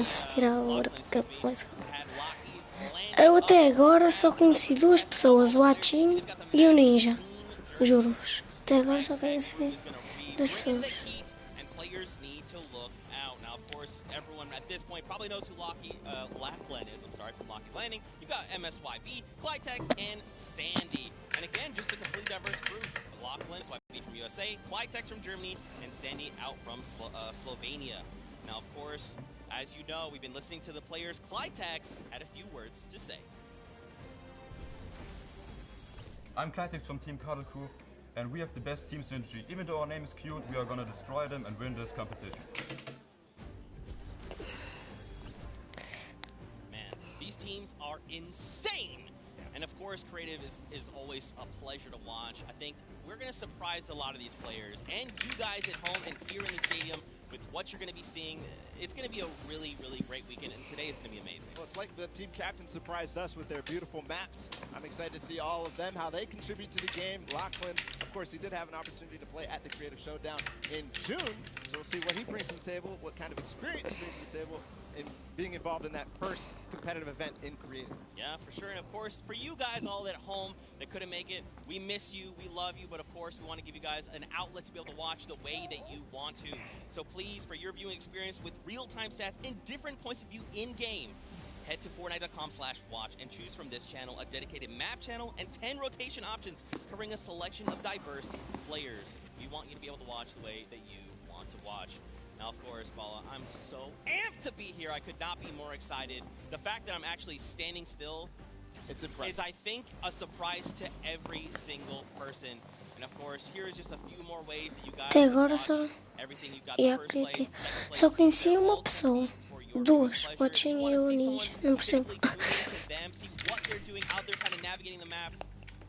Se tirar a World Cup, let's go. Eu até agora só conheci duas pessoas, o Achin e o Ninja. Juro-vos. Até agora só conheci duas pessoas. Now, of course, everyone at this point probably knows who Lachlan is. I'm sorry, from Lockie's Landing. You've got MSYB, Clytex, and Sandy. And again, just a completely diverse group. Lachlan, YB from USA, Clytex from Germany, and Sandy out from Slovenia. Now, of course, as you know, we've been listening to the players. Clytex had a few words to say. I'm Clytex from Team Cuddle Crew, and we have the best team synergy. Even though our name is cute, we are gonna destroy them and win this competition. Man, these teams are insane! And of course, creative is always a pleasure to watch. I think we're gonna surprise a lot of these players, and you guys at home and here in the stadium with what you're gonna be seeing. It's gonna be a really, really great weekend, and today is gonna be amazing. Well, it's like the team captain surprised us with their beautiful maps. I'm excited to see all of them, how they contribute to the game. Lachlan, of course, he did have an opportunity to play at the Creative Showdown in June, so we'll see what he brings to the table, what kind of experience he brings to the table in being involved in that first competitive event in Creative. Yeah, for sure, and of course, for you guys all at home that couldn't make it, we miss you, we love you, but of course, we want to give you guys an outlet to be able to watch the way that you want to. So please, for your viewing experience with real-time stats and different points of view in-game, head to Fortnite.com/watch and choose from this channel a dedicated map channel and 10 rotation options covering a selection of diverse players. We want you to be able to watch the way that you want to watch. Now, of course, Bala, I'm so amped to be here. I could not be more excited. The fact that I'm actually standing still It's impressive. is, I think, a surprise to every single person. And of course, here is just a few more ways that you guys Até agora watch só. everything. You've got E the a first queria place, ter. second place, Só conheci they're uma all pessoa. competing for your Duas, viewing o pleasure. Achin You e wanna o see Ninja. someone Não percebo. specifically tune into them, see what they're doing, how they're kind of navigating the maps.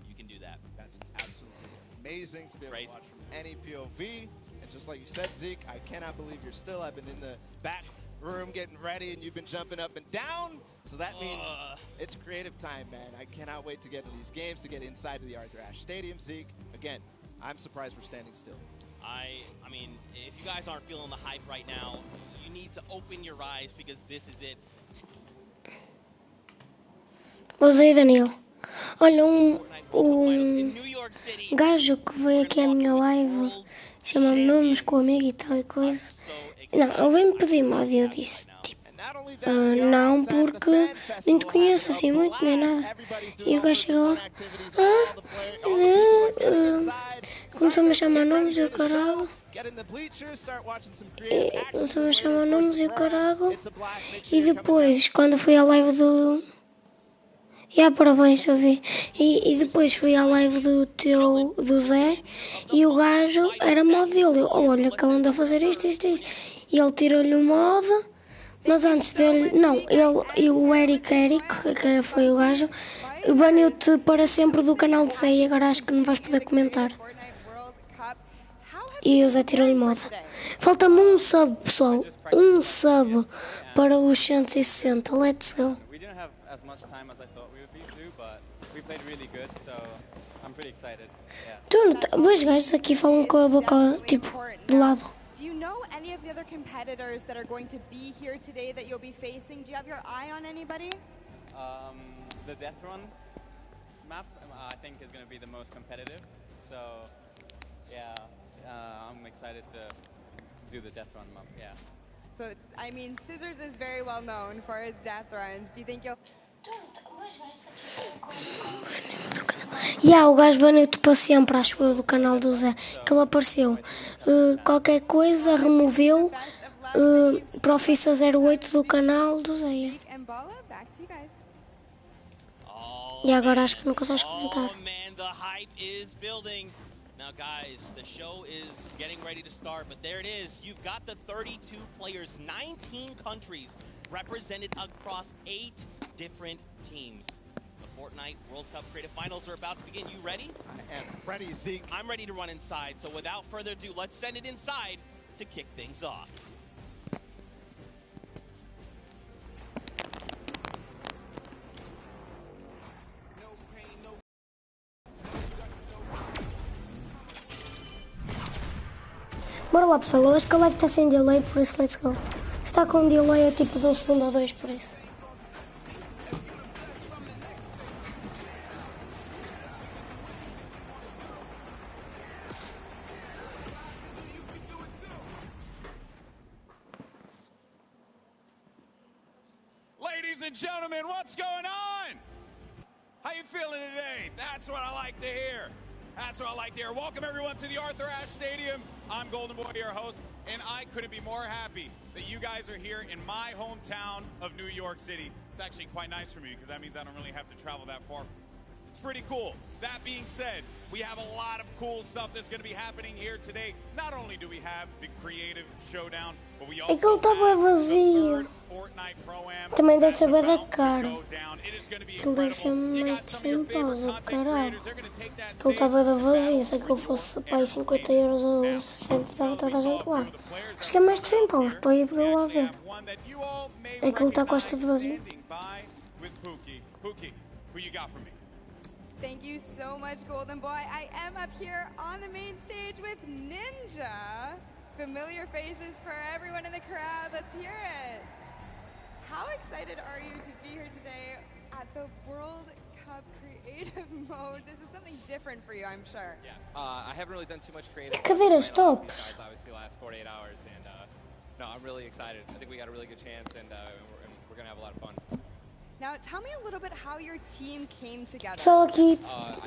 You can do that. That's absolutely amazing to be able Crazy. to watch from any POV. And just like you said, Zeke, I cannot believe you're still. I've been in the back room getting ready, and you've been jumping up and down. So that means it's creative time, man. I cannot wait to get into these games, to get inside of the Arthur Ashe Stadium, Zeke. Again, I'm surprised we're standing still. I mean, if you guys aren't feeling the hype right now, you need to open your eyes because this is it. Usei Daniel. Olha, In New York City. gajo que veio aqui à minha live chama-me nomes com o amigo e tal e coisa. Não, ele veio-me pedir mod e eu disse, tipo, não, porque nem te conheço assim muito, nem nada. E o gajo chegou lá, começou-me a chamar nomes e o caralho. Começou-me a chamar nomes e o caralho. E depois, quando fui à live do... parabéns, eu vi. E depois fui à live do Zé e o gajo era mod dele. Eu, olha, que ele anda a fazer isto. E ele tirou-lhe o mod, mas antes dele, não, ele e o Eric, que foi o gajo, baniu-te para sempre do canal do Zé e agora acho que não vais poder comentar. E o Zé tirou-lhe mod. Falta-me um sub, pessoal. Um sub para os 160. Let's go. As much time as I thought we would be through, but we played really good, so I'm pretty excited. Yeah. Dois gajos aqui falam com a boca, tipo, de lado. Do you know any of the other competitors that are going to be here today that you'll be facing? Do you have your eye on anybody? The Death Run map, I think, is going to be the most competitive. So, yeah, I'm excited to do the Death Run map, yeah. So, I mean, Scissors is very well known for his death runs. Do you think you'll... O gajo baniu-te para sempre, acho eu, do canal do Zé. Que ele apareceu. Qualquer coisa, removeu Profissa 08 do canal do Zé. E agora acho que não consegues comentar. Now, guys, the show is getting ready to start, but there it is. You've got the 32 players, 19 countries represented across 8 different teams. The Fortnite World Cup Creative Finals are about to begin. You ready? I am ready, Zeke. I'm ready to run inside, so without further ado, let's send it inside to kick things off. Bora lá, pessoal. Eu acho que a live está sem delay, por isso let's go. está com um delay é tipo de um segundo ou dois, por isso. Ladies and gentlemen, what's going on? How you feeling today? That's what I like to hear. That's what I like to hear. Welcome everyone to the Arthur Ashe Stadium. I'm Golden Boy, your host, and I couldn't be more happy that you guys are here in my hometown of New York City. It's actually quite nice for me because that means I don't really have to travel that far. It's pretty cool. That being said, we have a lot of cool stuff that's going to be happening here today. Not only do we have the Creative Showdown, but we also Aquilo está bem vazio. Também deve ser bem da caro. Aquilo deve ser mais de 100 paus, oh caralho. Aquilo está bem da vazio. Se aquilo fosse para aí 50 euros ou 60, estava toda a gente lá. Acho que é mais de 100 paus para ir para lá ver. Aquilo está quase tudo vazio. Thank you so much, Golden Boy. I am up here on the main stage with Ninja. Familiar faces for everyone in the crowd. Let's hear it. How excited are you to be here today at the World Cup Creative Mode? This is something different for you, I'm sure. Yeah, I haven't really done too much creative. Cadeiras tops. Obviously, the last 48 hours, and no, I'm really excited. I think we got a really good chance, and we're gonna have a lot of fun. Now, tell me a little bit how your team came together. Pessoal, aqui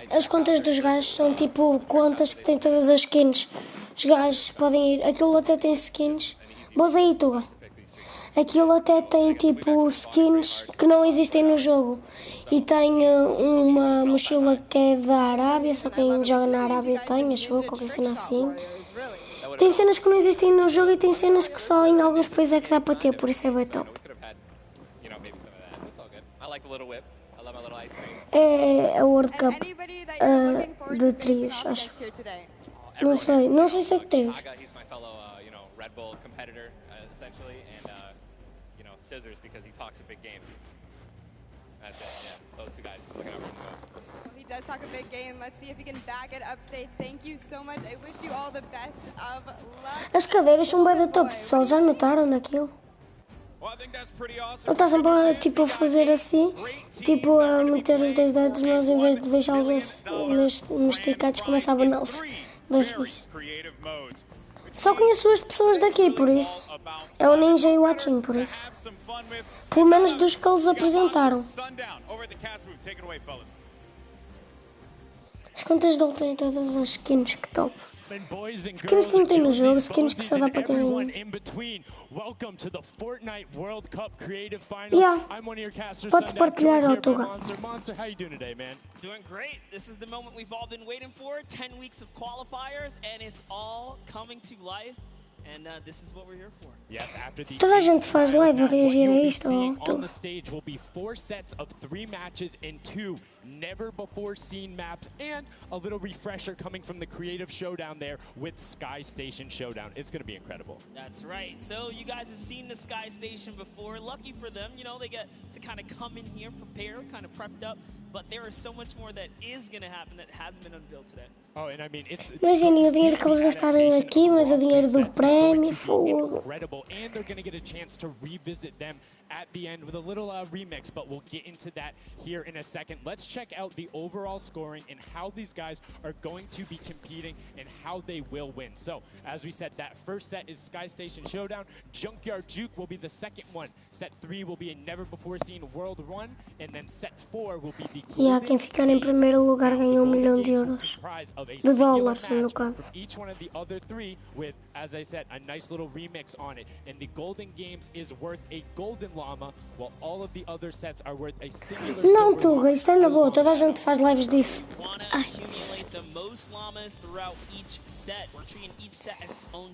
as contas dos gajos são tipo contas que têm todas as skins. Os gajos podem ir. Aquilo até tem skins. Boas aí, Tuga. Aquilo até tem tipo skins que não existem no jogo. E tem uma mochila que é da Arábia, só quem joga na Arábia tem, acho eu, qualquer cena assim. Tem cenas que não existem no jogo e tem cenas que só em alguns países é que dá para ter, por isso é bem top. É a World Cup de trios, acho. Não sei se é de trios. Scissors because he talks a big game. That's it, yeah. Those two guys looking out for the most. Well, he does talk a big game. Let's see if he can back it up today. Thank you so much. I wish you all the best of luck. As cadeiras são bem da top, pessoal. Já notaram naquilo? Ele está sempre a, tipo, a fazer assim, tipo a meter os dois dedos, mas em vez de deixá-los assim, esticados, começa a abaná-los. Bem fixe. Só conheço duas pessoas daqui, por isso. É o Ninja e o Atchin, por isso. Pelo menos dos que eles apresentaram. As contas dele têm todas as skins, que top. Skins que não tem no jogo, skins que só dá para ter em... Yeah. Pode partilhar, ó, Tuga. Monster, how you doing today, man? Doing great. This is the moment we've all been waiting for. 10 weeks of qualifiers, and it's all coming to life. And this is what we're here for. Yes, after the Toda a gente faz live a reagir a isto, on the stage will be 4 sets of 3 matches and 2 never before seen maps, and a little refresher coming from the Creative Showdown there with Sky Station Showdown. It's going to be incredible. That's right. So you guys have seen the Sky Station before. Lucky for them, you know, they get to kind of come in here, prepare, kind of prepped up. But there is so much more that is going to happen that hasn't been unveiled today. Oh, and I mean, it's imaginem o dinheiro que eles gastaram aqui, mas o dinheiro do prémio, fogo. Incredible, and they're going to get a chance to revisit them at the end with a little remix, but we'll get into that here in a second. Let's check out the overall scoring and how these guys are going to be competing and how they will win. So, as we said, that first set is Sky Station Showdown. Junkyard Juke will be the second one. Set 3 will be a never-before-seen World 1, and then set 4 will be the E quem ficar em primeiro lugar ganha $1 milhão de euros. De dólares, no caso. Each one of the other 3 with, as I said, a nice little remix on it. And the Golden Games is worth a golden llama, while all of the other sets are worth a singular Não, Tuga, isto é na boa. Toda a gente faz lives disso. Ai. The most llamas throughout each set. We're treating each set as its own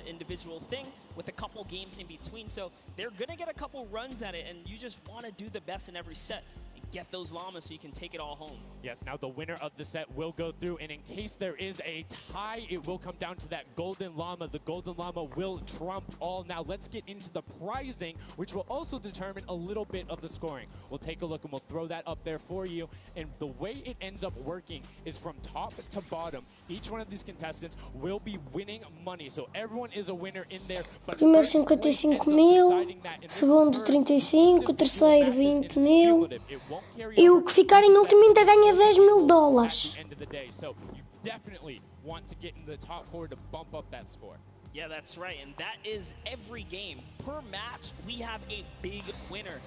individual thing with a couple games in between. So they're going to get a couple runs at it, and you just want to do the best in every set. get those llamas so you can take it all home. Yes, now the winner of the set will go through, and in case there is a tie, it will come down to that golden llama. The golden llama will trump all. Now let's get into the prizing, which will also determine a little bit of the scoring. We'll take a look and we'll throw that up there for you. And the way it ends up working is from top to bottom. Each one of these contestants will be winning money. So everyone is a winner in there. Primeiro 55.000, segundo 35, terceiro 20.000 e o que ficar em último ainda ganha $10.000. So you definitely want to get in the top 4 to bump up that score. Yeah, that's right, and that is every game. Per match, we have a big winner.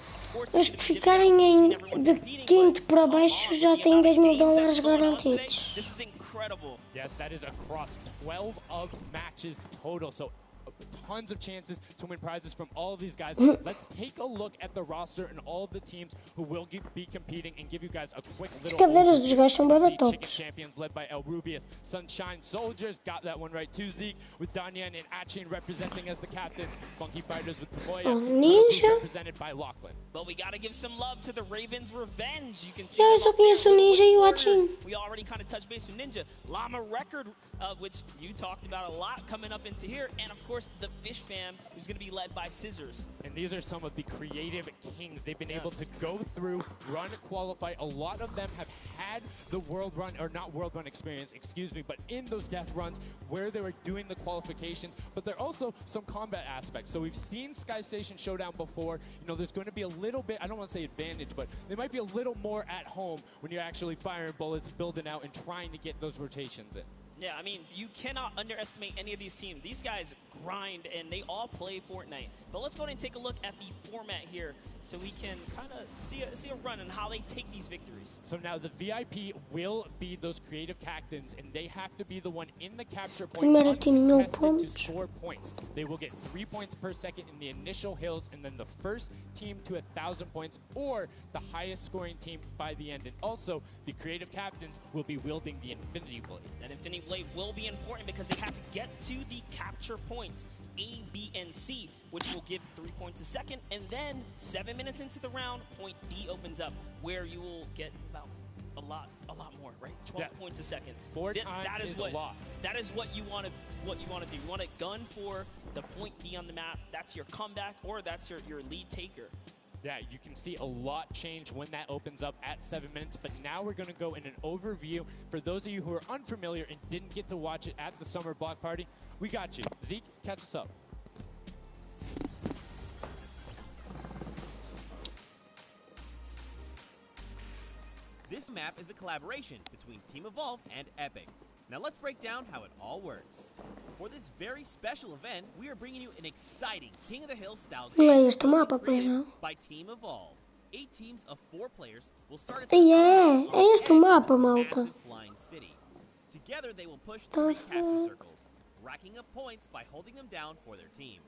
Os que ficarem de quinto para baixo já têm $10.000 garantidos. This is incredible. Yes, that is across 12 of matches total. So tons of chances to win prizes from all of these guys. Let's take a look at the roster and all of the teams who will be competing and give you guys a quick little As cadeiras dos gajos são bué da tops. Champions led by El Rubius. Sunshine Soldiers got that one right too, Zeke, with Danyan and Achin representing as the captains. Funky Fighters with Taboya, Ninja represented by Lachlan. But we gotta give some love to the Ravens Revenge. You can see Eu só conheço o Ninja e o Achin. we already kind of touched base with Ninja. Llama Record, which you talked about a lot coming up into here. And of course, the Fish Fam, who's going to be led by Scissors. And these are some of the creative kings. They've been able to go through, run, qualify. A lot of them have had the world run, or not world run experience, excuse me, but in those death runs where they were doing the qualifications. But there are also some combat aspects. So we've seen Sky Station Showdown before. You know, there's going to be a little bit, I don't want to say advantage, but they might be a little more at home when you're actually firing bullets, building out, and trying to get those rotations in. Yeah, I mean, you cannot underestimate any of these teams. These guys grind, and they all play Fortnite. But let's go ahead and take a look at the format here so we can kind of see a run and how they take these victories. So now the VIP will be those creative captains, and they have to be the one in the capture point Primeiro time 1000 to pontos. score points. They will get 3 points per second in the initial hills, and then the first team to 1,000 points, or the highest scoring team by the end. And also, the creative captains will be wielding the Infinity Blade. That Infinity Blade will be important because they have to get to the capture points, A, B, and C, which will give 3 points a second. And then 7 minutes into the round, point D opens up, where you will get about a lot more, right? 12 points a second. 4 times that is is what, a lot. That is what you want to do. You want to gun for the point D on the map. That's your comeback, or that's your lead taker. Yeah, you can see a lot change when that opens up at 7 minutes, but now we're going to go in an overview. For those of you who are unfamiliar and didn't get to watch it at the Summer Block Party, we got you. Zeke, catch us up. This map is a collaboration between Team Evolve and Epic. Now let's break down how it all works. For this very special event, we are bringing you an exciting King of the Hill style Não é game este o mapa, pois não? by Team Evolve. 8 teams of 4 players will start at Aí é este o mapa, malta. massive flying city. Together they will push The 3 capture circles, racking up points by holding them down for their team.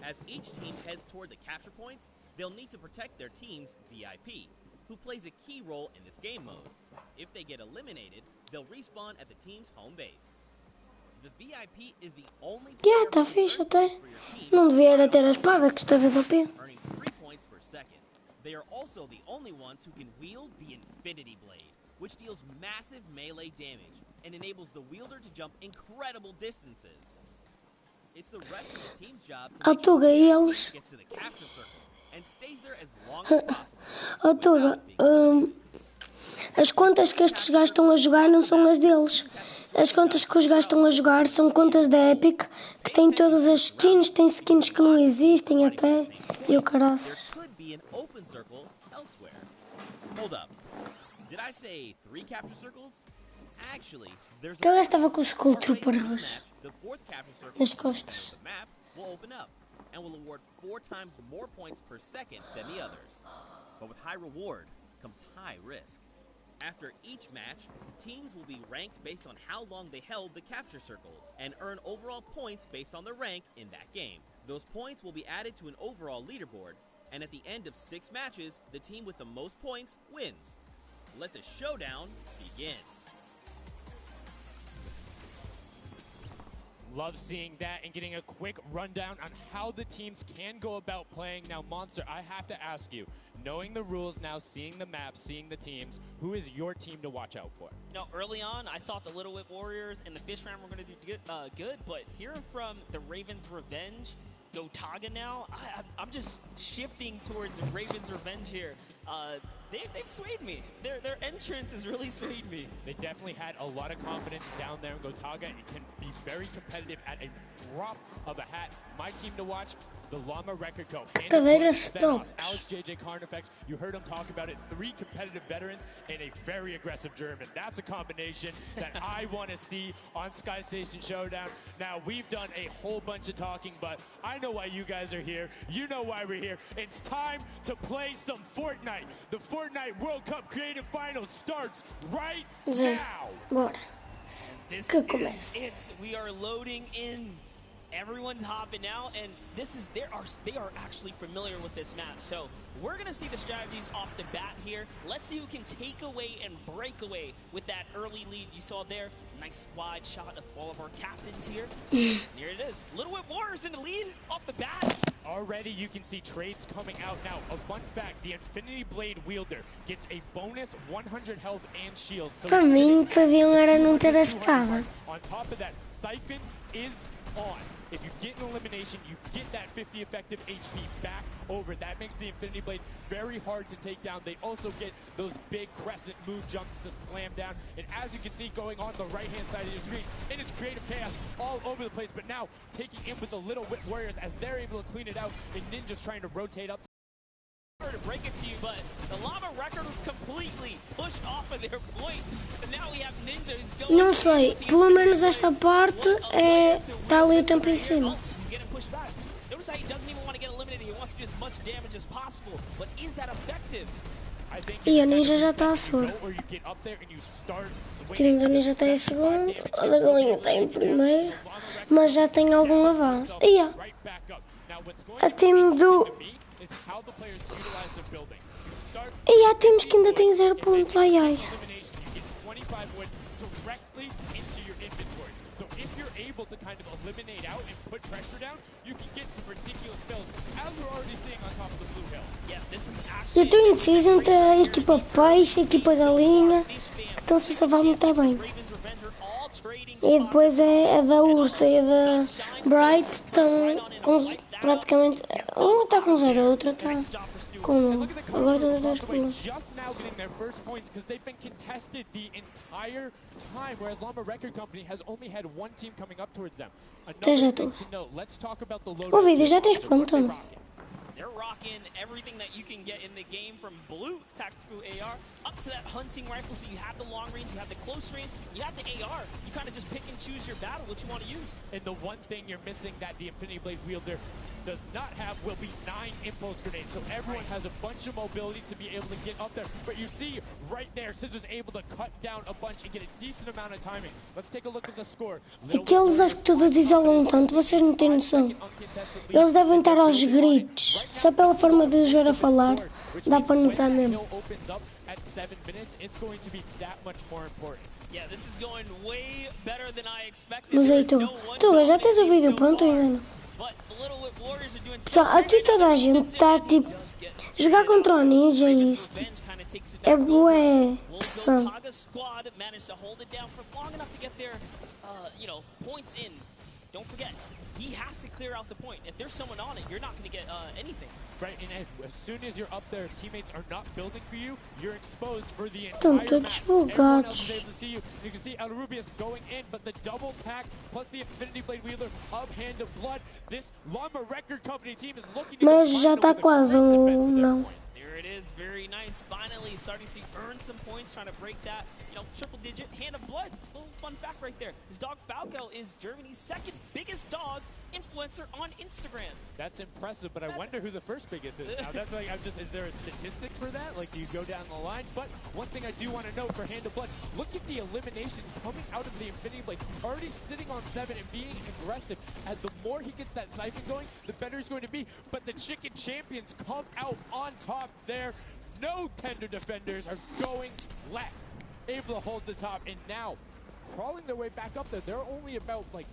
As each team heads toward the capture points, they'll need to protect their team's VIP, who plays a key role in this game mode. If they get eliminated, they'll respawn at the team's home base. The VIP is the only Já, está fixe até. Não devia era ter a espada que estava do pé. earning 3 points per second. They are also the only ones who can wield the Infinity Blade, which deals massive melee damage and enables the wielder to jump incredible distances. It's the rest of the team's job to make sure Tuga, the eles... gets to the capture circle and stays there as long as possible. Tuga, as contas que estes gajos estão a jogar não são as deles. As contas que os gajos estão a jogar são contas da Epic, que têm todas as skins, tem skins que não existem até, e o caraças. There could be an open circle elsewhere. Hold up. Did I say 3 capture circles? Actually, there's Aquele gajo estava com os Skull Partway through the Troopers match, the 4th capture circle nas in the costas. center of the map will open up and will award 4 times more points per second than the others. But with high reward comes high risk. After each match, teams will be ranked based on how long they held the capture circles and earn overall points based on their rank in that game. Those points will be added to an overall leaderboard, and at the end of 6 matches, the team with the most points wins. Let the showdown begin. Love seeing that and getting a quick rundown on how the teams can go about playing. Now, Monster, I have to ask you, knowing the rules now, seeing the map, seeing the teams, who is your team to watch out for? You know, early on, I thought the Little Whip Warriors and the Fish Ram were going to do good, but hearing from the Ravens Revenge, Gotaga now, I'm just shifting towards Ravens Revenge here. They've swayed me. Their entrance has really swayed me. They definitely had a lot of confidence down there in Gotaga. It can be very competitive at a drop of a hat. My team to watch, the Llama Record Co. Cadeira stopped. Alex JJ Carnifex, you heard him talk about it. 3 competitive veterans and a very aggressive German. That's a combination that I want to see on Sky Station Showdown. Now, we've done a whole bunch of talking, but I know why you guys are here. You know why we're here. It's time to play some Fortnite. The Fortnite World Cup Creative Finals starts right now. Bora. This Que is comece. it. We are loading in. Everyone's hopping out, and they are actually familiar with this map. So we're gonna see the strategies off the bat here. Let's see who can take away and break away with that early lead you saw there. Nice wide shot of all of our captains here. Here it is. Little Whip Warriors in the lead off the bat. Already you can see trades coming out now. A fun fact, the Infinity Blade wielder gets a bonus 100 health and shield. So Para mim, podiam era não ter a espada. on top of that, Siphon is on. If you get an elimination, you get that 50 effective HP back over. That makes the Infinity Blade very hard to take down. They also get those big crescent move jumps to slam down. And as you can see going on the right-hand side of your screen, it is creative chaos all over the place. But now taking in with the Little Whip Warriors as they're able to clean it out, and Ninja's trying to rotate up. To break it to you, but the Llama Record was completely pushed off of their point. And now we have Ninja who's going. Não sei, pelo menos esta parte está ali o tempo em cima. He's getting pushed back. Notice how he doesn't even want to get eliminated. He wants to do as much damage as possible. But is that effective? E a Ninja já está a segura. O time da Ninja está em segundo, a da Galinha está em primeiro, mas já tem algum avanço. E a time do... E há times que ainda têm 0 pontos, ai ai. To kind of eliminate out and put pressure down, you can get some ridiculous builds, as we're already seeing on top of the Blue Hill. Yeah, this is actually... Eu estou indeciso entre a equipa Peixe, a equipa Galinha, estão se safar muito bem. E depois a da Ursa e a da Bright estão com praticamente... Uma está com 0, a outra está com 1. Agora estão os dois com 1. Just now getting their first points because they've been contested the entire time, whereas Llama Record Company has only had one team coming up towards them. Another thing to note, let's talk about the loadout. O vídeo já tens pronto ou não? They're rocking everything that you can get in the game, from blue tactical AR up to that hunting rifle. So you have the long range, you have the close range, you have the AR. You kind of just pick and choose your battle, what you want to use. And the one thing you're missing that the Infinity Blade wielder does not have will be 9 impulse grenades. So everyone has a bunch of mobility to be able to get up there. But you see right there, Scissors able to cut down a bunch and get a decent amount of timing. Let's take a look at the score. Aqueles acho que todos isolam tanto, vocês não têm noção. Eles devem estar aos gritos. Só pela forma de Jogar a falar, dá para notar mesmo. Mas aí tu já tens o vídeo pronto ainda não? Pessoal, aqui toda a gente está tipo, jogar contra o Ninja e isso é bué pressão. Don't forget, he has to clear out the point. If there's someone on it, you're not going to get anything. Right, and as soon as you're up there, if teammates are not building for you, you're exposed for the Estão entire todos map. Everyone else bugados. is able to see you. You can see El Rubius going in, but the double pack plus the Infinity Blade wielder of Hand of Blood. This Llama Record Company team is looking to Mas já está quase não. There it is, very nice. Finally starting to earn some points, trying to break that, triple digit Hand of Blood. Little fun fact right there. His dog Falco is Germany's second biggest dog influencer on Instagram. That's impressive, but I wonder who the first biggest is now. That's like, is there a statistic for that? Like, do you go down the line? But one thing I do want to note for Hand of Blood, look at the eliminations coming out of the Infinity Blade, already sitting on 7 and being aggressive. As the more he gets that siphon going, the better he's going to be. But the Chicken Champions come out on top there. No tender defenders are going left, able to hold the top, and now crawling their way back up there. They're only about like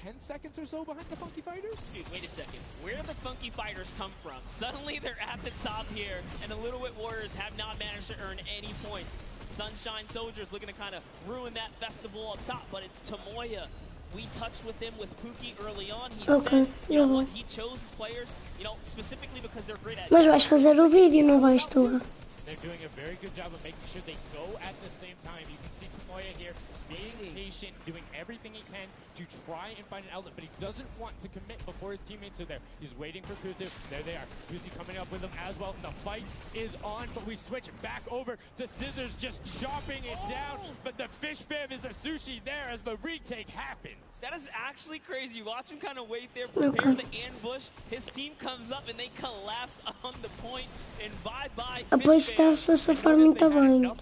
10 seconds or so behind the Funky Fighters? Dude, wait a second. Where do the Funky Fighters come from? Suddenly they're at the top here, and the Little Whip Warriors have not managed to earn any points. Sunshine Soldiers looking to kind of ruin that festival up top, but it's Tomoya. We touched with him with Pookie early on. He said, you know what, he chose his players, you know, specifically because they're great at... Mas vais fazer o vídeo, não vais, Tuga? They're doing a very good job of making sure they go at the same time. You can see Tomoya here being patient, doing everything he can to try and find an outlet, but he doesn't want to commit before his teammates are there. He's waiting for Kutu. There they are. Kutu coming up with him as well. And the fight is on, but we switch back over to Scissors just chopping it down. But the Fish Fam is a sushi there as the retake happens. That is actually crazy. Watch him kind of wait there, prepare the ambush. His team comes up and they collapse on the point. And bye-bye. Depois está-se a safar muito bem.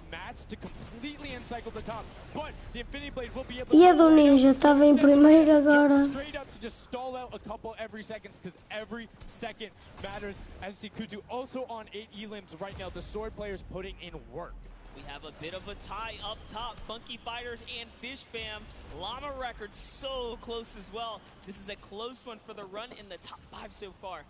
E a do Ninja estava em primeiro agora. Just stall out a couple every seconds because every second matters. As you see Kutu also on 8 elims right now. The Sword players putting in work. We have a bit of a tie up top. Funky Fighters and Fish Fam. Llama Records so close as well. This is a close one for the run in the top 5 so far.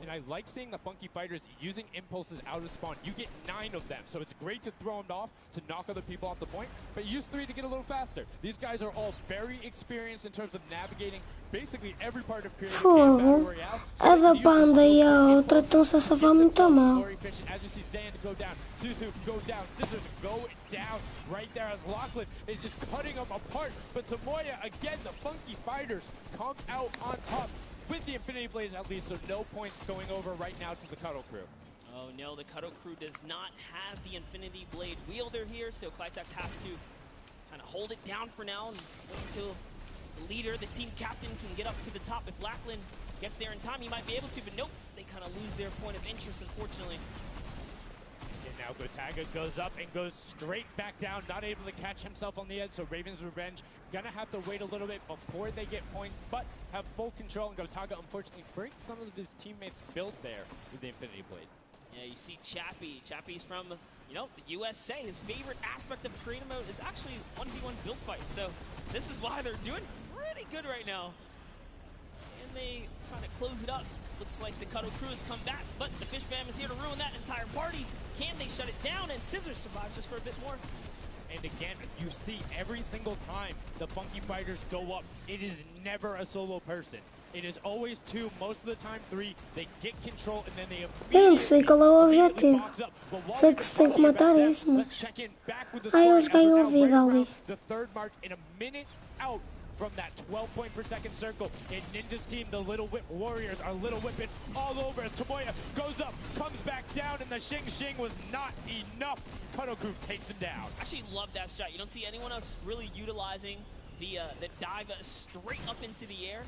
And I like seeing the Funky Fighters using impulses out of spawn. You get 9 of them, so it's great to throw them off to knock other people off the point, but use 3 to get a little faster. These guys are all very experienced in terms of navigating basically every part of creative game Battle Royale. A da banda e a outra estão-se a safar muito mal. As you see Zand go down, Suzu go down, Scissors go down right there as Lachlan is just cutting them apart. But Tomoya, again, the Funky Fighters come out on top with the Infinity Blades at least, so no points going over right now to the Cuddle Crew. Oh no, the Cuddle Crew does not have the Infinity Blade wielder here, so Clitex has to kind of hold it down for now and wait until the leader, the team captain, can get up to the top. If Lachlan gets there in time, he might be able to, but nope, they kind of lose their point of interest, unfortunately. And now Gotaga goes up and goes straight back down, not able to catch himself on the edge, so Raven's Revenge gonna have to wait a little bit before they get points, but have full control, and Gotaga unfortunately breaks some of his teammates' build there with the Infinity Blade. Yeah, you see Chappie. Chappie's from, you know, the USA. His favorite aspect of creative mode is actually 1v1 build fights, so this is why they're doing pretty good right now. And they kind of close it up. Looks like the Cuddle Crew has come back, but the Fish Fam is here to ruin that entire party. Can they shut it down? And Scissors survives just for a bit more. And again, you see every single time the Funky Fighters go up, it is never a solo person. It is always 2, most of the time 3. They get control and then they Eu não percebi qual é o objetivo. Sei que se tem que matar isso, mas... eles ganham vida ali. The third mark in a minute out from that 12 point per second circle. And Ninja's team, the Little Whip Warriors, are Little Whipping all over as Tomoya goes up, comes back down, and the Shing Shing was not enough. Cuddle Crew takes him down. I actually love that strat. You don't see anyone else really utilizing the dive straight up into the air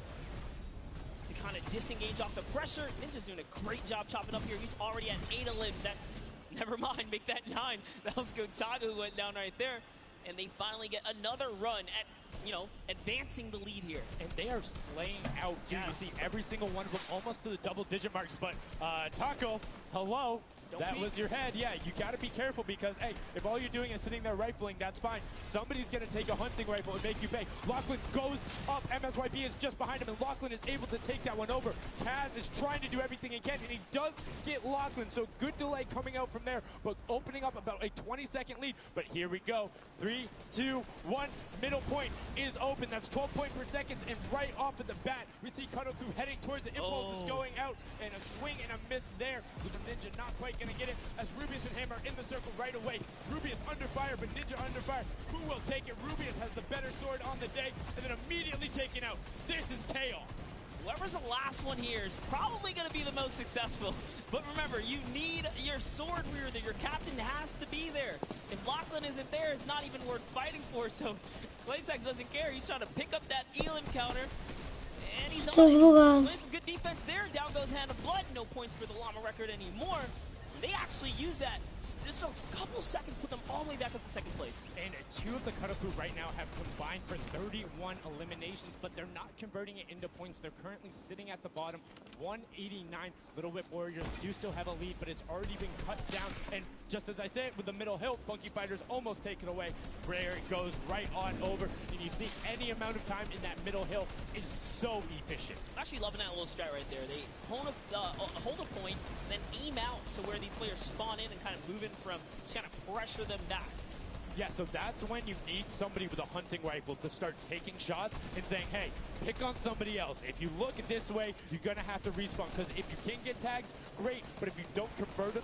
to kind of disengage off the pressure. Ninja's doing a great job chopping up here. He's already at 8 of limbs. That, never mind, make that 9. That was Gotaga who went down right there. And they finally get another run at, you know, advancing the lead here. And they are slaying out, too. Yes. You see every single one of them almost to the double-digit marks. But Taco, hello. That was your head. Yeah, you got to be careful because, hey, if all you're doing is sitting there rifling, that's fine. Somebody's going to take a hunting rifle and make you pay. Lachlan goes up. MSYP is just behind him, and Lachlan is able to take that one over. Kaz is trying to do everything he can, and he does get Lachlan. So good delay coming out from there, but opening up about a 20-second lead. But here we go. 3, 2, 1. Middle point is open. That's 12 points per second, and right off of the bat, we see Cuddle Crew heading towards it. Impulse is going out, and a swing and a miss there with the Ninja not quite going to get it as Rubius and Hammer in the circle right away. Rubius under fire, but Ninja under fire. Who will take it? Rubius has the better sword on the day, and then immediately taken out. This is chaos. Whoever's the last one here is probably going to be the most successful. But remember, you need your sword wielder. Your captain has to be there. If Lachlan isn't there, it's not even worth fighting for. So Claytex doesn't care. He's trying to pick up that Elim counter. And he's playing some good defense there. Down goes Hand of Blood. No points for the Llama record anymore. They actually use that. Just a couple seconds put them all the way back up to second place. And two of the Karaku right now have combined for 31 eliminations, but they're not converting it into points. They're currently sitting at the bottom, 189. Little Whip Warriors do still have a lead, but it's already been cut down. And just as I said, with the middle hill, Funky Fighters almost take it away. Rare goes right on over, and you see any amount of time in that middle hill is so efficient. I'm actually loving that little strat right there. They hold a point, then aim out to where these players spawn in and kind of move in from, just kind of pressure them back. Yeah, so that's when you need somebody with a hunting rifle to start taking shots and saying, hey, pick on somebody else. If you look this way, you're going to have to respawn, because if you can get tags, great, but if you don't convert them...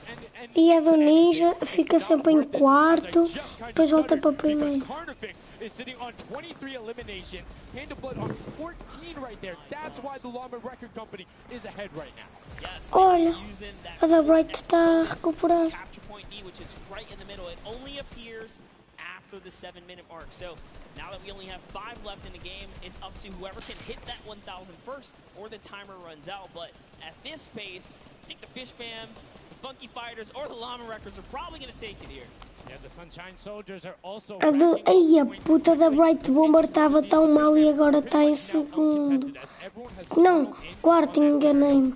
E a do Ninja fica sempre em quarto, depois volta para primeiro. Carnifex is sitting on 23 eliminations, Hand of Blood on 14 right there. That's why the Llama Record Company is ahead right now. Yes, Olha, a da Bright está a recuperar. Capture point D, which is right in the middle. It only appears after the 7-minute mark. So now that we only have 5 left in the game, it's up to whoever can hit that 1,000 first or the timer runs out. But at this pace, I think the Fish Fam, the Funky Fighters, or the Llama Records are probably going to take it here. Yeah, the Sunshine Soldiers are also... Ai, a puta da Bright Bomber estava tão mal e agora está em segundo. Não, quarto, enganei-me.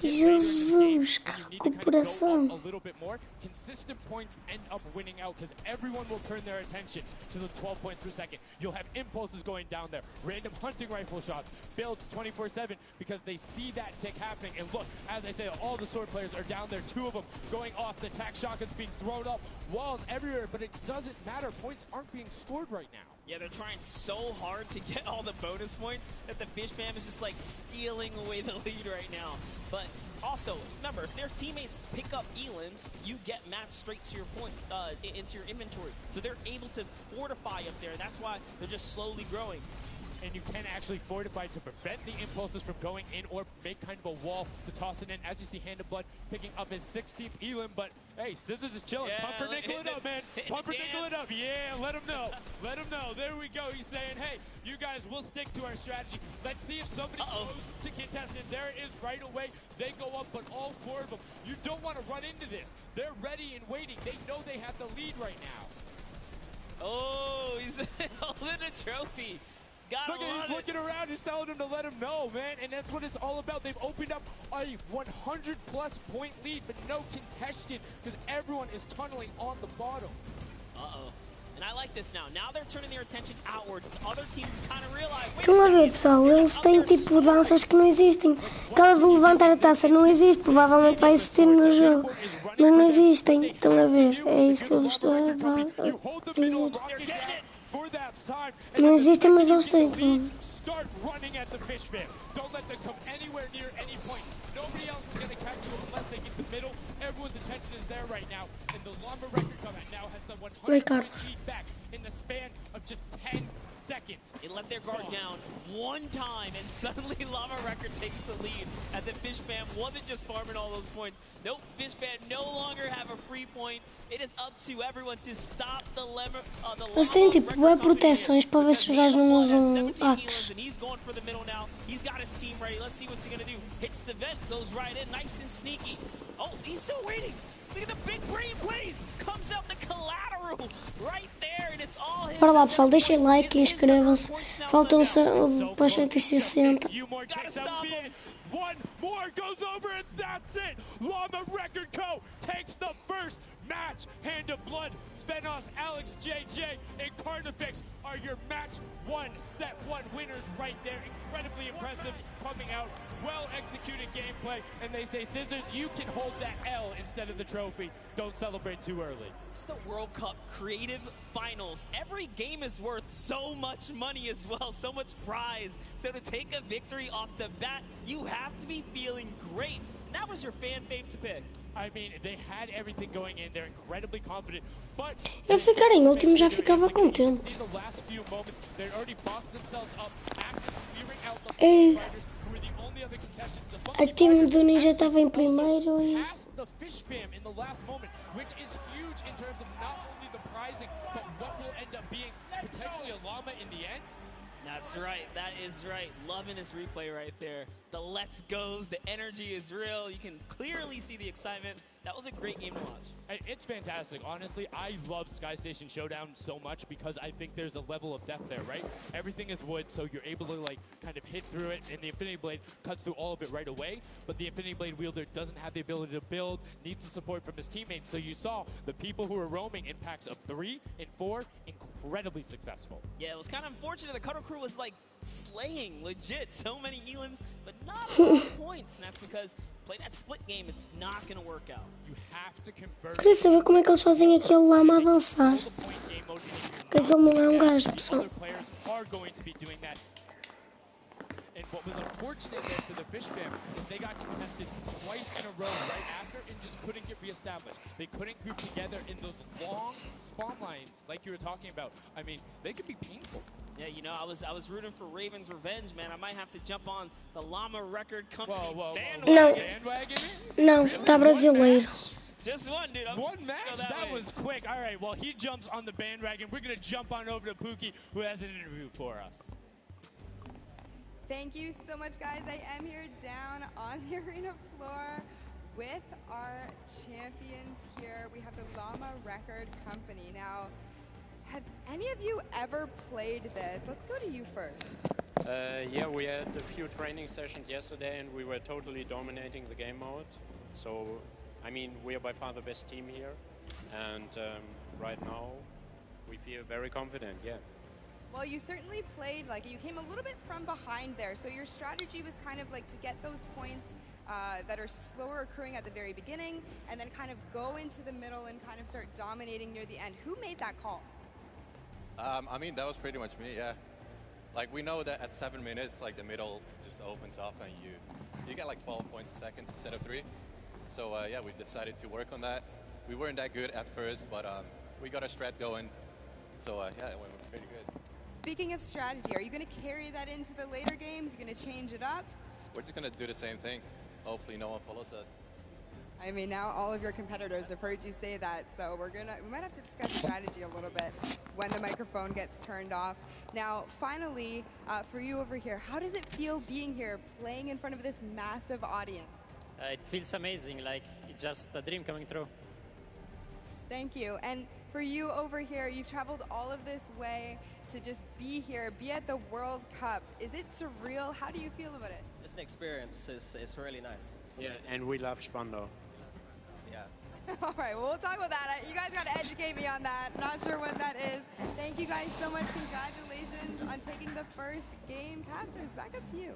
Jesus, que recuperação. Consistent points end up winning out because everyone will turn their attention to the 12 points per second. You'll have impulses going down there, random hunting rifle shots, builds 24/7 because they see that tick happening. And look, as I say, all the sword players are down there, 2 of them going off, the tac shotguns being thrown up, walls everywhere, but it doesn't matter. Points aren't being scored right now. Yeah, they're trying so hard to get all the bonus points that the Fish Fam is just like stealing away the lead right now. But also, remember, if their teammates pick up elims, you get matched straight to your points, into your inventory. So they're able to fortify up there. That's why they're just slowly growing. And you can actually fortify to prevent the impulses from going in or make kind of a wall to toss it in. As you see, Hand of Blood picking up his 16th elim, but hey, Scissors is chilling. Yeah, Pumpernickel it up, man. Pumpernickel it up. Yeah, let him know. Let him know. There we go. He's saying, hey, you guys, we'll stick to our strategy. Let's see if somebody goes to contest it. There it is right away. They go up, but all 4 of them. You don't want to run into this. They're ready and waiting. They know they have the lead right now. Oh, he's holding a trophy. Look at he's looking around, he's telling him to let him know, man, and that's what it's all about. They've opened up a 100-plus point lead, but no contested, because everyone is tunneling on the bottom. Uh-oh. And I like this now. Now they're turning their attention outwards. Other teams kind of realize, Estão a ver, pessoal, eles têm tipo danças que não existem. Aquela de levantar a taça não existe, provavelmente vai existir no jogo, mas não existem. Estão a ver, é isso que eu estou a dizer. Não existem, mas eles têm. Start running at the Fish Fam. Don't let them come anywhere near any point. Nobody else is going to catch you unless they get the middle. Everyone's attention is there right now, and the Llama Record Company now has the 100 feet back in the span of just 10 seconds. They let their guard down one time, and suddenly Llama Record takes the lead as the Fish Fam wasn't just farming all those points. Nope, Fish Fam no longer have a free point. It is up to everyone to stop the Llama. Eles têm tipo bué proteções para ver se os gajos não usam hacks. And he's going for the middle now. He's got his team ready. Let's see what's he gonna do. Hits the vent, goes right in, nice and sneaky. Oh, he's still waiting. Look at the big brain plays. Comes out the collateral right there, and it's all his. Bora lá, pessoal, deixem like e inscrevam-se. Faltam para 160. One more goes over, and that's it. Llama Record Co. takes the first match. Hand of Blood, Spenos, Alex JJ, and Carnifex are your match 1, set 1 winners right there. Incredibly impressive coming out. Well executed gameplay, and they say, Scissors, you can hold that L instead of the trophy. Don't celebrate too early. It's the World Cup Creative Finals. Every game is worth so much money as well, so much prize. So to take a victory off the bat, you have to be feeling great. And that was your fan fave to pick. I mean, they had everything going in. They're incredibly confident, but Eu ficar em último já ficava contente. E a time do Ninja estava em primeiro e the Fish Fam in the last moment, which is huge in terms of not only the prizing, but what will end up being potentially a llama in the end. That's right, that is right. Loving this replay right there. The let's goes, the energy is real. You can clearly see the excitement that was a great game to watch. It's fantastic. Honestly, I love Sky Station Showdown so much because I think there's a level of depth there, right? Everything is wood, so you're able to like kind of hit through it, and the Infinity Blade cuts through all of it right away. But the Infinity Blade wielder doesn't have the ability to build, needs the support from his teammates. So you saw the people who were roaming in packs of 3 and 4, incredibly successful. Yeah, it was kind of unfortunate. The Cuddle Crew was like slaying legit so many elims, but not a lot of points. And that's because play that split game, it's not going to work out. You have to convert. Queria saber como é que eles fazem aquele lama avançar. Porque aquele não é um gajo, pessoal. Other players are going to be doing that. And what was unfortunate there for the Fish Fam is they got contested twice in a row right after and just couldn't get reestablished. They couldn't group together in those long spawn lines like you were talking about. I mean, they could be painful. Yeah, you know, I was rooting for Raven's Revenge, man. I might have to jump on the Llama Record Company bandwagon. Não, tá brasileiro. Just one, dude. One match? That was quick. All right, well, he jumps on the bandwagon. We're going to jump on over to Pookie, who has an interview for us. Thank you so much, guys. I am here down on the arena floor with our champions here. We have the Llama Record Company. Now, have any of you ever played this? Let's go to you first. Yeah, we had a few training sessions yesterday and we were totally dominating the game mode. So, I mean, we are by far the best team here. And right now, we feel very confident, yeah. Well, you certainly played, like, you came a little bit from behind there. So your strategy was kind of like to get those points that are slower accruing at the very beginning and then kind of go into the middle and kind of start dominating near the end. Who made that call? I mean, that was pretty much me, yeah. Like, we know that at 7 minutes, like, the middle just opens up and you get like 12 points a second instead of 3. So, yeah, we decided to work on that. We weren't that good at first, but we got a strat going. So, yeah, it went pretty good. Speaking of strategy, are you going to carry that into the later games? You're going to change it up? We're just going to do the same thing. Hopefully no one follows us. I mean, now all of your competitors have heard you say that, so we might have to discuss strategy a little bit when the microphone gets turned off. Now, finally, for you over here, how does it feel being here, playing in front of this massive audience? It feels amazing, like it's just a dream coming true. Thank you. And for you over here, you've traveled all of this way to just be here, be at the World Cup. Is it surreal? How do you feel about it? It's an experience. It's really nice. Yeah, and we love Spandau. Yeah. All right, well, we'll talk about that. You guys got to educate me on that. Not sure what that is. Thank you guys so much. Congratulations on taking the first game. Casters, back up to you.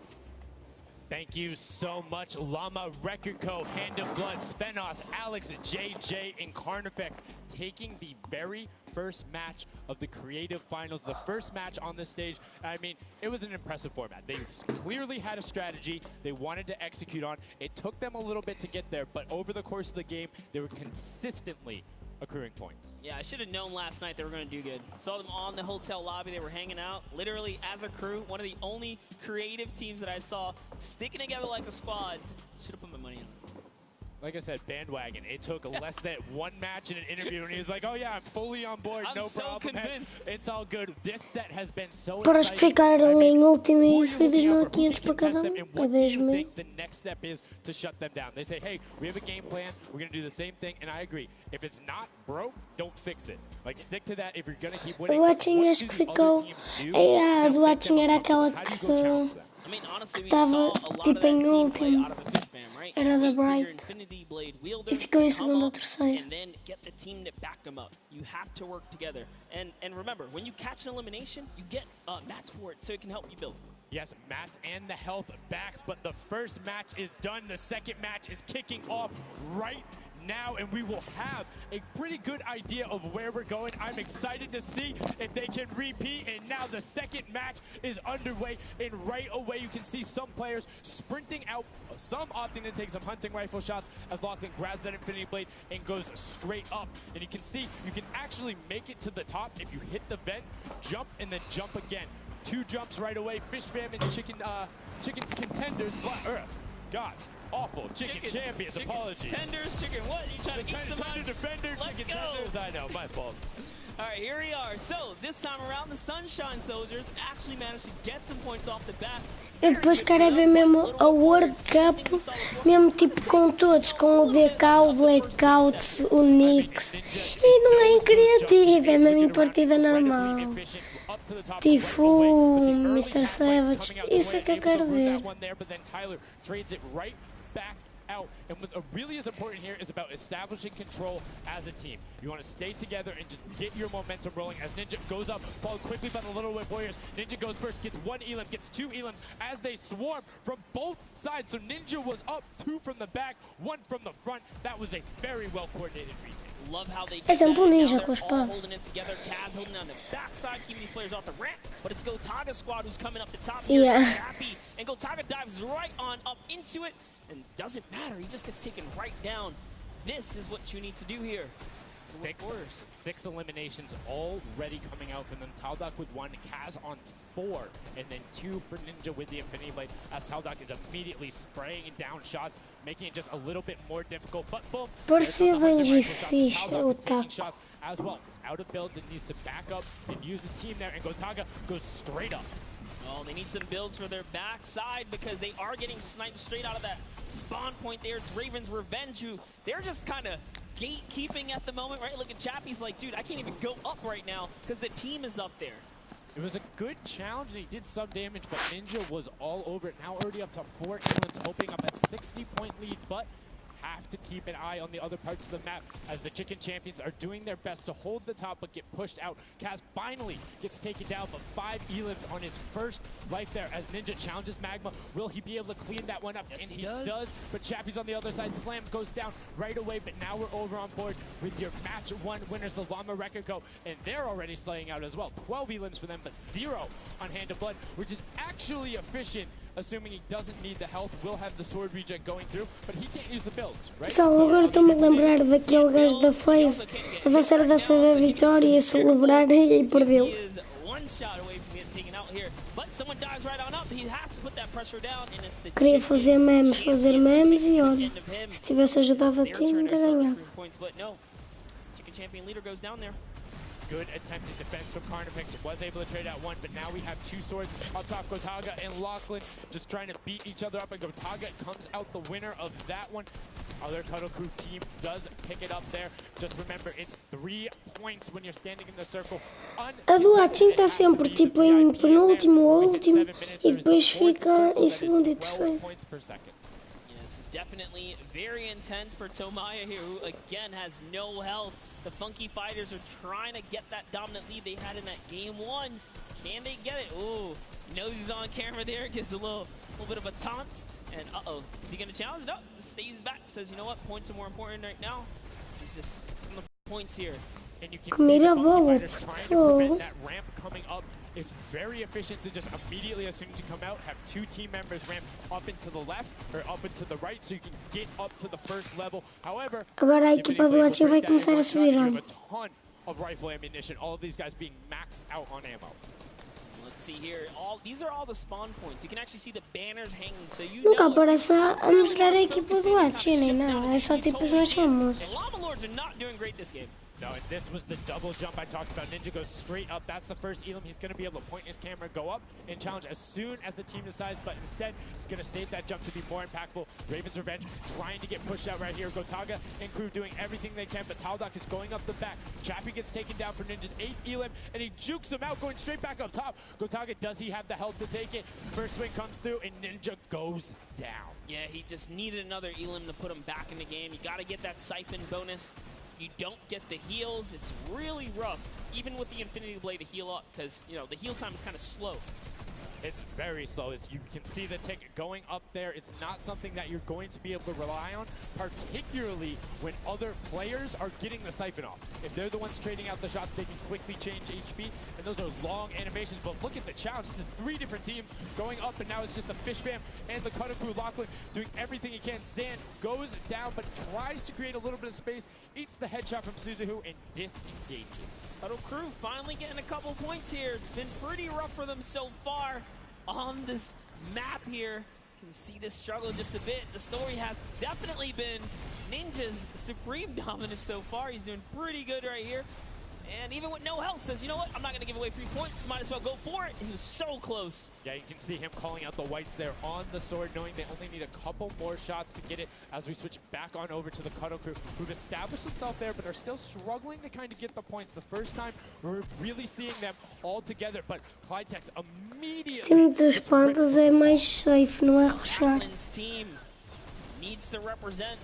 Thank you so much, Llama Record Co., Hand of Blood, Spenos, Alex, JJ, and Carnifex taking the very first match of the Creative Finals, the first match on this stage. I mean, it was an impressive format. They clearly had a strategy they wanted to execute on. It took them a little bit to get there, but over the course of the game, they were consistently accruing points. Yeah, I should have known last night they were going to do good. Saw them on the hotel lobby. They were hanging out, literally as a crew. One of the only creative teams that I saw sticking together like a squad. Should have put my money on it. Like I said, bandwagon. It took less than one match in an interview, and he was like, oh yeah, I'm fully on board, I'm no so problem. convinced. It's all good. This set has been so Para os que ficaram em último e isso foi 2.500 para cada and um, what ou do you 10.000. think the next step is to shut them down? They say, hey, we have a game plan. We're going to do the same thing, and I agree. If it's not broke, don't fix it. Like, stick to that if you're going to keep winning. O Watching acho que ficou. A do Watching era aquela que estava tipo em último. Era da Bright. E ficou em segundo ou terceiro. And then get the team to back them up. You have to work together. And remember, when you catch an elimination, you get mats for it so it can help you build. Yes, mats and the health back, but the first match is done. The second match is kicking off right now, and we will have a pretty good idea of where we're going. I'm excited to see if they can repeat, and now the second match is underway, and right away you can see some players sprinting out, some opting to take some hunting rifle shots as Lachlan grabs that Infinity Blade and goes straight up. And you can see you can actually make it to the top if you hit the vent, jump, and then jump again. 2 jumps right away. Fish Fam and Chicken Contenders, God. Awful. Chicken Champions, apologies. Tenders, chicken what? You trying to eat somebody? Defender, Let's Chicken go. Tenders, I know, my fault. All right, here we are. So, this time around, the Sunshine Soldiers actually managed to get some points off the bat. Eu depois quero ver mesmo a World Cup, mesmo tipo com todos, com o DK, o Blackout, o Nix. E não é em criativo, é mesmo em partida normal. Tipo, Mr. Savage, isso é que eu quero ver. Out. And what really is important here is about establishing control as a team. You want to stay together and just get your momentum rolling as Ninja goes up, followed quickly by the Little White Warriors. Ninja goes first, gets 1 Elim, gets 2 Elim as they swarm from both sides. So Ninja was up 2 from the back, 1 from the front. That was a very well coordinated retake. Love how they É sempre ninja com a espada. holding it together. Kaz holding on the backside, keeping these players off the ramp. But it's Gotaga squad who's coming up the top here. Yeah. Happy. And Gotaga dives right on up into it. And doesn't matter, he just gets taken right down. This is what you need to do here. Six eliminations already coming out from them. Taldock with 1, Kaz on 4, and then 2 for Ninja with the Infinity Blade, as Taldock is immediately spraying down shots, making it just a little bit more difficult. But boom, parecia bem difícil o taco. As well, out of builds, it needs to back up and use his team there, and Gotaga goes straight up. Oh, they need some builds for their backside because they are getting sniped straight out of that spawn point there. It's Raven's Revenge, who they're just kind of gatekeeping at the moment, right? Look at Chappie's like, dude, I can't even go up right now because the team is up there. It was a good challenge, and he did some damage, but Ninja was all over it. Now already up to 4 England's opening up a 60-point lead, but have to keep an eye on the other parts of the map as the Chicken Champions are doing their best to hold the top but get pushed out. Kaz finally gets taken down, but 5 Elims on his first life there as Ninja challenges Magma. Will he be able to clean that one up? Yes, and he does. But Chappie's on the other side. Slam goes down right away, but now we're over on board with your match 1 winners, the Llama Rekiko, and they're already slaying out as well. 12 Elims for them, but 0 on Hand of Blood, which is actually efficient. Assuming he doesn't need the health, will have the sword regen going through, but he can't use the builds, right? Pessoal, agora estou-me a lembrar daquele gajo da FaZe a dançar a dança da vitória e a celebrar e perdeu. Queria fazer memes e olha, se tivesse ajudado a time, ainda ganhava. Good attempted defense from Carnifex. Was able to trade out 1, but now we have 2 swords. Up top, Gotaga and Lachlan just trying to beat each other up, and Gotaga comes out the winner of that one. Other Cuddle Crew team does pick it up there. Just remember, it's 3 points when you're standing in the circle. A do Atim está sempre tipo em penúltimo ou último e depois fica em segundo e terceiro. Yes, definitely very intense for Tomaya here, who again has no health. The Funky Fighters are trying to get that dominant lead they had in that game 1. Can they get it? Ooh, knows he's on camera there, gives a little bit of a taunt. And uh-oh, is he gonna challenge? No, stays back, says, you know what, points are more important right now. He's just from the points here. And you can see the Funky Fighters trying to prevent that ramp coming up. It's very efficient to just immediately, as soon as you come out, have 2 team members ramp up into the left or up into the right so you can get up to the first level. However, agora a equipa do Atim vai começar a subir, olha. A ton of rifle ammunition, all of these guys being maxed out on ammo. Let's see here. These are all the spawn points. You can actually see the banners hanging, so you Nunca aparece a mostrar a equipa do Atim nem nada, é só tipo os mais famosos. Llama Lords are not doing great this game. No, and this was the double jump I talked about. Ninja goes straight up. That's the first Elim. He's going to be able to point his camera, go up, and challenge as soon as the team decides, but instead, he's going to save that jump to be more impactful. Raven's Revenge trying to get pushed out right here. Gotaga and crew doing everything they can, but Taldock is going up the back. Chappie gets taken down for Ninja's 8th Elim, and he jukes him out, going straight back up top. Gotaga, does he have the health to take it? First swing comes through, and Ninja goes down. Yeah, he just needed another Elim to put him back in the game. You got to get that siphon bonus. You don't get the heals. It's really rough, even with the Infinity Blade to heal up, because, you know, the heal time is kind of slow. It's very slow. You can see the tick going up there. It's not something that you're going to be able to rely on, particularly when other players are getting the siphon off. If they're the ones trading out the shots, they can quickly change HP, and those are long animations. But look at the challenge. The 3 different teams going up, and now it's just the Fish Fam and the Cutter Crew. Lachlan doing everything he can. Zan goes down, but tries to create a little bit of space, eats the headshot from Suzuhu, and disengages. Cutter Crew finally getting a couple points here. It's been pretty rough for them so far on this map here. You can see this struggle just a bit. The story has definitely been Ninja's supreme dominance so far. He's doing pretty good right here. And even with no health, says, you know what, I'm not going to give away 3 points, might as well go for it. He was so close. Yeah, you can see him calling out the whites there on the sword, knowing they only need a couple more shots to get it as we switch back on over to the Cuddle Crew, who've established themselves there, but are still struggling to kind of get the points. The first time we're really seeing them all together, but Clydetex immediately... Time das pandas é mais safe, não é rushar. Team needs to represent.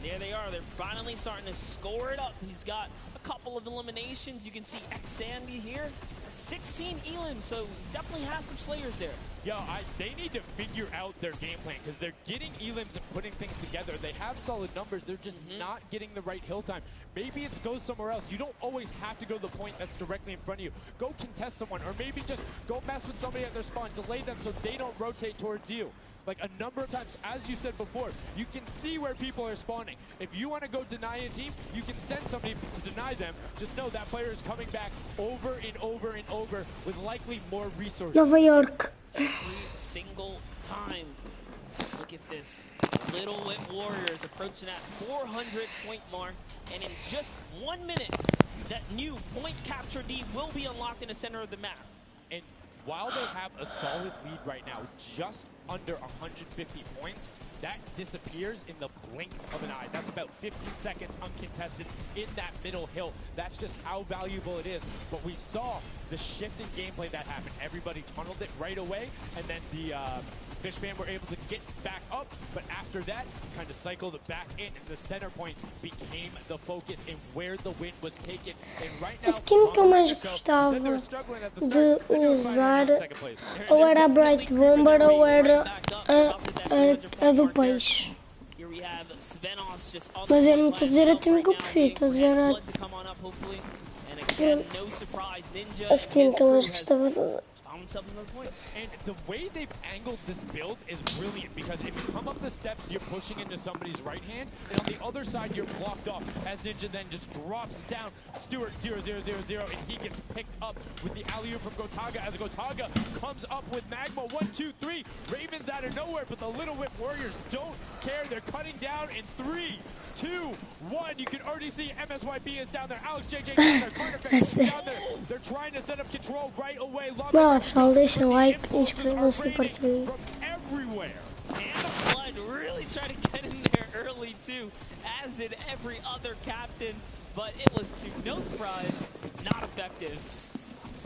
There they are. They're finally starting to score it up. He's got a couple of eliminations. You can see X-Sandy here. 16 elim, so definitely has some Slayers there. Yo, they need to figure out their game plan because they're getting elims and putting things together. They have solid numbers. They're just not getting the right hill time. Maybe it's go somewhere else. You don't always have to go to the point that's directly in front of you. Go contest someone, or maybe just go mess with somebody at their spawn. Delay them so they don't rotate towards you. Like a number of times, as you said before, you can see where people are spawning. If you want to go deny a team, you can send somebody to deny them. Just know that player is coming back over and over and over with likely more resources. Nova York. Every single time. Look at this. Little Whip Warriors approaching that 400-point mark. And in just 1 minute, that new point capture D will be unlocked in the center of the map. And while they have a solid lead right now, just under 150 points, that disappears in the blink of an eye. That's about 15 seconds uncontested in that middle hill. That's just how valuable it is. But we saw the shift in gameplay that happened. Everybody tunneled it right away, and then the Fishman were able to get back up, but after that, kind of cycled it back in, and the center point became the focus in where the win was taken. And right now, A skin que eu mais gostava de usar ou era a Bright Bomber ou era a do peixe. Mas eu não estou a dizer a time que eu prefiro, estou a dizer a skin que eu mais gostava de usar. And the way they've angled this build is brilliant because if you come up the steps, you're pushing into somebody's right hand, and on the other side, you're blocked off as Ninja then just drops down Stewart 0-0-0-0, and he gets picked up with the alley-oop from Gotaga as Gotaga comes up with Magma 1-2-3. Ravens out of nowhere, but the Little Whip Warriors don't care. They're cutting down in 3, 2, 1. You can already see MSYB is down there. Alex JJ down there. Carnifex is down there. They're trying to set up control right away. Bora lá, pessoal, deixem like, inscrevam-se e partilhem. Everywhere. And the Blood really tried to get in there early too, as did every other captain, but it was to no surprise, not effective.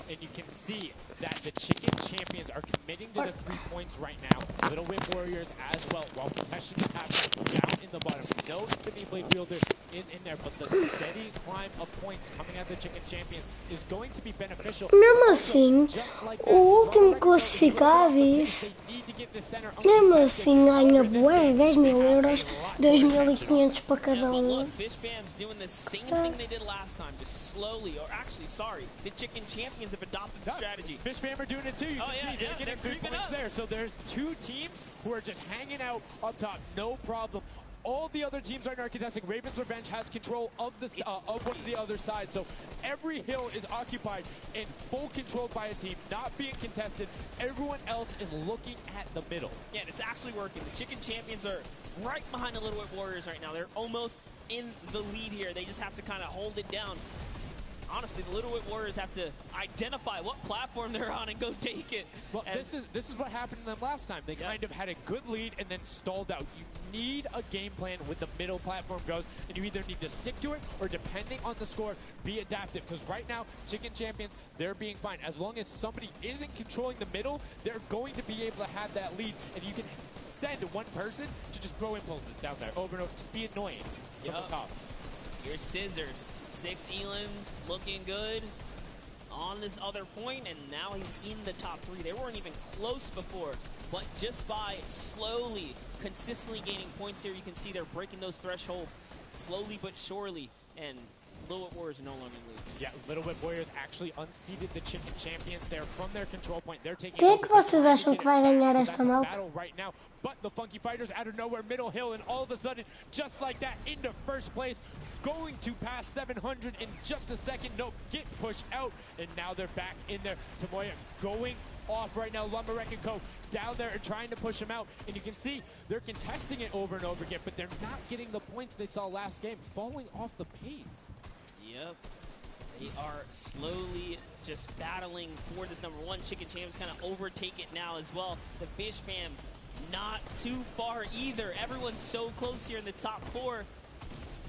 And you can see that the Chicken Champions are committing to the 3 points right now. Little Whip Warriors as well, while contesting is happening down in the bottom. No Infinity Blade Wielder in there, but the steady climb of points coming at the Chicken Champions is going to be beneficial. Mesmo assim, o último classificado, mesmo assim ganha bué, 10 mil euros, 2.500 para cada um. Fishbam's doing the same thing they did last time, just slowly, or actually, sorry, the Chicken Champions have adopted the strategy. Fishbam are doing it too. You can see they're getting good points there. So there's 2 teams who are just hanging out up top, no problem. All the other teams right now are contesting. Raven's Revenge has control of the of one of the other side. So every hill is occupied and full controlled by a team, not being contested. Everyone else is looking at the middle. Yeah, and it's actually working. The Chicken Champions are right behind the Little Whip Warriors right now. They're almost in the lead here. They just have to kind of hold it down. Honestly, the Little Whip Warriors have to identify what platform they're on and go take it. Well, this is what happened to them last time. They kind of had a good lead and then stalled out. You need a game plan with the middle platform goes, and you either need to stick to it or, depending on the score, be adaptive. Because right now, Chicken Champions, they're being fine. As long as somebody isn't controlling the middle, they're going to be able to have that lead, and you can send one person to just throw impulses down there over and over. Just be annoying from the top. Here's Scissors. 6 elims, looking good on this other point, and now he's in the top 3. They weren't even close before, but just by slowly, consistently gaining points here, you can see they're breaking those thresholds slowly but surely, and Little Whip Warriors are no longer in lead. Yeah, Little Whip Warriors actually unseated the Chicken Champions there from their control point. They're taking Quem é que vocês acham que vai ganhar esta malta? battle right now. But the Funky Fighters out of nowhere, middle hill, and all of a sudden, just like that, into first place, going to pass 700 in just a second. Nope, get pushed out, and now they're back in there. Tomoya going off right now. Lumberwreck and Co. down there and trying to push him out, and you can see they're contesting it over and over again, but they're not getting the points they saw last game, falling off the pace. Yep. They are slowly just battling for this #1. Chicken Champs kind of overtake it now as well. The Fish Fam not too far either. Everyone's so close here in the top 4.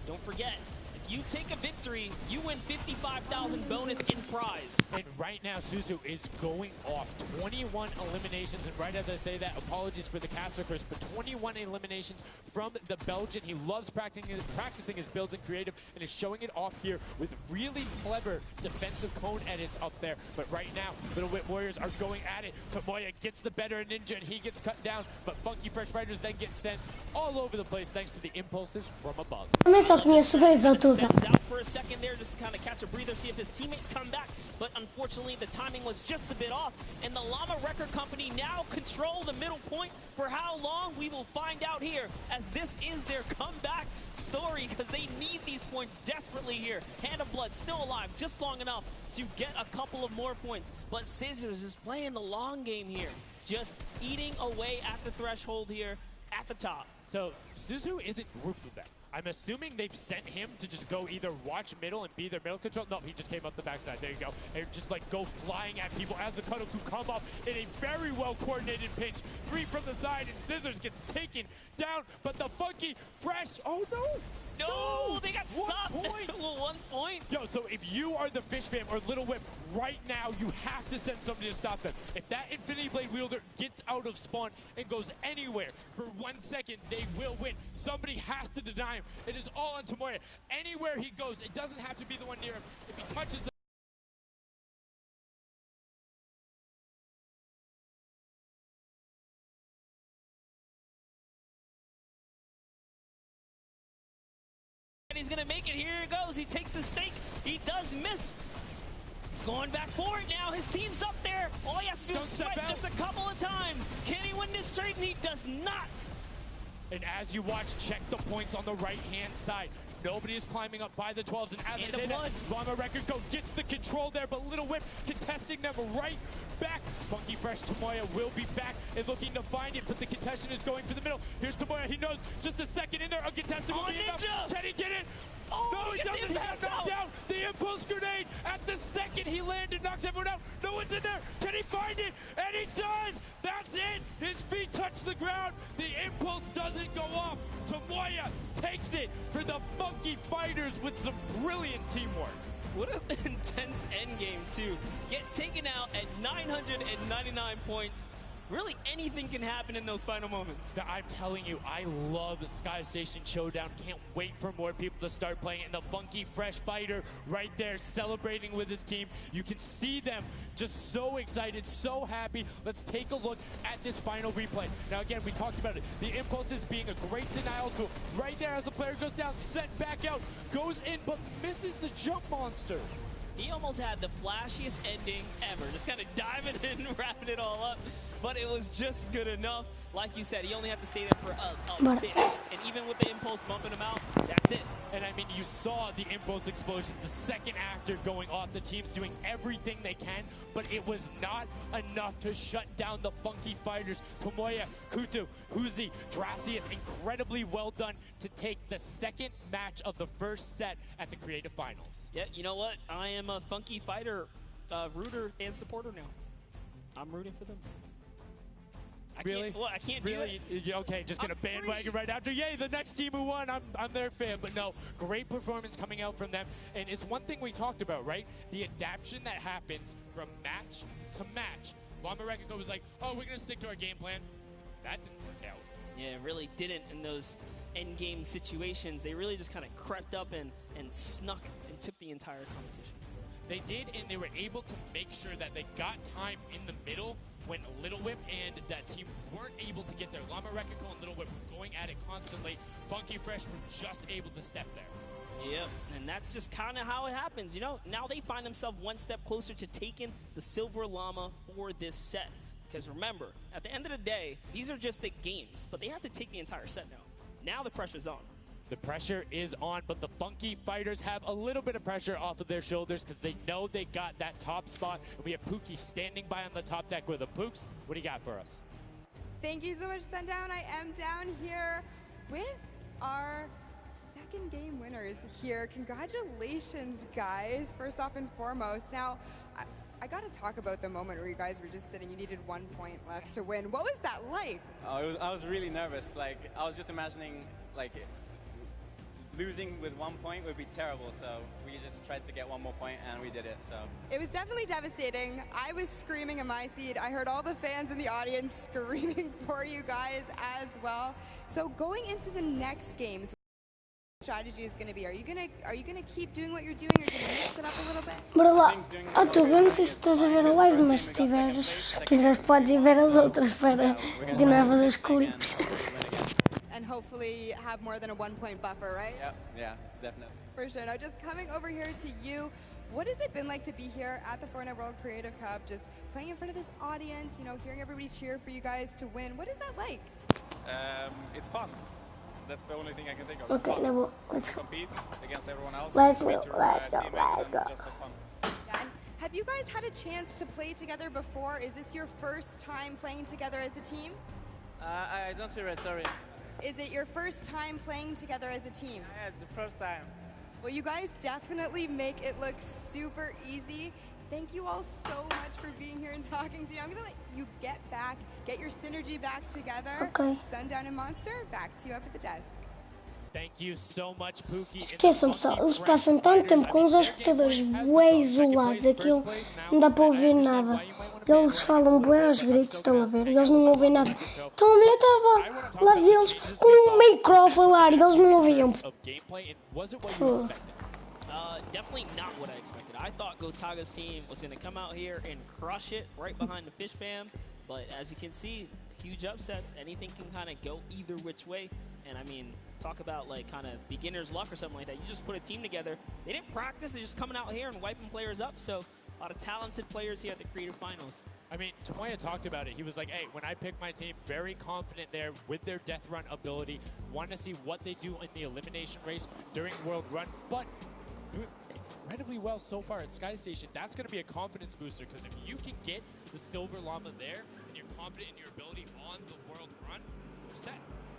Don't forget, if you take a victory, you win 55,000 bonus in prize. And right now, Suzu is going off 21 eliminations. And right as I say that, apologies for the caster curse, but 21 eliminations from the Belgian. He loves practicing his builds in creative and is showing it off here with really clever defensive cone edits up there. But right now, Little Whip Warriors are going at it. Tomoya gets the better of Ninja and he gets cut down, but Funky Fresh Fighters then get sent all over the place thanks to the impulses from above. Também só conheço 2 ao todo. Sends out for a second there just to kind of catch a breather, see if his teammates come back. But unfortunately, the timing was just a bit off. And the Llama Record Company now control the middle point. For how long, we will find out here, as this is their comeback story, because they need these points desperately here. Hand of Blood still alive, just long enough to get a couple of more points. But Scissors is playing the long game here, just eating away at the threshold here at the top. So Suzu isn't grouped with them. I'm assuming they've sent him to just go either watch middle and be their middle control. No, he just came up the backside. There you go. And just like go flying at people as the Kadoku come up in a very well coordinated pinch. 3 from the side and Scissors gets taken down. But the Funky Fresh, oh no! No, they got stopped. 1 point. Well, 1 point. Yo, so if you are the Fish Fam or Little Whip, right now you have to send somebody to stop them. If that Infinity Blade wielder gets out of spawn and goes anywhere for 1 second, they will win. Somebody has to deny him. It is all on Tomoya. Anywhere he goes, it doesn't have to be the one near him. If he touches the he's gonna make it. Here it goes. He takes the stake. He does miss. He's going back for it now. His team's up there. All he has to do is swipe just a couple of times. Can he win this straight? And he does not. And as you watch, check the points on the right-hand side. Nobody is climbing up by the 12s. And as they did that, Llama Record Go gets the control there, but Little Whip contesting them right back. Funky Fresh Tomoya will be back and looking to find it, but the contestant is going for the middle. Here's Tomoya. He knows just a second in there. Uncontested will be enough. Can he get it? Oh, no, he doesn't have knocked down. The impulse grenade at the second he landed knocks everyone out. No one's in there. Can he find it? And he does. That's it. His feet touch the ground. The impulse doesn't go off. Tomoya takes it for the Funky Fighters with some brilliant teamwork. What an intense endgame, too. Get taken out at 999 points. Really, anything can happen in those final moments. I'm telling you, I love Sky Station Showdown. Can't wait for more people to start playing. And the Funky Fresh Fighter right there celebrating with his team. You can see them just so excited, so happy. Let's take a look at this final replay. Now, again, we talked about it. The impulses being a great denial tool. Right there as the player goes down, sent back out, goes in, but misses the jump monster. He almost had the flashiest ending ever. Just kind of diving in and wrapping it all up. But it was just good enough. Like you said, he only had to stay there for a bit. And even with the impulse bumping him out, that's it. And I mean, you saw the impulse explosions the second after going off. The team's doing everything they can, but it was not enough to shut down the Funky Fighters. Tomoya, Kutu, Huzi, Dracius, incredibly well done to take the second match of the first set at the Creative Finals. Yeah, you know what? I am a Funky Fighter rooter and supporter now. I'm rooting for them. Really? Well, I can't really? do that. Okay, just gonna bandwagon right after. Yay, the next team who won, I'm their fan. But no, great performance coming out from them. And it's one thing we talked about, right? The adaptation that happens from match to match. Llama Record was like, oh, we're gonna stick to our game plan. That didn't work out. Yeah, it really didn't in those end-game situations. They really just kind of crept up and snuck and took the entire competition. They did, and they were able to make sure that they got time in the middle when Little Whip and that team weren't able to get there. Llama Record and Little Whip were going at it constantly. Funky Fresh were just able to step there. Yep, and that's just kind of how it happens, you know? Now they find themselves one step closer to taking the Silver Llama for this set. Because remember, at the end of the day, these are just the games, but they have to take the entire set now. Now the pressure's on. The pressure is on, but the Funky Fighters have a little bit of pressure off of their shoulders because they know they got that top spot. And we have Pookie standing by on the top deck with the Pooks. What do you got for us? Thank you so much, Sundown. I am down here with our second game winners here. Congratulations, guys, first off and foremost. Now, I got to talk about the moment where you guys were just sitting, you needed 1 point left to win. What was that like? I was really nervous. Like, I was just imagining, like, losing with 1 point would be terrible, so we just tried to get 1 more point, and we did it, so. It was definitely devastating. I was screaming in my seat. I heard all the fans in the audience screaming for you guys as well. So going into the next games, strategy is going to be? Are you gonna keep doing what you're doing? You're gonna mix it up a little bit? Bora lá. Tuga, eu não sei se estás a ver a live, mas se tiveres, se quiseres podes ir ver as outras para continuar a fazer os clipes. And hopefully have more than a 1 point buffer, right? Yeah, definitely. For sure. Now just coming over here to you, what has it been like to be here at the Fortnite World Creative Cup, just playing in front of this audience, you know, hearing everybody cheer for you guys to win? What is that like? It's fun. That's the only thing I can think of. Okay, now let's go. Compete against everyone else. Let's go. Yeah, and have you guys had a chance to play together before? Is this your first time playing together as a team? I don't hear it, sorry. Is it your first time playing together as a team? Yeah, it's the first time. Well, you guys definitely make it look super easy. Thank you all so much for being here and talking to you. I'm going to let you get your synergy back together. Okay. Sundown and Monster, back to you up at the desk. Thank you so much, Pookie. Esqueçam, pessoal, eles passam tanto tempo com os escutadores bué isolados, aquilo não dá para ouvir nada. Eles falam bué aos gritos, estão a ver, e eles não ouvem nada. Então a mulher estava lá deles com um micro a falar e eles não ouviam. Definitely not what I expected. I thought Gotaga's team was going to come out here and crush it right behind the Fish Fam, but as you can see, huge upsets. Anything can kind of go either which way, and I mean, talk about like kind of beginner's luck or something like that. You just put a team together. They didn't practice. They're just coming out here and wiping players up. So a lot of talented players here at the Creative Finals. I mean, Tomoya talked about it. He was like, hey, when I pick my team, very confident there with their death run ability. Want to see what they do in the elimination race during World Run, but doing incredibly well so far at Sky Station. That's going to be a confidence booster, because if you can get the Silver Llama there and you're confident in your ability on the World Run, you're set.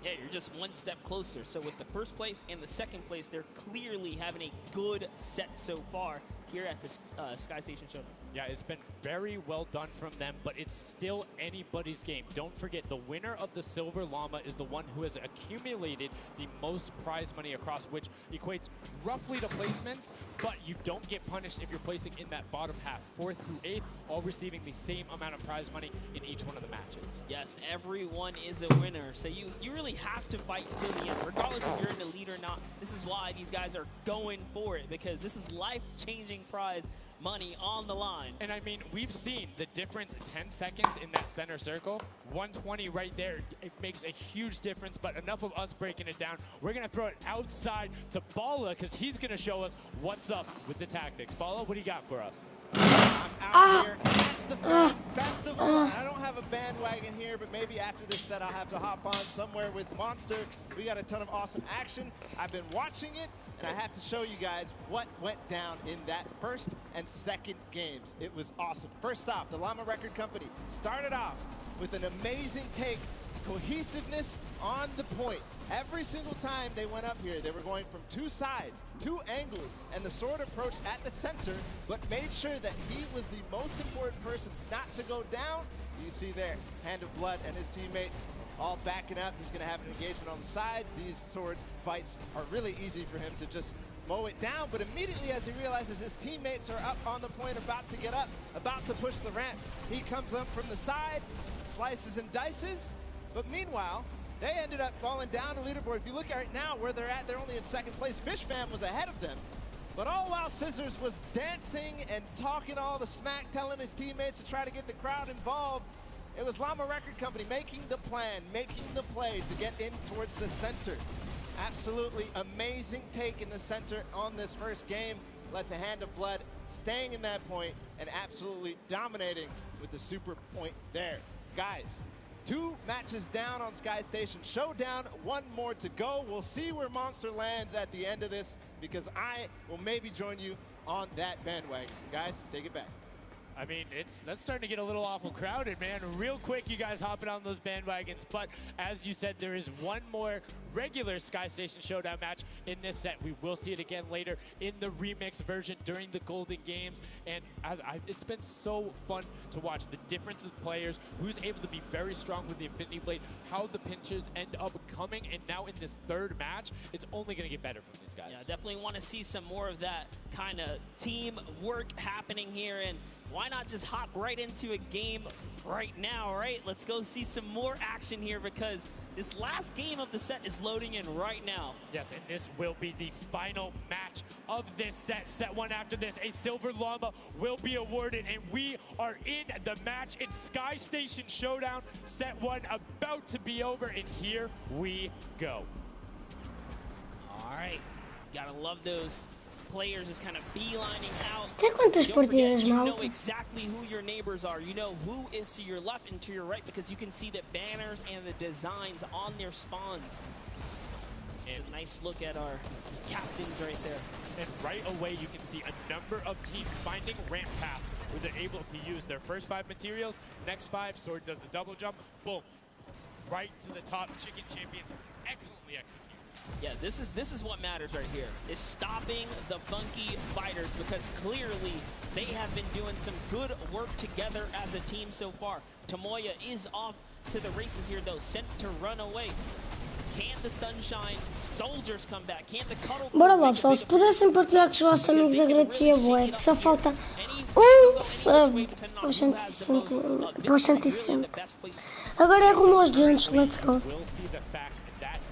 Yeah, you're just one step closer. So with the first place and the second place, they're clearly having a good set so far here at the Sky Station Showdown. Yeah, it's been very well done from them, but it's still anybody's game. Don't forget, the winner of the Silver Llama is the one who has accumulated the most prize money across, which equates roughly to placements, but you don't get punished if you're placing in that bottom half, 4th through 8th, all receiving the same amount of prize money in each one of the matches. Yes, everyone is a winner, so you really have to fight till the end, regardless if you're in the lead or not. This is why these guys are going for it, because this is life-changing prize money on the line. And I mean, we've seen the difference in 10 seconds in that center circle. 120 right there, it makes a huge difference, but enough of us breaking it down. We're gonna throw it outside to Bala, because he's gonna show us what's up with the tactics. Bala, what do you got for us? I'm out here at the festival. I don't have a bandwagon here, but maybe after this set I'll have to hop on somewhere with Monster. We got a ton of awesome action. I've been watching it, and I have to show you guys what went down in that first and second games. It was awesome. First off, the Llama Record Company started off with an amazing take, cohesiveness on the point. Every single time they went up here, they were going from 2 sides, 2 angles, and the sword approached at the center, but made sure that he was the most important person not to go down. You see there, Hand of Blood and his teammates all backing up. He's going to have an engagement on the side. These sword fights are really easy for him to just mow it down, but immediately as he realizes his teammates are up on the point, about to get up, about to push the ramps, he comes up from the side, slices and dices, but meanwhile, they ended up falling down the leaderboard. If you look at right now where they're at, they're only in 2nd place. Fish Fam was ahead of them. But all while Scissors was dancing and talking all the smack, telling his teammates to try to get the crowd involved, it was Llama Record Company making the plan, making the play to get in towards the center. Absolutely amazing take in the center on this first game. Led to Hand of Blood staying in that point and absolutely dominating with the super point there. Guys, 2 matches down on Sky Station Showdown, 1 more to go. We'll see where Monster lands at the end of this, because I will maybe join you on that bandwagon. Guys, take it back. I mean, that's starting to get a little awful crowded, man. Real quick, you guys hopping on those bandwagons. But as you said, there is 1 more regular Sky Station Showdown match in this set. We will see it again later in the remix version during the Golden Games. And it's been so fun to watch the difference of players, who's able to be very strong with the Infinity Blade, how the pinches end up coming, and now in this third match, it's only going to get better from these guys. Yeah, definitely want to see some more of that kind of team work happening here, and why not just hop right into a game right now, right? Let's go see some more action here, because this last game of the set is loading in right now. Yes, and this will be the final match of this set. Set one after this, a Silver Llama will be awarded, and we are in the match. It's Sky Station Showdown, set one about to be over, and here we go. All right, gotta love those players just kind of beelining out. Até quantas Don't forget, partidas, you know malta? exactly who your neighbors are. You know who is to your left and to your right, because you can see the banners and the designs on their spawns. And a nice look at our captains right there. And right away, you can see a number of teams finding ramp paths where they're able to use their first 5 materials. Next 5, Sword does a double jump. Boom. Right to the top. Chicken Champions excellently executed. Yeah, this is what matters right here, is stopping the Funky Fighters, because clearly they have been doing some good work together as a team so far. Tomoya is off to the races here, though, sent to run away. Can the Sunshine Soldiers come back? Can the Cuddle... Bora lá, pessoal, se pudessem partilhar com os vossos amigos, agradecia bué, que só falta sub para os 160. Agora é rumo aos 200, let's go.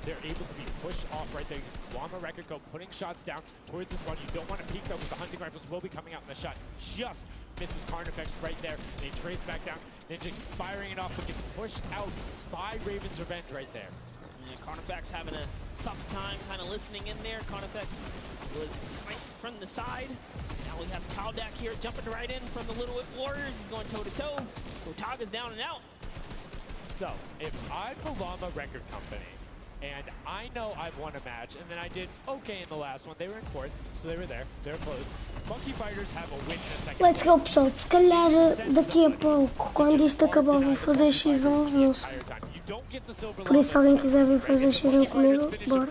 They're able to be pushed off right there. Llama Record Go putting shots down towards this one. You don't want to peek though, because the hunting rifles will be coming out in the shot. Just misses Carnifex right there. And he trades back down. Ninja firing it off, but gets pushed out by Raven's Revenge right there. Yeah, Carnifex having a tough time kind of listening in there. Carnifex was sniped from the side. Now we have Taldak here jumping right in from the Little Whip Warriors. He's going toe-to-toe. Gotaga's down and out. So, if I'm the Llama Record Company, and I know I've won a match, and then I did okay in the last one. They were in 4th, so they were there. They were close. Funky Fighters have a win in the second. Let's go, pessoal. Se calhar daqui a pouco, quando isto acabar, vou fazer X1, não sei. Por isso, se alguém quiser vir fazer X1 comigo, bora.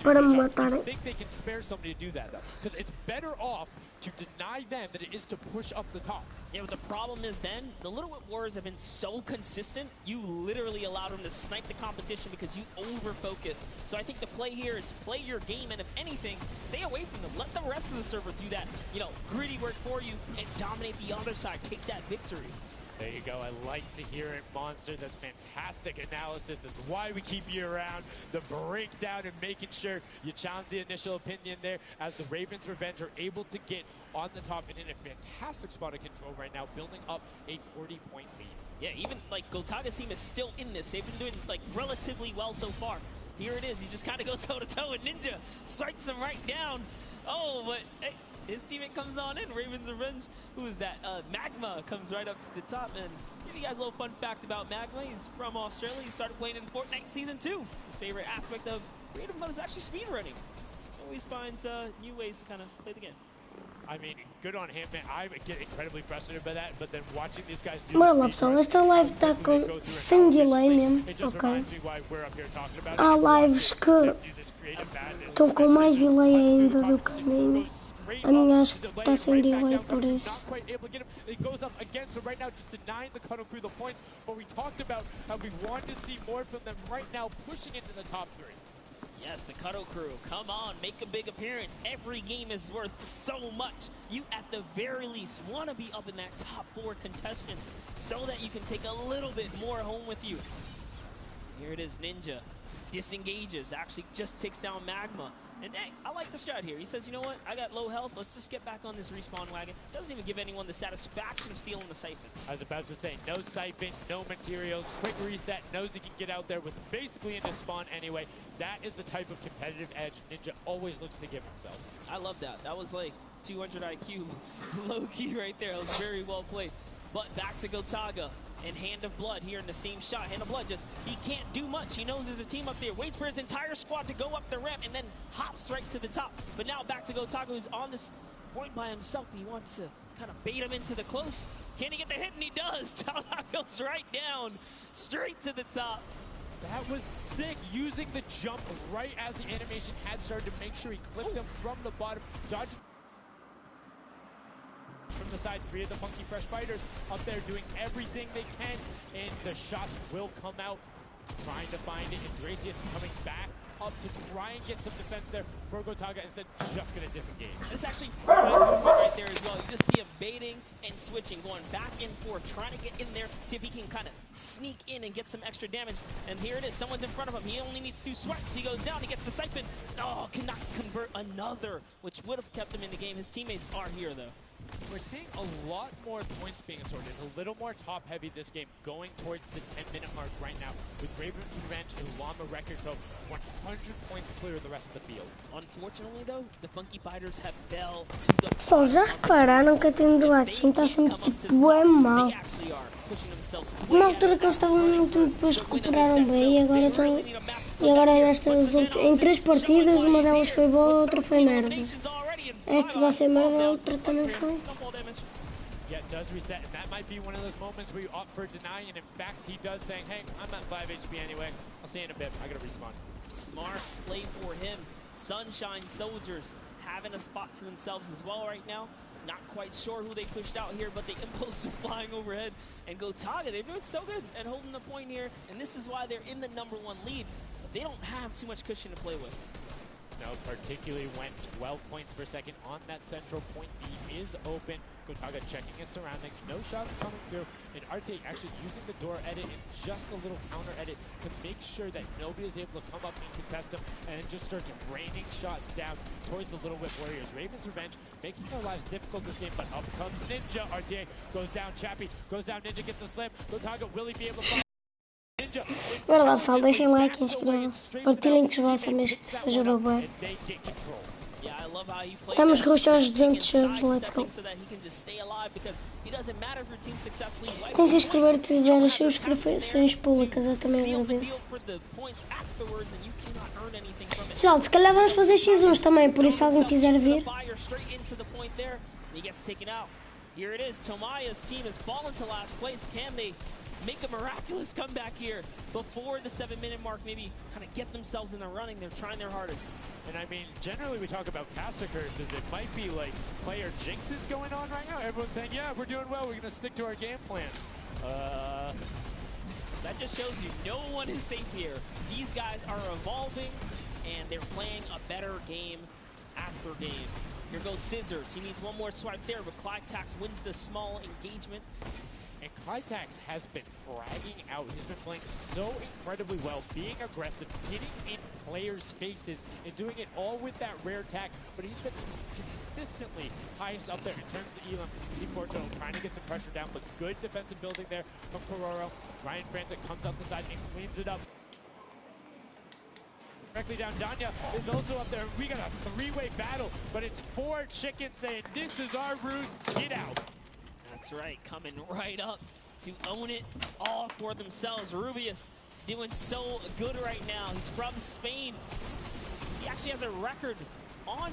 Para me matarem. Because it's better off to deny them than it is to push up the top. Yeah, but the problem is then, the Little Whip Warriors have been so consistent, you literally allowed them to snipe the competition because you over-focus. So I think the play here is play your game, and if anything, stay away from them. Let the rest of the server do that, you know, gritty work for you and dominate the other side. Take that victory. There you go. I like to hear it, Monster. That's fantastic analysis. That's why we keep you around. The breakdown and making sure you challenge the initial opinion there, as the Raven's Revenge are able to get on the top and in a fantastic spot of control right now, building up a 40-point lead. Yeah, even like Gotaga's team is still in this. They've been doing like relatively well so far. Here it is. He just kind of goes toe-to-toe with Ninja. Strikes him right down. Oh, but hey, his teammate comes on in. Raven's Revenge. Who is that? Magma comes right up to the top. And give you guys a little fun fact about Magma. He's from Australia. He started playing in Fortnite Season 2. His favorite aspect of creative mode is actually speedrunning. Always finds new ways to kind of play the game. I mean, good on him, man. I get incredibly frustrated by that, but then watching these guys do Bora lá, pessoal. Esta live está com sem delay mesmo, ok? Há lives que estão com mais delay ainda do que a minha. A minha acho que está sem delay, por isso. It goes up again, so right now just denying the Cuddle Crew the points, but we talked about how we wanted to see more from them right now, pushing into the top 3. Yes, the Cuddle Crew, come on, make a big appearance. Every game is worth so much. You, at the very least, want to be up in that top 4 contestant so that you can take a little bit more home with you. Here it is, Ninja. Disengages, actually just takes down Magma. And hey, I like the strat here. He says, you know what, I got low health, let's just get back on this respawn wagon. Doesn't even give anyone the satisfaction of stealing the Siphon. I was about to say, no Siphon, no materials, quick reset, knows he can get out there, was basically in his spawn anyway. That is the type of competitive edge Ninja always looks to give himself. I love that. That was like 200 IQ low-key right there. It was very well played. But back to Gotaga and Hand of Blood here in the same shot. Hand of Blood just, he can't do much. He knows there's a team up there. Waits for his entire squad to go up the ramp and then hops right to the top. But now back to Gotaga, who's on this point by himself. He wants to kind of bait him into the close. Can he get the hit? And he does. Taldak goes right down, straight to the top. That was sick, using the jump right as the animation had started to make sure he clipped them from the bottom. Dodges from the side, 3 of the Funky Fresh Fighters up there doing everything they can, and the shots will come out, trying to find it. And Dracius is coming back up to try and get some defense there for Gotaga, instead just going to disengage. It's actually right there as well. You just see him baiting and switching, going back and forth, trying to get in there, see if he can kind of sneak in and get some extra damage. And here it is, someone's in front of him. He only needs 2 swipes. He goes down, he gets the siphon. Oh, cannot convert another, which would have kept him in the game. His teammates are here, though. We're seeing a lot more points being assorted. It's a little more top-heavy this game, going towards the 10-minute mark right now, with Raven's Revenge and Llama Record Co. 100 points clear of the rest of the field. Unfortunately, though, the Funky Fighters have fell to the... Pessoal, já repararam que a time do Atchim está sempre tipo é mal? Uma altura que eles estavam no último, depois recuperaram bem, e agora estão... E agora em 3 partidas, uma delas foi boa, outra foi merda. Esta vai ser merda, a outra também foi. Yeah, it does reset, and that might be one of those moments where you opt for denying, and in fact, he does saying, hey, I'm at 5 HP anyway. I'll see you in a bit. I gotta respawn. Smart play for him. Sunshine Soldiers having a spot to themselves as well right now. Not quite sure who they pushed out here, but the Impulse are flying overhead. And Gotaga, they're doing so good at holding the point here, and this is why they're in the #1 lead. But they don't have too much cushion to play with. No, particularly when 12 points per second on that central point. B is open. Gotaga checking his surroundings. No shots coming through. And RTA actually using the door edit and just a little counter edit to make sure that nobody is able to come up and contest him, and it just starts raining shots down towards the Little Whip Warriors. Raven's Revenge making their lives difficult this game, but up comes Ninja. RTA goes down. Chappie goes down. Ninja gets a slam. Gotaga, will he be able to find Bora lá, pessoal, deixem like e inscrevam-se. Partilhem que os vossos amigos, que seja do bem. Estamos russos aos 200 subs, let's go. Quem se inscrever e tiver as suas inscrições públicas, eu também agradeço. Pessoal, se calhar vamos fazer X1s também, por isso se alguém quiser vir. Here it is, Tomaya's team has fallen to last place. Can they make a miraculous comeback here before the 7-minute mark? Maybe kind of get themselves in the running. They're trying their hardest. And I mean, generally we talk about caster curses. It might be like player jinxes going on right now. Everyone's saying, yeah, we're doing well. We're going to stick to our game plan. That just shows you no one is safe here. These guys are evolving, and they're playing a better game after game. Here goes Scissors. He needs one more swipe there, but Clytax wins the small engagement. And Clytax has been fragging out. He's been playing so incredibly well, being aggressive, getting in players' faces, and doing it all with that rare attack. But he's been consistently highest up there in terms of the Elam. You see Fortuno trying to get some pressure down, but good defensive building there from Kororo. Ryan Frantic comes up the side and cleans it up. Directly down, Danya is also up there. We got a 3-way battle, but it's 4 chickens saying, this is our roost, get out. That's right, coming right up to own it all for themselves. Rubius doing so good right now. He's from Spain. He actually has a record on,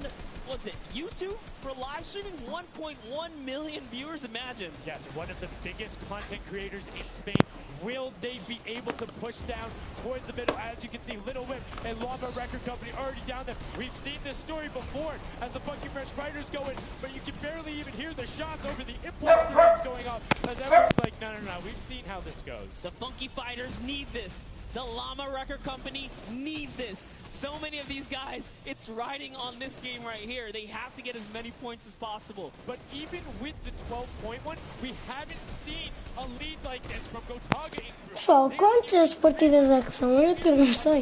was it YouTube for live streaming? 1.1 million viewers, imagine. Yes, one of the biggest content creators in Spain. Will they be able to push down towards the middle? As you can see, Little Whip and Llama Record Company already down there. We've seen this story before as the Funky Fresh Fighters go in, but you can barely even hear the shots over the impulse grenades going off as everyone's like, no, we've seen how this goes. The Funky Fighters need this. The Llama Record Company need this. So many of these guys, it's riding on this game right here. They have to get as many points as possible. But even with the 12-point one, we haven't seen a lead like this from Gotaga. Pessoal, quantas partidas é que são? Eu que não sei.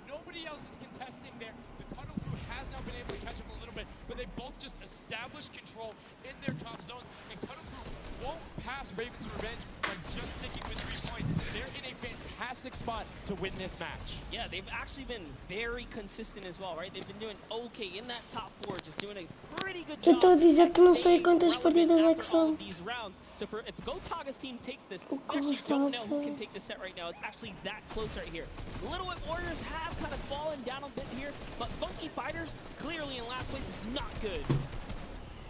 Nobody else is contesting there. The Cuddle Crew has now been able to catch up a little bit, but they both just established control in their top zones. And Cuddle Crew won't pass Raven's Revenge by just sticking with 3 points. They're in a fantastic spot to win this match. Yeah, they've actually been very consistent as well, right? They've been doing okay in that top 4, just doing a pretty good job. Eu estou a dizer que não sei quantas partidas é que são. So if Gotaga's team takes this, we actually don't know who can take this set right now. It's actually that close right here. Little Whip Warriors have kind of fallen down a bit here, but Funky Fighters clearly in last place is not good.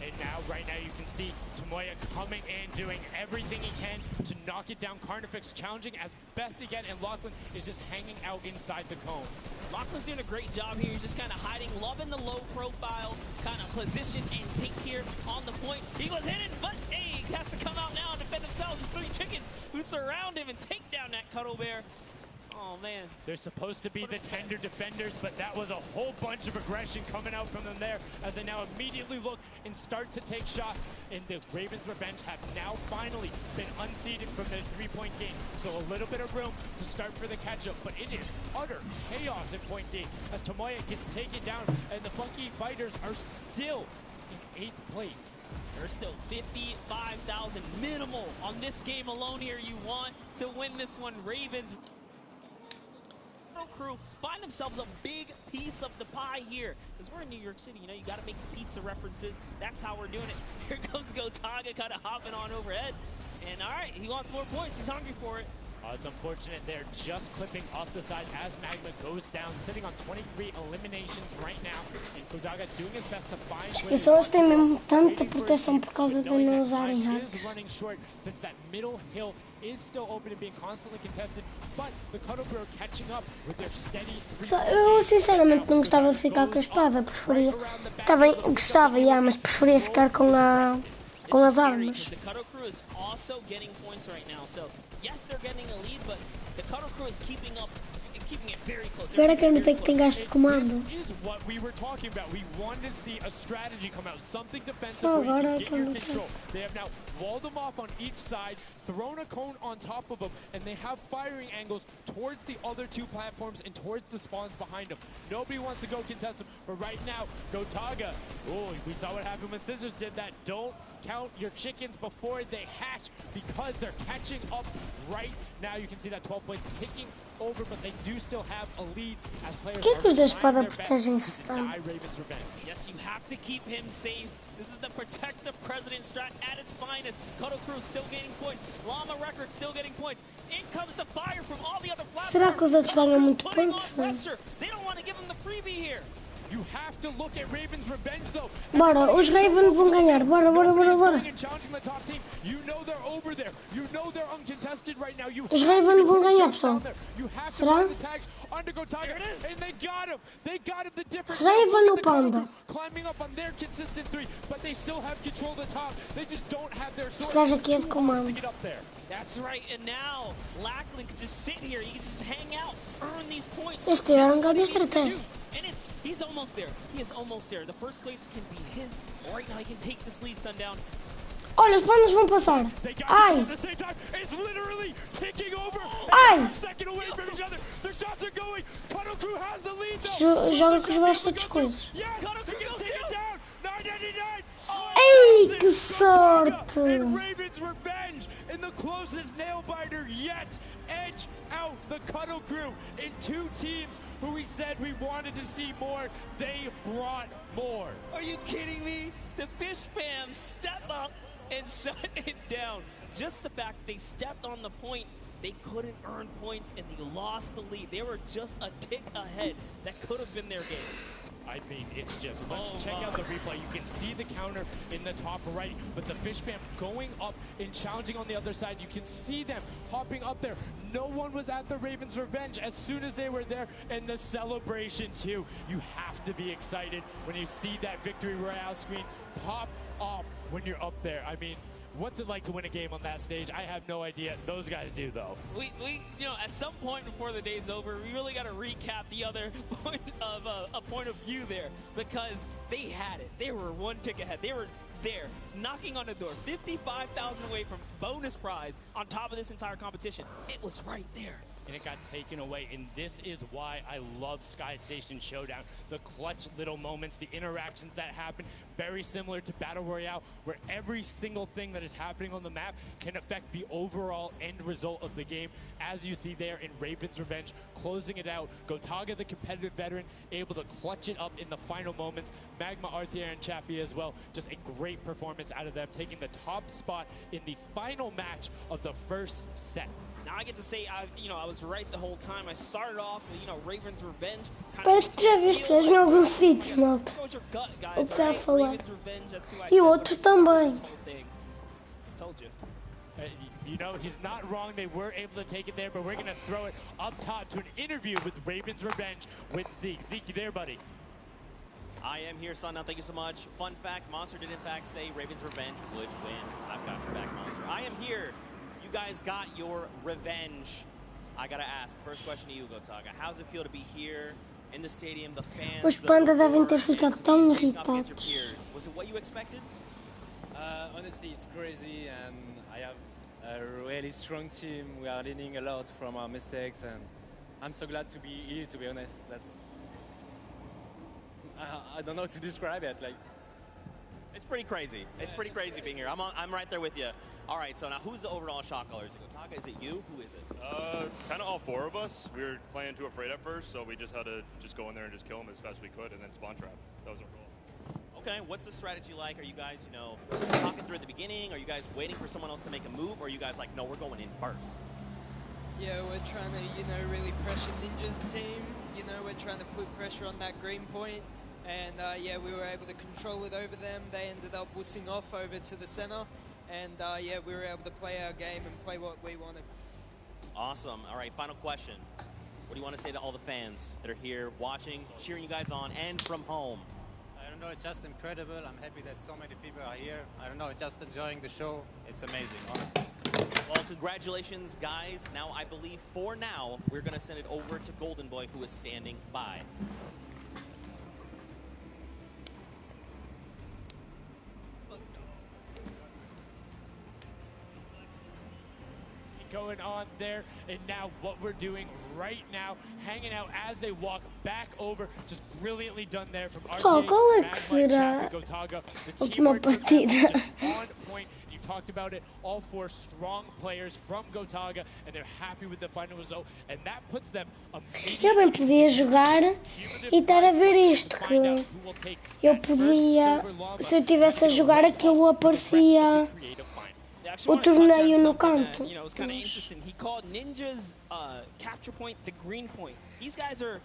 And now, right now, you can see Tomoya coming in, doing everything he can to knock it down. Carnifex challenging as best he can, and Lachlan is just hanging out inside the cone. Lachlan's doing a great job here. He's just kind of hiding, loving the low profile kind of position and take here on the point. He was hidden, but hey, he has to come out now and defend themselves. It's 3 chickens who surround him and take down that Cuddle Bear. Oh, man. They're supposed to be the tender defenders, but that was a whole bunch of aggression coming out from them there as they now immediately look and start to take shots. And the Ravens Revenge have now finally been unseated from the 3-point game. So a little bit of room to start for the catch-up, but it is utter chaos at point D as Tomoya gets taken down, and the Funky Fighters are still in 8th place. There's still 55,000 minimal on this game alone here. You want to win this one. Ravens crew find themselves a big piece of the pie here because we're in New York City. You know, you got to make pizza references. That's how we're doing it. Here comes Gotaga kind of hopping on overhead, and all right, he wants more points. He's hungry for it. It's unfortunate they're just clipping off the side as Magma goes down, sitting on 23 eliminations right now, and Gotaga doing his best to find As pessoas têm mesmo tanta proteção por causa de não usarem hacks. running short since that middle hill is still open and being constantly contested, but the Cuddle Bear catching up with their steady. Eu sinceramente não gostava de ficar com a espada, preferia. Tá bem, gostava, mas preferia ficar com as armas. The Cuddle Crew is also getting points right now, so yes, they're getting a lead, but the Cuddle Crew is keeping it very close. Agora quero meter que tem gasto de comando. This is what we were talking about. We wanted to see a strategy come out, something defensive Só where you agora can get que eu your não control. They have now walled them off on each side, thrown a cone on top of them, and they have firing angles towards the other 2 platforms and towards the spawns behind them. Nobody wants to go contest them, but right now, Gotaga, we saw what happened when Scissors did that. Don't count your chickens before they hatch because they're catching up right now. You can see that 12 points ticking over, but they do still have a lead as players Por que os da espada protegem-se tanto? Yes, you have to keep him safe. This is the protect the president strat at its finest. Cuddle Crew still gaining points. Llama Records still getting points. In comes the fire from all the other platforms. Será que os outros ganham muito pontos? They don't want to give him the freebie here. You have to look at Ravens Revenge though. Bora, os Ravens vão ganhar. Bora. You know they're over there. You know they're uncontested right now. Os Ravens vão ganhar, pessoal. Será? And they got him. They got him the difference. Raven ou Panda? Climbing up on their consistent 3, but they still have control of the top. They just don't have their Este gajo aqui é de comando. That's right, and now Lachlan can just sit here. He can just hang out, earn these points. Este é um ganho estratégia. And he's almost there. He is almost there. The first place can be his. Right now he can take this lead, Sundown. Olha, os pandas vão passar. Ai! It's literally taking over. Ai! Second away from each other. The shots are going. Cuddle Crew has the lead though. Joga com os braços todos coisos. Cuddle Crew gets taken down. 999. Ei, que sorte! And Ravens Revenge in the closest nail biter yet. Edge out the Cuddle Crew in 2 teams who we said we wanted to see more. They brought more. Are you kidding me? The Fish fans step up and shut it down. Just the fact they stepped on the point, they couldn't earn points and they lost the lead. They were just a tick ahead. That could have been their game. I mean, it's just, let's check out the replay. You can see the counter in the top right, but the Fish fam going up and challenging on the other side. You can see them hopping up there. No one was at the Ravens Revenge as soon as they were there, and the celebration too. You have to be excited when you see that Victory Royale screen pop off when you're up there. I mean, what's it like to win a game on that stage? I have no idea. Those guys do, though. We you know, at some point before the day's over, we really got to recap the other point of a point of view there because they had it. They were 1 tick ahead. They were there, knocking on the door, 55,000 away from bonus prize on top of this entire competition. It was right there. And it got taken away, and this is why I love Sky Station Showdown. The clutch little moments, the interactions that happen, very similar to Battle Royale, where every single thing that is happening on the map can affect the overall end result of the game, as you see there in Ravens Revenge, closing it out. Gotaga, the competitive veteran, able to clutch it up in the final moments. Magma, Arthier, and Chappie as well, just a great performance out of them, taking the top spot in the final match of the first set. Now I get to say, I was right the whole time. I started off with, Raven's Revenge. Parece que já viste em algum sítio, malta. O que está a falar. E o outro também. Told you. He's not wrong. They were able to take it there, but we're going to throw it up top to an interview with Raven's Revenge with Zeke. Zeke, you there, buddy? I am here, son. Now, thank you so much. Fun fact, Monster did in fact say Raven's Revenge would win. I've got your back, Monster. I am here. You guys got your revenge. I got to ask, first question to you, Gotaga. How does it feel to be here in the stadium, the fans? Os Panda devem ter ficado tão irritados. Was it what you expected? Honestly, it's crazy, and I have a really strong team. We are learning a lot from our mistakes, and I'm so glad to be here, to be honest. I don't know how to describe it. It's pretty crazy. It's pretty crazy being here. I'm right there with you. All right, so now who's the overall shot caller? Is it Gotaga? Is it you? Who is it? Kind of all four of us. We were playing too afraid at first, so we just had to go in there and just kill them as fast as we could, and then spawn trap. That was our goal. Okay, what's the strategy like? Are you guys, talking through at the beginning? Are you guys waiting for someone else to make a move? Or are you guys like, no, we're going in first? Yeah, we're trying to, really pressure Ninja's team. We're trying to put pressure on that green point. And yeah, we were able to control it over them. They ended up wussing off over to the center. And yeah, we were able to play our game and play what we wanted. Awesome. All right, final question. What do you want to say to all the fans that are here watching, cheering you guys on, and from home? I don't know, it's just incredible. I'm happy that so many people are here. I don't know, just enjoying the show. It's amazing, honestly. Well, congratulations, guys. Now, I believe for now, we're going to send it over to Golden Boy, who is standing by. Going on there, and now what we're doing right now, hanging out as they walk back over, just brilliantly done there from RTA, qual é que será Gotaga. a última partida? On point, you talked about it, all four strong players from Gotaga, and they're happy with the final result, and that puts them Eu bem podia jogar e estar a ver isto, que eu podia, se eu estivesse a jogar aquilo aparecia o torneio no canto. It was kind of interesting. He called Ninja's capture point the green point. These guys are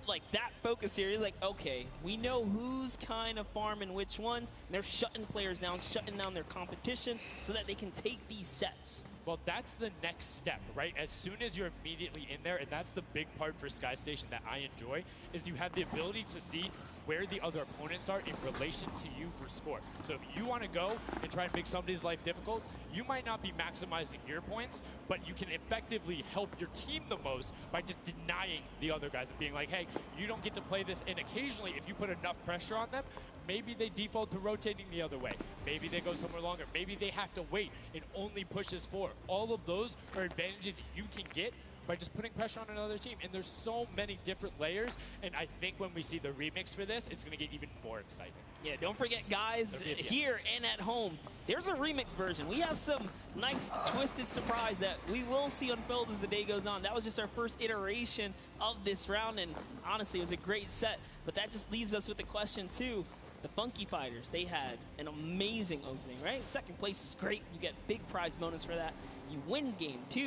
like that focus here. He's like, okay, we know who's kind of farming which ones. And they're shutting players down, shutting down their competition so that they can take these sets. Well, that's the next step, right? As soon as you're immediately in there, and that's the big part for Sky Station that I enjoy, is you have the ability to see where the other opponents are in relation to you for score. So if you want to go and try and make somebody's life difficult, you might not be maximizing your points, but you can effectively help your team the most by just denying the other guys and being like, hey, you don't get to play this. And occasionally, if you put enough pressure on them, maybe they default to rotating the other way. Maybe they go somewhere longer. Maybe they have to wait and only pushes forward. All of those are advantages you can get by just putting pressure on another team. And there's so many different layers. And I think when we see the remix for this, it's going to get even more exciting. Yeah, don't forget, guys, here and at home, there's a remix version. We have some nice twisted surprise that we will see unfold as the day goes on. That was just our first iteration of this round. And honestly, it was a great set. But that just leaves us with the question, too. The Funky Fighters, they had an amazing opening, right? Second place is great. You get big prize bonus for that. You win game 2,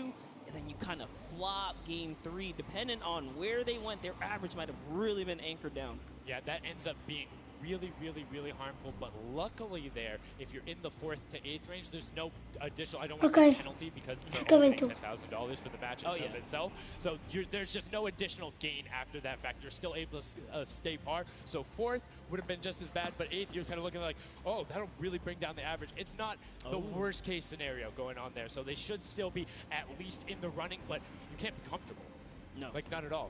and then you kind of flop game 3. Depending on where they went, their average might have really been anchored down. Yeah, that ends up being really, really, really harmful. But luckily there, if you're in the 4th to 8th range, there's no additional, I don't want to say penalty because they're only paying $10,000 for the match in of itself. So there's just no additional gain after that fact. You're still able to stay par. So 4th would have been just as bad, but 8th, you're kind of looking like, oh, that'll really bring down the average. It's not the worst case scenario going on there. So they should still be at least in the running, but you can't be comfortable. No. Like, not at all.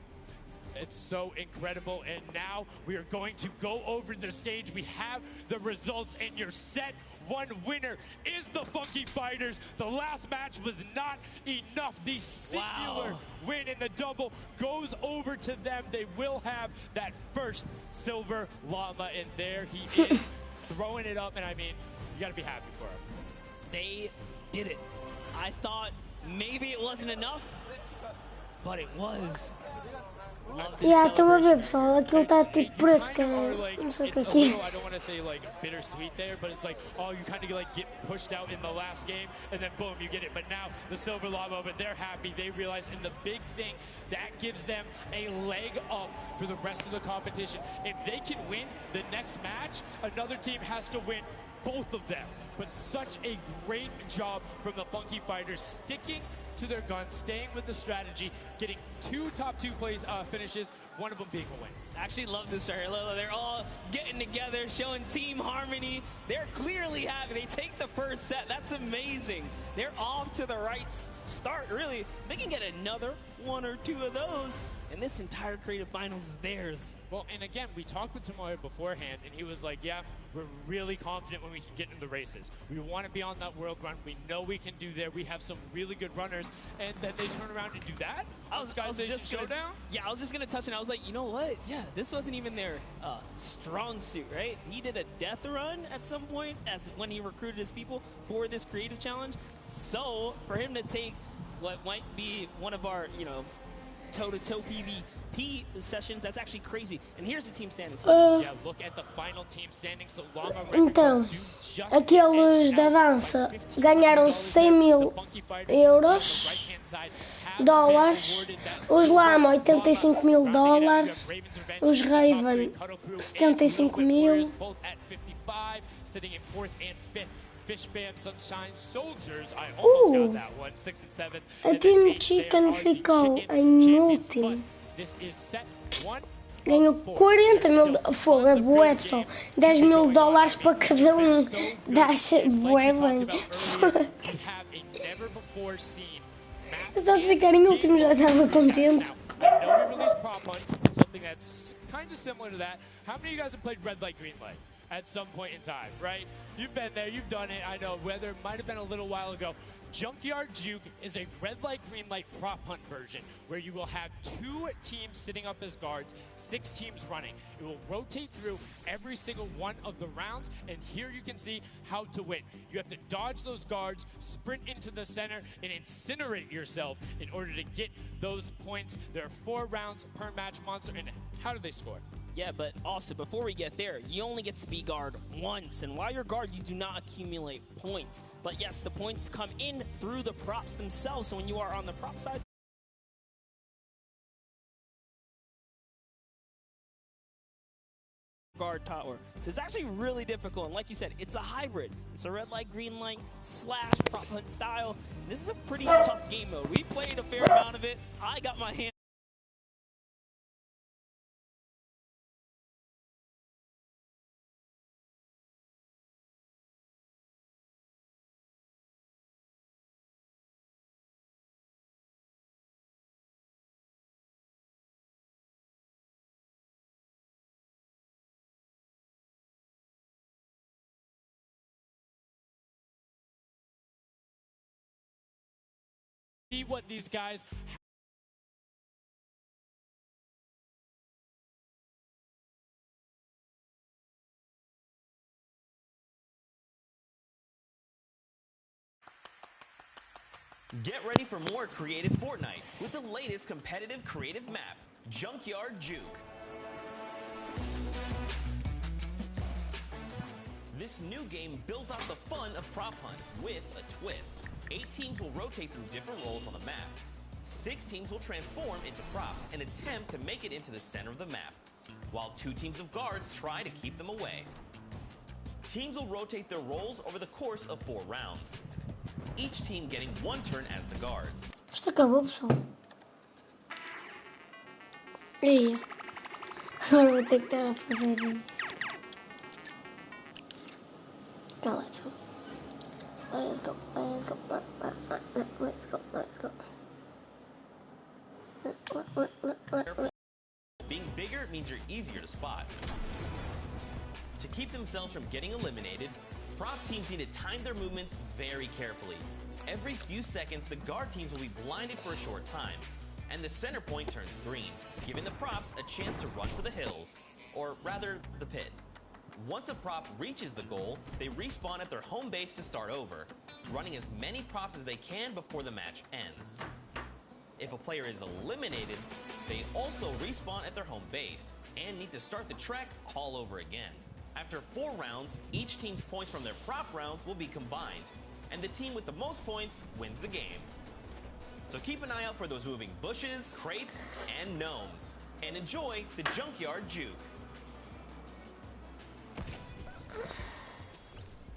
It's so incredible, and now we are going to go over the stage. We have the results, and your set 1 winner is the Funky Fighters. The last match was not enough. The singular win in the double goes over to them. They will have that first silver llama, and there he is throwing it up, and I mean, you gotta be happy for him. They did it. I thought maybe it wasn't enough, but it was. Estão a ver, pessoal, aquilo está tipo preto, que não sei o que aqui. I don't want to say like bittersweet there, but it's like, oh, you kind of like get pushed out in the last game, and then boom, you get it. But now the Silver Law moment, they're happy. They realize, and the big thing that gives them a leg up for the rest of the competition. If they can win the next match, another team has to win both of them. But such a great job from the Funky Fighters, sticking to their guns, staying with the strategy, getting 2 top 2 plays finishes, one of them being a win. I actually love this right here. They're all getting together, showing team harmony. They're clearly happy. They take the first set. That's amazing. They're off to the right start, really. They can get another 1 or 2 of those, and this entire Creative Finals is theirs. Well, and again, we talked with Tomoya beforehand, and he was like, yeah, we're really confident when we can get into the races. We want to be on that world run. We know we can do there. We have some really good runners, and then they turn around and do that? I was just Showdown? Yeah, I was just going to touch it. I was like, you know what? Yeah, this wasn't even their strong suit, right? He did a death run at some point as when he recruited his people for this creative challenge. So for him to take what might be one of our, toe-to-toe PvP sessions, that's actually crazy. And here's the team standings. Yeah, look at the final team standings. So Llama Então, aqueles da dança ganharam 100.000 euros, dólares, os Llama 85.000 dólares, os Raven 75.000. Sitting in 4th and 5th. Fish Fam, Sunshine Soldiers, I almost got that one, 6th and 7th. A Team Chicken ficou em último. This is set 1. Ganhou 40.000 fogo, é bué, pessoal. 10.000 dólares para cada um. Dá-se bué bem. Eu só de ficar em último já estava contente. I know we released Prop Hunt. It's something that's kind of similar to that. How many of you guys have played Red Light, Green Light at some point in time, right? You've been there, you've done it. I know, whether it might have been a little while ago. Junkyard Juke is a red light, green light prop hunt version where you will have 2 teams sitting up as guards, 6 teams running. It will rotate through every single one of the rounds, and here you can see how to win. You have to dodge those guards, sprint into the center, and incinerate yourself in order to get those points. There are 4 rounds per match, Monster, and how do they score? Yeah, but also, before we get there, you only get to be guard once. And while you're guard, you do not accumulate points. But yes, the points come in through the props themselves. So when you are on the prop side, guard tower. So it's actually really difficult. And like you said, it's a hybrid. It's a red light, green light / prop hunt style. This is a pretty tough game mode. We played a fair amount of it. I got my hand. See what these guys Get ready for more creative Fortnite with the latest competitive creative map, Junkyard Juke. This new game builds off the fun of Prop Hunt with a twist. 8 teams will rotate through different roles on the map. 6 teams will transform into props and attempt to make it into the center of the map, while 2 teams of guards try to keep them away. Teams will rotate their roles over the course of 4 rounds, each team getting 1 turn as the guards. Isto acabou, pessoal. E agora vou ter que estar a fazer isto. Now let's go. Let's go. Let's go. Let's go. Let's go. Being bigger means you're easier to spot. To keep themselves from getting eliminated, prop teams need to time their movements very carefully. Every few seconds, the guard teams will be blinded for a short time, and the center point turns green, giving the props a chance to run for the hills, or rather, the pit. Once a prop reaches the goal, they respawn at their home base to start over, running as many props as they can before the match ends. If a player is eliminated, they also respawn at their home base and need to start the trek all over again. After 4 rounds, each team's points from their prop rounds will be combined, and the team with the most points wins the game. So keep an eye out for those moving bushes, crates, and gnomes, and enjoy the Junkyard Juke.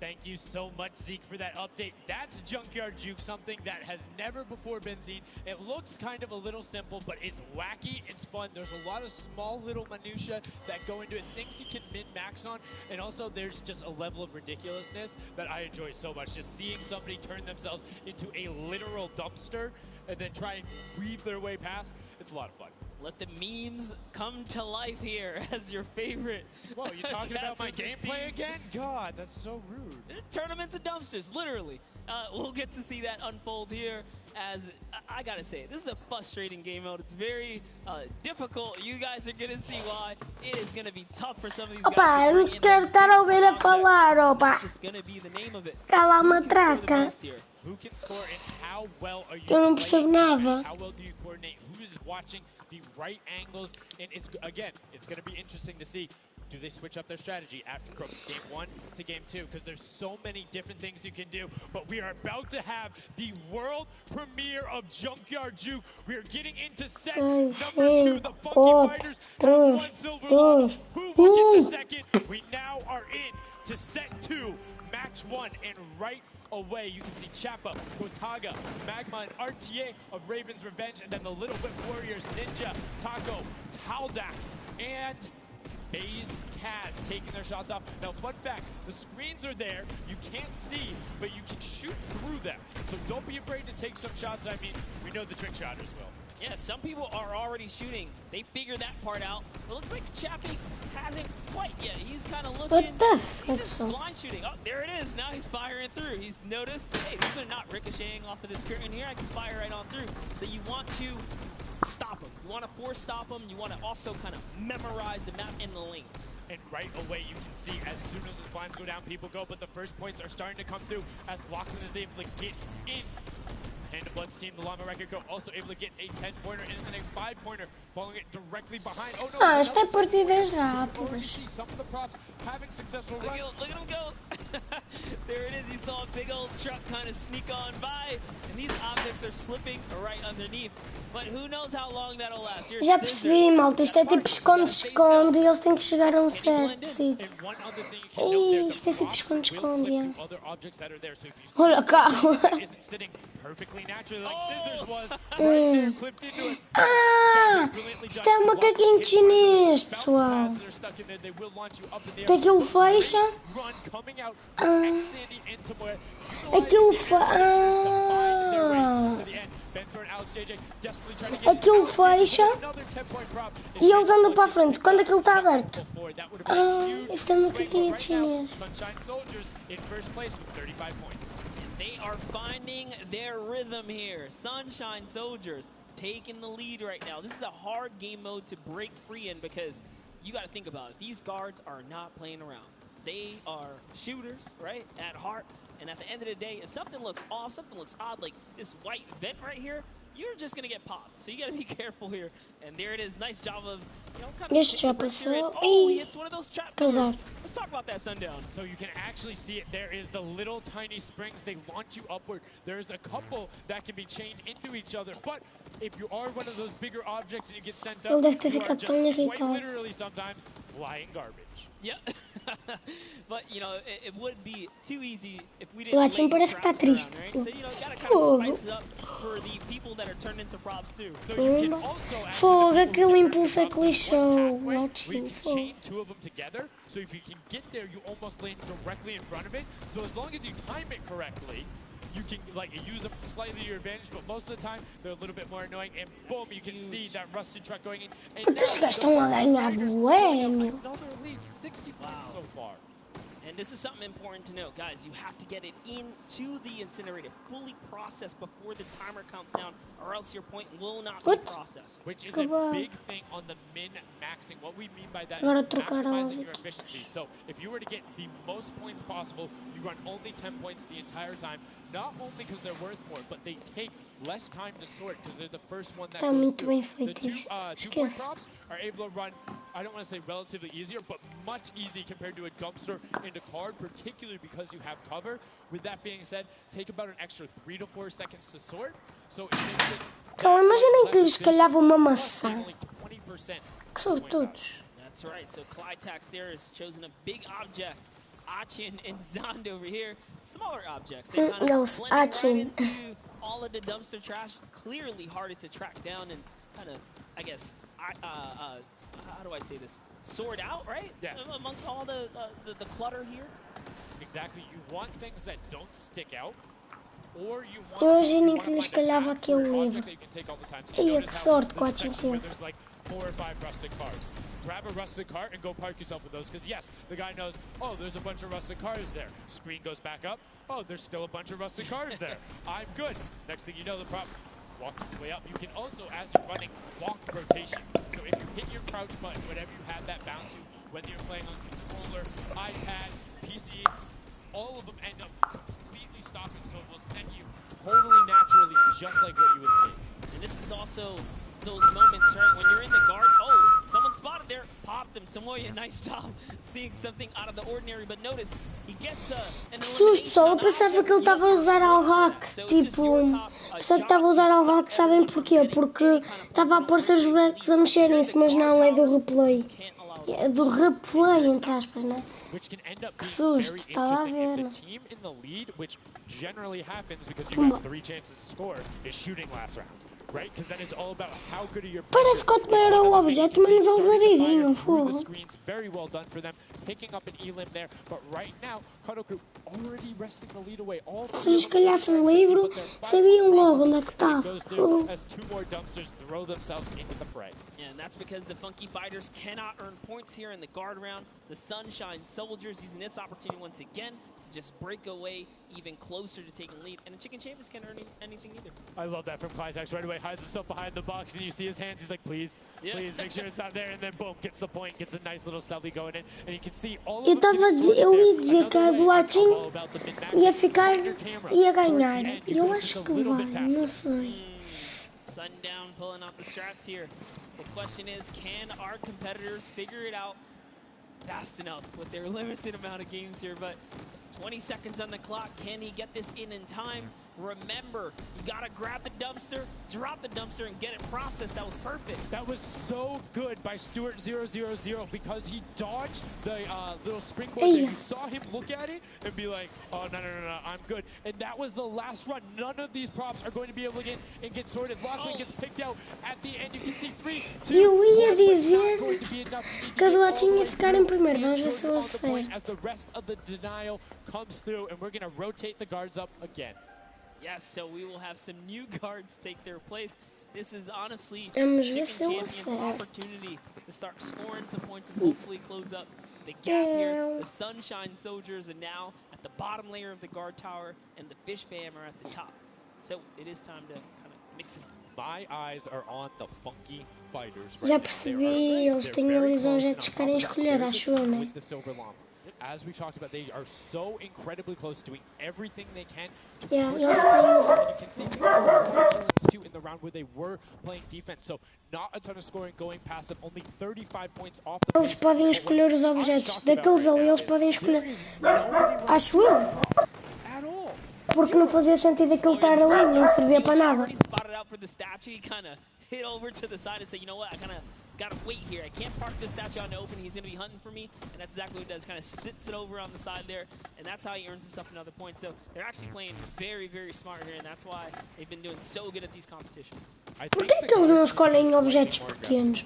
Thank you so much, Zeke, for that update. That's Junkyard Juke, something that has never before been seen. It looks kind of a little simple, but it's wacky, it's fun. There's a lot of small little minutia that go into it, things you can min-max on, and also there's just a level of ridiculousness that I enjoy so much. Just seeing somebody turn themselves into a literal dumpster and then try and weave their way past, it's a lot of fun. Let the memes come to life here as your favorite. Whoa, you talking about my gameplay again? God, that's so rude. Tournaments of dumpsters, literally. We'll get to see that unfold here as, I gotta say, this is a frustrating game mode. It's very difficult. You guys are gonna see why. It is gonna be tough for some of these guys. Opa, eu não quero estar a ouvir a falar, opa. It's just gonna be the name of it. Cala a matraca. Who can score and how well are you Eu não percebo nada. How well do you coordinate? Who's watching the right angles? And it's, again, it's going to be interesting to see. Do they switch up their strategy after game 1 to game 2? Because there's so many different things you can do. But we are about to have the world premiere of Junkyard Juke. We are getting into set number 2. The Funky Fighters have 1 silver level. Who will get the second? We now are in to set 2, match 1, and right away, you can see Chappa, Gotaga, Magma, and RTA of Raven's Revenge, and then the Little Whip Warriors, Ninja, Taco, Taldak, and FaZe Kaz taking their shots off. Now, fun fact, the screens are there, you can't see, but you can shoot through them. So don't be afraid to take some shots. I mean, we know the trick shotters will. Yeah, some people are already shooting. They figured that part out. It looks like Chappie hasn't quite yet. He's kind of looking. What the fuck? He's just blind shooting. Oh, there it is. Now he's firing through. He's noticed, hey, these are not ricocheting off of this curtain here. I can fire right on through. So you want to stop them. You want to force stop them. You want to also kind of memorize the map and the lanes. And right away, you can see as soon as the blinds go down, people go. But the first points are starting to come through as Lachlan is able to get in. And the Bloods team, the Llama Record Co, also able to get a 10-pointer and the next 5-pointer, following it directly behind. Oh no! Ah, esta é partidas rápidas. Some of the props having successful runs. Look at him go! There it is. You saw a big old truck kind of sneak on by, and these objects are slipping right underneath. But who knows how long that'll last? Já percebi, malta. Isto é tipo esconde-esconde e eles têm que chegar a certo sítio. Isto é tipo esconde-esconde. Olha cá. Isto é um macaquinho chinês, pessoal. Aquilo fecha. Aquilo Aquilo fecha e eles andam para a frente quando aquilo está aberto. Isto é um macaquinho chinês. They are finding their rhythm here. Sunshine Soldiers taking the lead right now. This is a hard game mode to break free in because you got to think about it. These guards are not playing around. They are shooters, right, at heart. And at the end of the day, if something looks off, something looks odd, like this white vent right here, you're just going to get popped. So you got to be careful here. And there it is. Nice job of, you know, kind of... Oh, he hits one of those trap doors. Let's talk about that, Sundown. So you can actually see it. There is the little tiny springs. They launch you upward. There's a couple that can be chained into each other. But if you are one of those bigger objects and you get sent up, you are just quite literally sometimes flying garbage. Yeah. But, you know, it would be too easy if we didn't lay the traps around, right? So, you know, gotta kind of spice it up for the people that are turned into props too. Fogo, aquele impulso é que lixou. Chain 2 of them together, so if you can get there, you almost land directly in front of it. So as long as you time it correctly, you can like use them slightly to your advantage, but most of the time they're a little bit more annoying. And boom, you can see that rusted truck going in. Puta, estes gajos estão a ganhar bué, meu. Another lead, 60 points so far. And this is something important to note, guys. You have to get it into the incinerator, fully processed before the timer counts down, or else your point will not be processed. Which is a big thing on the min-maxing. What we mean by that is maximizing your efficiency. So if you were to get the most points possible, you run only 10 points the entire time. Not only because they're worth more, but they take less time to sort because they're the first one that Tá goes muito through. bem The feito two, isto. 2-point Esquece. props are able to run, I don't want to say relatively easier, but much easy compared to a dumpster into card, particularly because you have cover. With that being said, take about an extra 3 to 4 seconds to sort. So it makes it Só imaginem que lhes calhava uma maçã. 20%. Que sortudos. That's right. So Clytax there has chosen a big object. Achin and Zond over here, smaller objects. They kind of Eles, blending right Achin. into all of the dumpster trash. Clearly harder to track down and kind of, I guess, how do I say this? Sort out, right? Yeah. Amongst all the clutter here. Exactly. You want things that don't stick out. Imaginem que lhes calhava aquele livro. Ia, que sorte, 4 teve. There's like 4 or 5 rustic cars. Grab a rustic car and go park yourself with those. Because yes, the guy knows, oh, there's a bunch of rustic cars there. Screen goes back up. Oh, there's still a bunch of rustic cars there. I'm good. Next thing you know, the prop walks his way up. You can also, as you're running, walk rotation. So if you hit your crouch button, whatever you have that bound to, whether you're playing on controller, iPad, PC, all of them end up completely stopping. So it will send you totally naturally, just like what you would see. And this is also those moments, right, when you're in the guard. Oh, someone spotted there, popped him. Tomoya, nice job seeing something out of the ordinary, but notice he gets an Que susto, só eu pensava que ele estava a usar Al-Hack. Tipo, pensava que estava a usar Al-Hack, sabem porquê? Porque estava a aparecer os bonecos a mexerem-se, mas não, é do replay. É do replay, entre aspas, né? Que susto, estava a ver. The team in the lead, which generally happens because you have 3 chances to score, is shooting last round. Right? Because then it's all about how good are your Parece que quanto maior é o objeto, menos eles adivinham, fogo. Very well done for them, picking up an elim there, but right now, Kadoku already wresting the lead away. Se lhes calhasse um livro, sabiam logo onde é que estava. As 2 more dumpsters throw themselves into the fray. Yeah, and that's because the Funky Fighters cannot earn points here in the guard round. The Sunshine Soldiers using this opportunity once again to just break away even closer to taking lead. And the Chicken Chambers can't earn anything either. I love that from Clytax. Right away, hides himself behind the box, and you see his hands. He's like, please, please, make sure it's not there. And then, boom, gets the point, gets a nice little selfie going in. And you can see all of Eu ia dizer que a do Achin ia ficar, ia ganhar. Eu acho que vai, não sei. Sundown pulling out the strats here. The question is, can our competitors figure it out fast enough with their limited amount of games here? But 20 seconds on the clock. Can he get this in time? Remember, you gotta grab the dumpster, drop the dumpster, and get it processed. That was perfect. That was so good by Stuart000 because he dodged the little springboard there. You saw him look at it and be like, oh, no, I'm good. And that was the last run. None of these props are going to be able to get sorted. Lachlan gets picked out at the end. You can see 3, 2, Eu ia dizer que a do Achin ia ficar em primeiro. Vamos ver se eu acerto. As the rest of the denial comes through, and we're going to rotate the guards up again. Yes, so we will have some new guards take their place. This is honestly Vamos ver Chicken se eu Champion's acerto. opportunity to start scoring some points and hopefully close up the gap here. The Sunshine Soldiers are now at the bottom layer of the guard tower, and the Fish Fam are at the top. So it is time to kind of mix it. My eyes are on the Funky Fighters. Já percebi, eles têm ali os objetos que querem escolher, acho eu, né? With the Silver Llama. As we've talked about, they are so incredibly close, doing everything they can to Yeah, push eles you can see too in the round where they were playing defense. So not a ton of scoring going past them, only 35 points off the Eles podem escolher os objetos. Daqueles ali, eles podem escolher. Acho eu. Porque não fazia sentido aquele estar ali, não servia para nada. Spotted out for the statue, he kind of hit over to the side and said, you know what, I kind of got to wait here. I can't park this statue out in the open. He's going to be hunting for me, and that's exactly what he does. Kind of sits it over on the side there, and that's how he earns himself another point. So they're actually playing very, very smart here, and that's why they've been doing so good at these competitions. Por que eles não escolhem objetos pequenos?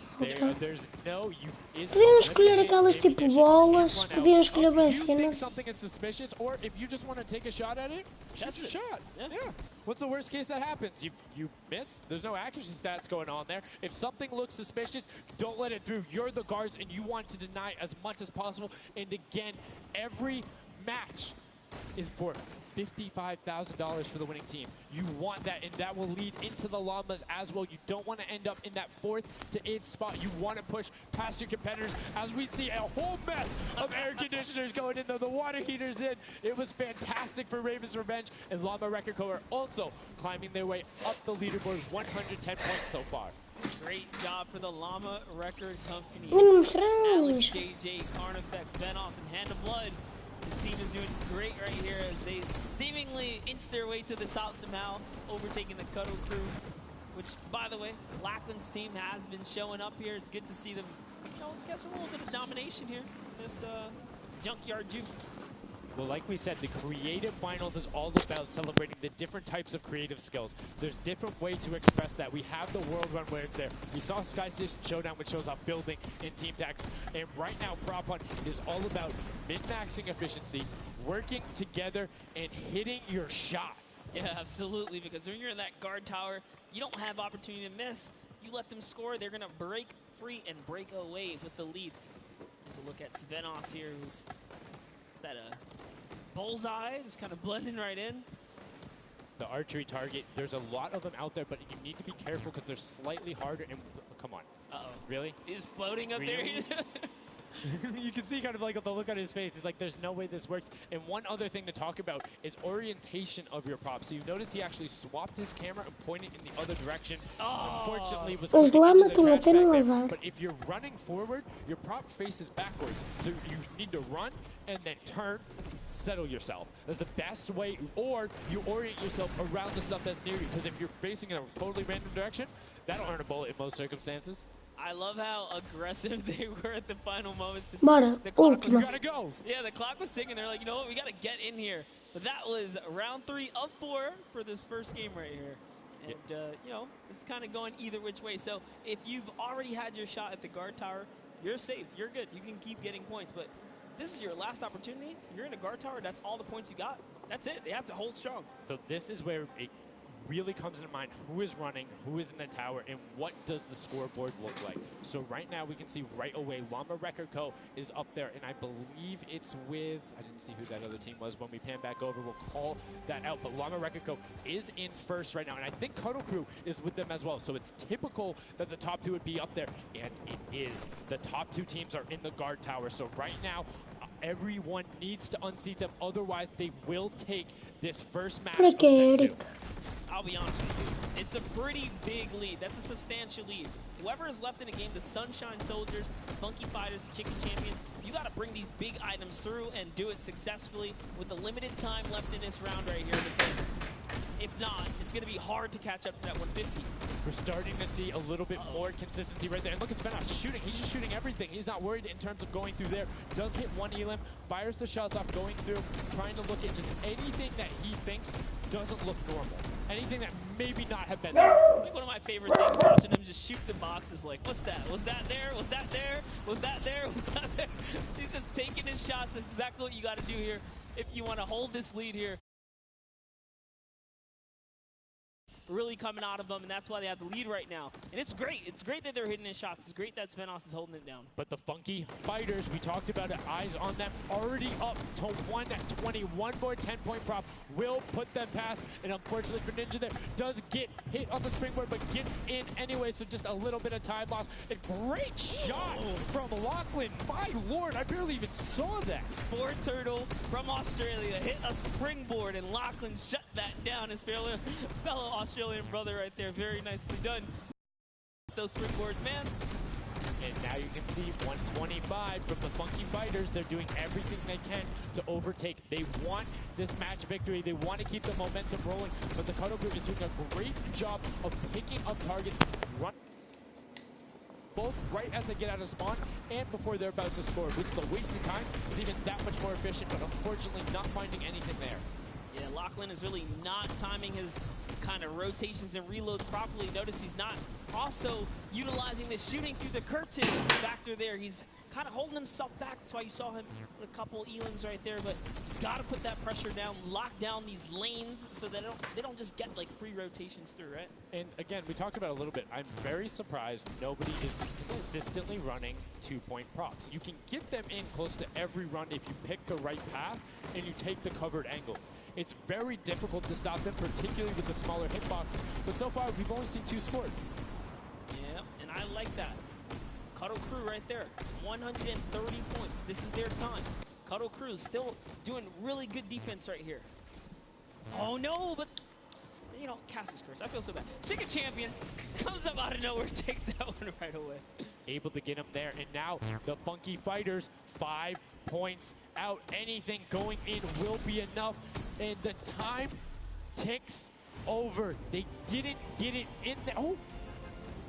Podiam escolher aquelas tipo bolas, podiam escolher bem cenas. Something is suspicious, or if you just want to take a shot at it, shoot your shot. Yeah. What's the worst case that happens? You miss. There's no accuracy stats going on there. If something looks suspicious, don't let it through. You're the guards, and you want to deny as much as possible. And again, every match is for $55,000 for the winning team. You want that, and that will lead into the Llamas as well. You don't want to end up in that 4th to 8th spot. You want to push past your competitors as we see a whole mess of air conditioners going in, though the water heaters in. It was fantastic for Raven's Revenge, and Llama Record Co. are also climbing their way up the leaderboard, 110 points so far. Great job for the Llama Record Company. Alex, JJ, Carnifex, Venos, and Hand of Blood. This team is doing great right here as they seemingly inch their way to the top somehow, overtaking the Cuddle Crew, which, by the way, Lachlan's team has been showing up here. It's good to see them, you know, get a little bit of domination here. This Junkyard Juke. Well, like we said, the creative finals is all about celebrating the different types of creative skills. There's different ways to express that. We have the World Run where it's there. We saw Sky Station Showdown, which shows off building in team tactics. And right now, Prop Hunt is all about min-maxing efficiency, working together, and hitting your shots. Yeah, absolutely, because when you're in that guard tower, you don't have opportunity to miss. You let them score, they're going to break free and break away with the lead. Just a look at Svenos here, who's that bullseye, just kind of blending right in. The archery target, there's a lot of them out there, but you need to be careful because they're slightly harder. And come on. Uh-oh. Really? He's floating up Really? there. You can see kind of like the look on his face. He's like, there's no way this works. And one other thing to talk about is orientation of your props. So you notice he actually swapped his camera and pointed in the other direction. Unfortunately, was Os clicking Llama into the trash cometeram back there. azar. But if you're running forward, your prop faces backwards. So you need to run and then turn, settle yourself. That's the best way. Or you orient yourself around the stuff that's near you. Because if you're facing in a totally random direction, that'll earn a bullet in most circumstances. I love how aggressive they were at the final moments. Bora, última. Gotta go. Yeah, the clock was ticking. They're like, you know what, we gotta get in here. But that was round 3 of 4 for this first game right here. And, you know, it's kind of going either which way. So if you've already had your shot at the guard tower, you're safe. You're good. You can keep getting points. But this is your last opportunity. You're in a guard tower. That's all the points you got. That's it. They have to hold strong. So this is where it really comes into mind who is running, who is in the tower, and what does the scoreboard look like. So right now we can see right away Llama Record Co. is up there, and I believe it's with, I didn't see who that other team was. When we pan back over, we'll call that out. But Llama Record Co. is in first right now, and I think Cuddle Crew is with them as well. So it's typical that the top 2 would be up there, and it is. The top 2 teams are in the guard tower. So right now, everyone needs to unseat them. Otherwise, they will take this first match of set 2. I'll be honest with you, it's a pretty big lead. That's a substantial lead. Whoever is left in the game, the Sunshine Soldiers, Funky Fighters, Chicken Champions, you got to bring these big items through and do it successfully with the limited time left in this round right here. Because if not, it's going to be hard to catch up to that 150. We're starting to see a little bit more consistency right there. And look at Svenos shooting. He's just shooting everything. He's not worried in terms of going through there. Does hit one elim, fires the shots off going through, trying to look at just anything that he thinks doesn't look normal. Anything that maybe not have been there. Like one of my favorite things, watching him just shoot the boxes like, what's that? Was that there? Was that there? Was that there? Was that there? He's just taking his shots. That's exactly what you got to do here if you want to hold this lead here. Really coming out of them, and that's why they have the lead right now. And it's great. It's great that they're hitting his shots. It's great that Svenos is holding it down. But the Funky Fighters, we talked about it, eyes on them, already up to 120. One more 10-point prop will put them past. And unfortunately for Ninja there, does get hit on the springboard, but gets in anyway, so just a little bit of time loss. A great shot from Lachlan. My lord, I barely even saw that. Ford Turtle from Australia hit a springboard, and Lachlan shut that down. His fellow Australian brother right there. Very nicely done. Those springboards, man. And now you can see 125 from the Funky Fighters. They're doing everything they can to overtake. They want this match victory. They want to keep the momentum rolling, but the Cuddle Group is doing a great job of picking up targets, both right as they get out of spawn and before they're about to score, which the wasted time is even that much more efficient, but unfortunately not finding anything there. Yeah, Lachlan is really not timing his kind of rotations and reloads properly. Notice he's not also utilizing the shooting through the curtain factor there. He's kind of holding himself back. That's why you saw him with a couple elims right there. But got to put that pressure down, lock down these lanes so that they don't just get like free rotations through, right? And again, we talked about it a little bit. I'm very surprised nobody is consistently running 2-point props. You can get them in close to every run if you pick the right path and you take the covered angles. It's very difficult to stop them, particularly with the smaller hitbox. But so far, we've only seen 2 scored. Yeah, and I like that. Cuddle Crew right there, 130 points. This is their time. Cuddle Crew still doing really good defense right here. Oh no, but you know, Cass's curse. I feel so bad. Chicken Champion comes up out of nowhere, takes that one right away. Able to get him there, and now the Funky Fighters 5 points out. Anything going in will be enough, and the time ticks over. They didn't get it in there. Oh,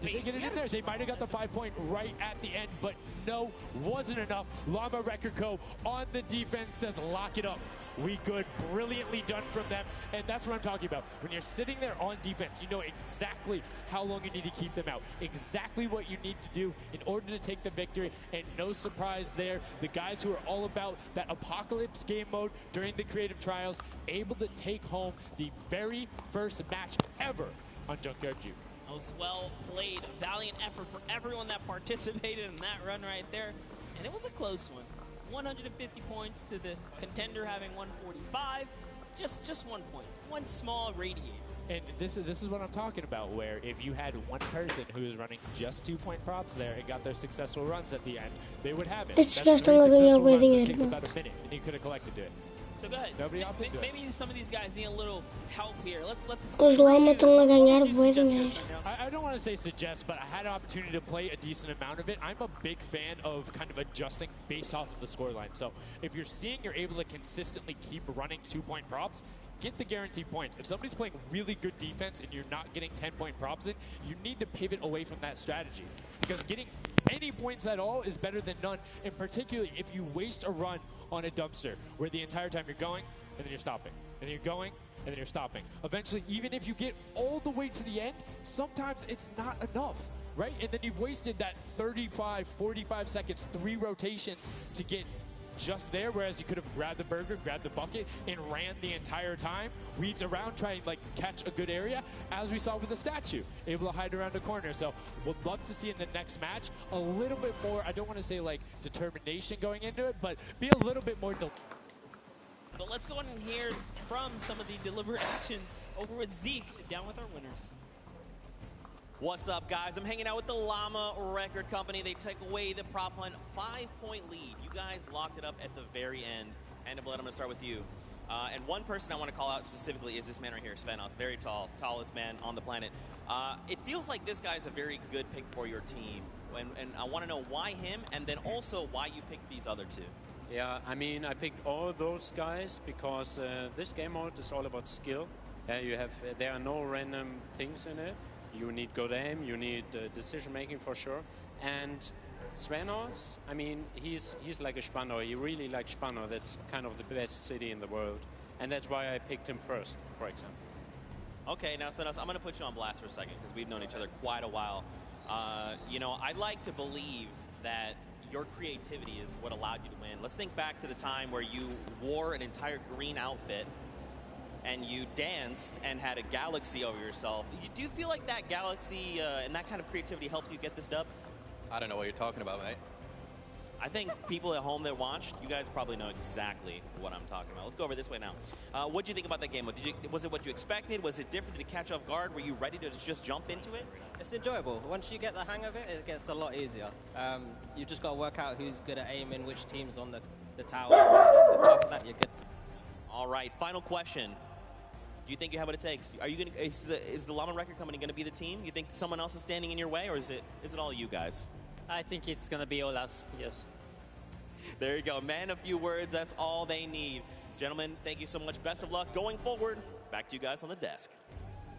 did they get it in there? They might have got the 5-point right at the end, but no, wasn't enough. Llama Record Co. on the defense says, lock it up. We good. Brilliantly done from them. And that's what I'm talking about. When you're sitting there on defense, you know exactly how long you need to keep them out. Exactly what you need to do in order to take the victory. And no surprise there. The guys who are all about that Apocalypse game mode during the creative trials, able to take home the very first match ever on Junkyard Juke. That was well played. Valiant effort for everyone that participated in that run right there. And it was a close one. 150 points to the contender having 145. Just 1 point. One small radiator. And this is what I'm talking about, where if you had one person who was running just 2-point props there and got their successful runs at the end, they would have it. It's That's just 3 a living successful waiting runs. It takes animal. about a minute, and you could have collected it. So go ahead. Nobody opted to it. Maybe some of these guys need a little help here. Let's Os Llama estão a ganhar o waiting. I don't want to say suggest, but I had an opportunity to play a decent amount of it. I'm a big fan of kind of adjusting based off of the scoreline. So if you're seeing you're able to consistently keep running 2-point props, get the guaranteed points. If somebody's playing really good defense and you're not getting 10-point props in, you need to pivot away from that strategy. Because getting any points at all is better than none, and particularly if you waste a run on a dumpster where the entire time you're going and then you're stopping, and then you're going and then you're stopping. Eventually, even if you get all the way to the end, sometimes it's not enough, right? And then you've wasted that 35, 45 seconds, 3 rotations to get just there, whereas you could have grabbed the burger, grabbed the bucket, and ran the entire time, weaved around, trying to like catch a good area, as we saw with the statue, able to hide around a corner. So would love to see in the next match a little bit more, I don't want to say like determination going into it, but be a little bit more. But let's go on and hear from some of the deliberate actions over with Zeke, down with our winners. What's up, guys? I'm hanging out with the Llama Record Company. They took away the prop hunt, 5-point lead. You guys locked it up at the very end. And I'm going to start with you. And one person I want to call out specifically is this man right here, Svenos. Very tall, tallest man on the planet. It feels like this guy's a very good pick for your team. And I want to know why him, and then also why you picked these other 2. Yeah, I mean, I picked all those guys because this game mode is all about skill. There are no random things in it. You need good aim, you need decision making for sure. And Svenos, I mean, he's like a Spandau. He really likes Spandau. That's kind of the best city in the world. And that's why I picked him first, for example. Okay, now Svenos, I'm going to put you on blast for a second because we've known each other quite a while. You know, I'd like to believe that your creativity is what allowed you to win. Let's think back to the time where you wore an entire green outfit and you danced and had a galaxy over yourself. Do you feel like that galaxy and that kind of creativity helped you get this dub? I don't know what you're talking about, mate. I think people at home that watched, you guys probably know exactly what I'm talking about. Let's go over this way now. What do you think about that game? Was it what you expected? Was it different? Did it catch off guard? Were you ready to just jump into it? It's enjoyable. Once you get the hang of it, it gets a lot easier. You just got to work out who's good at aiming, which team's on the tower. After that, you're good. All right, final question. Do you think you have what it takes? Are you going to? Is the Llama Record Company going to be the team? You think someone else is standing in your way, or is it all you guys? I think it's going to be all us, yes. There you go. Man, a few words, that's all they need. Gentlemen, thank you so much. Best of luck going forward. Back to you guys on the desk.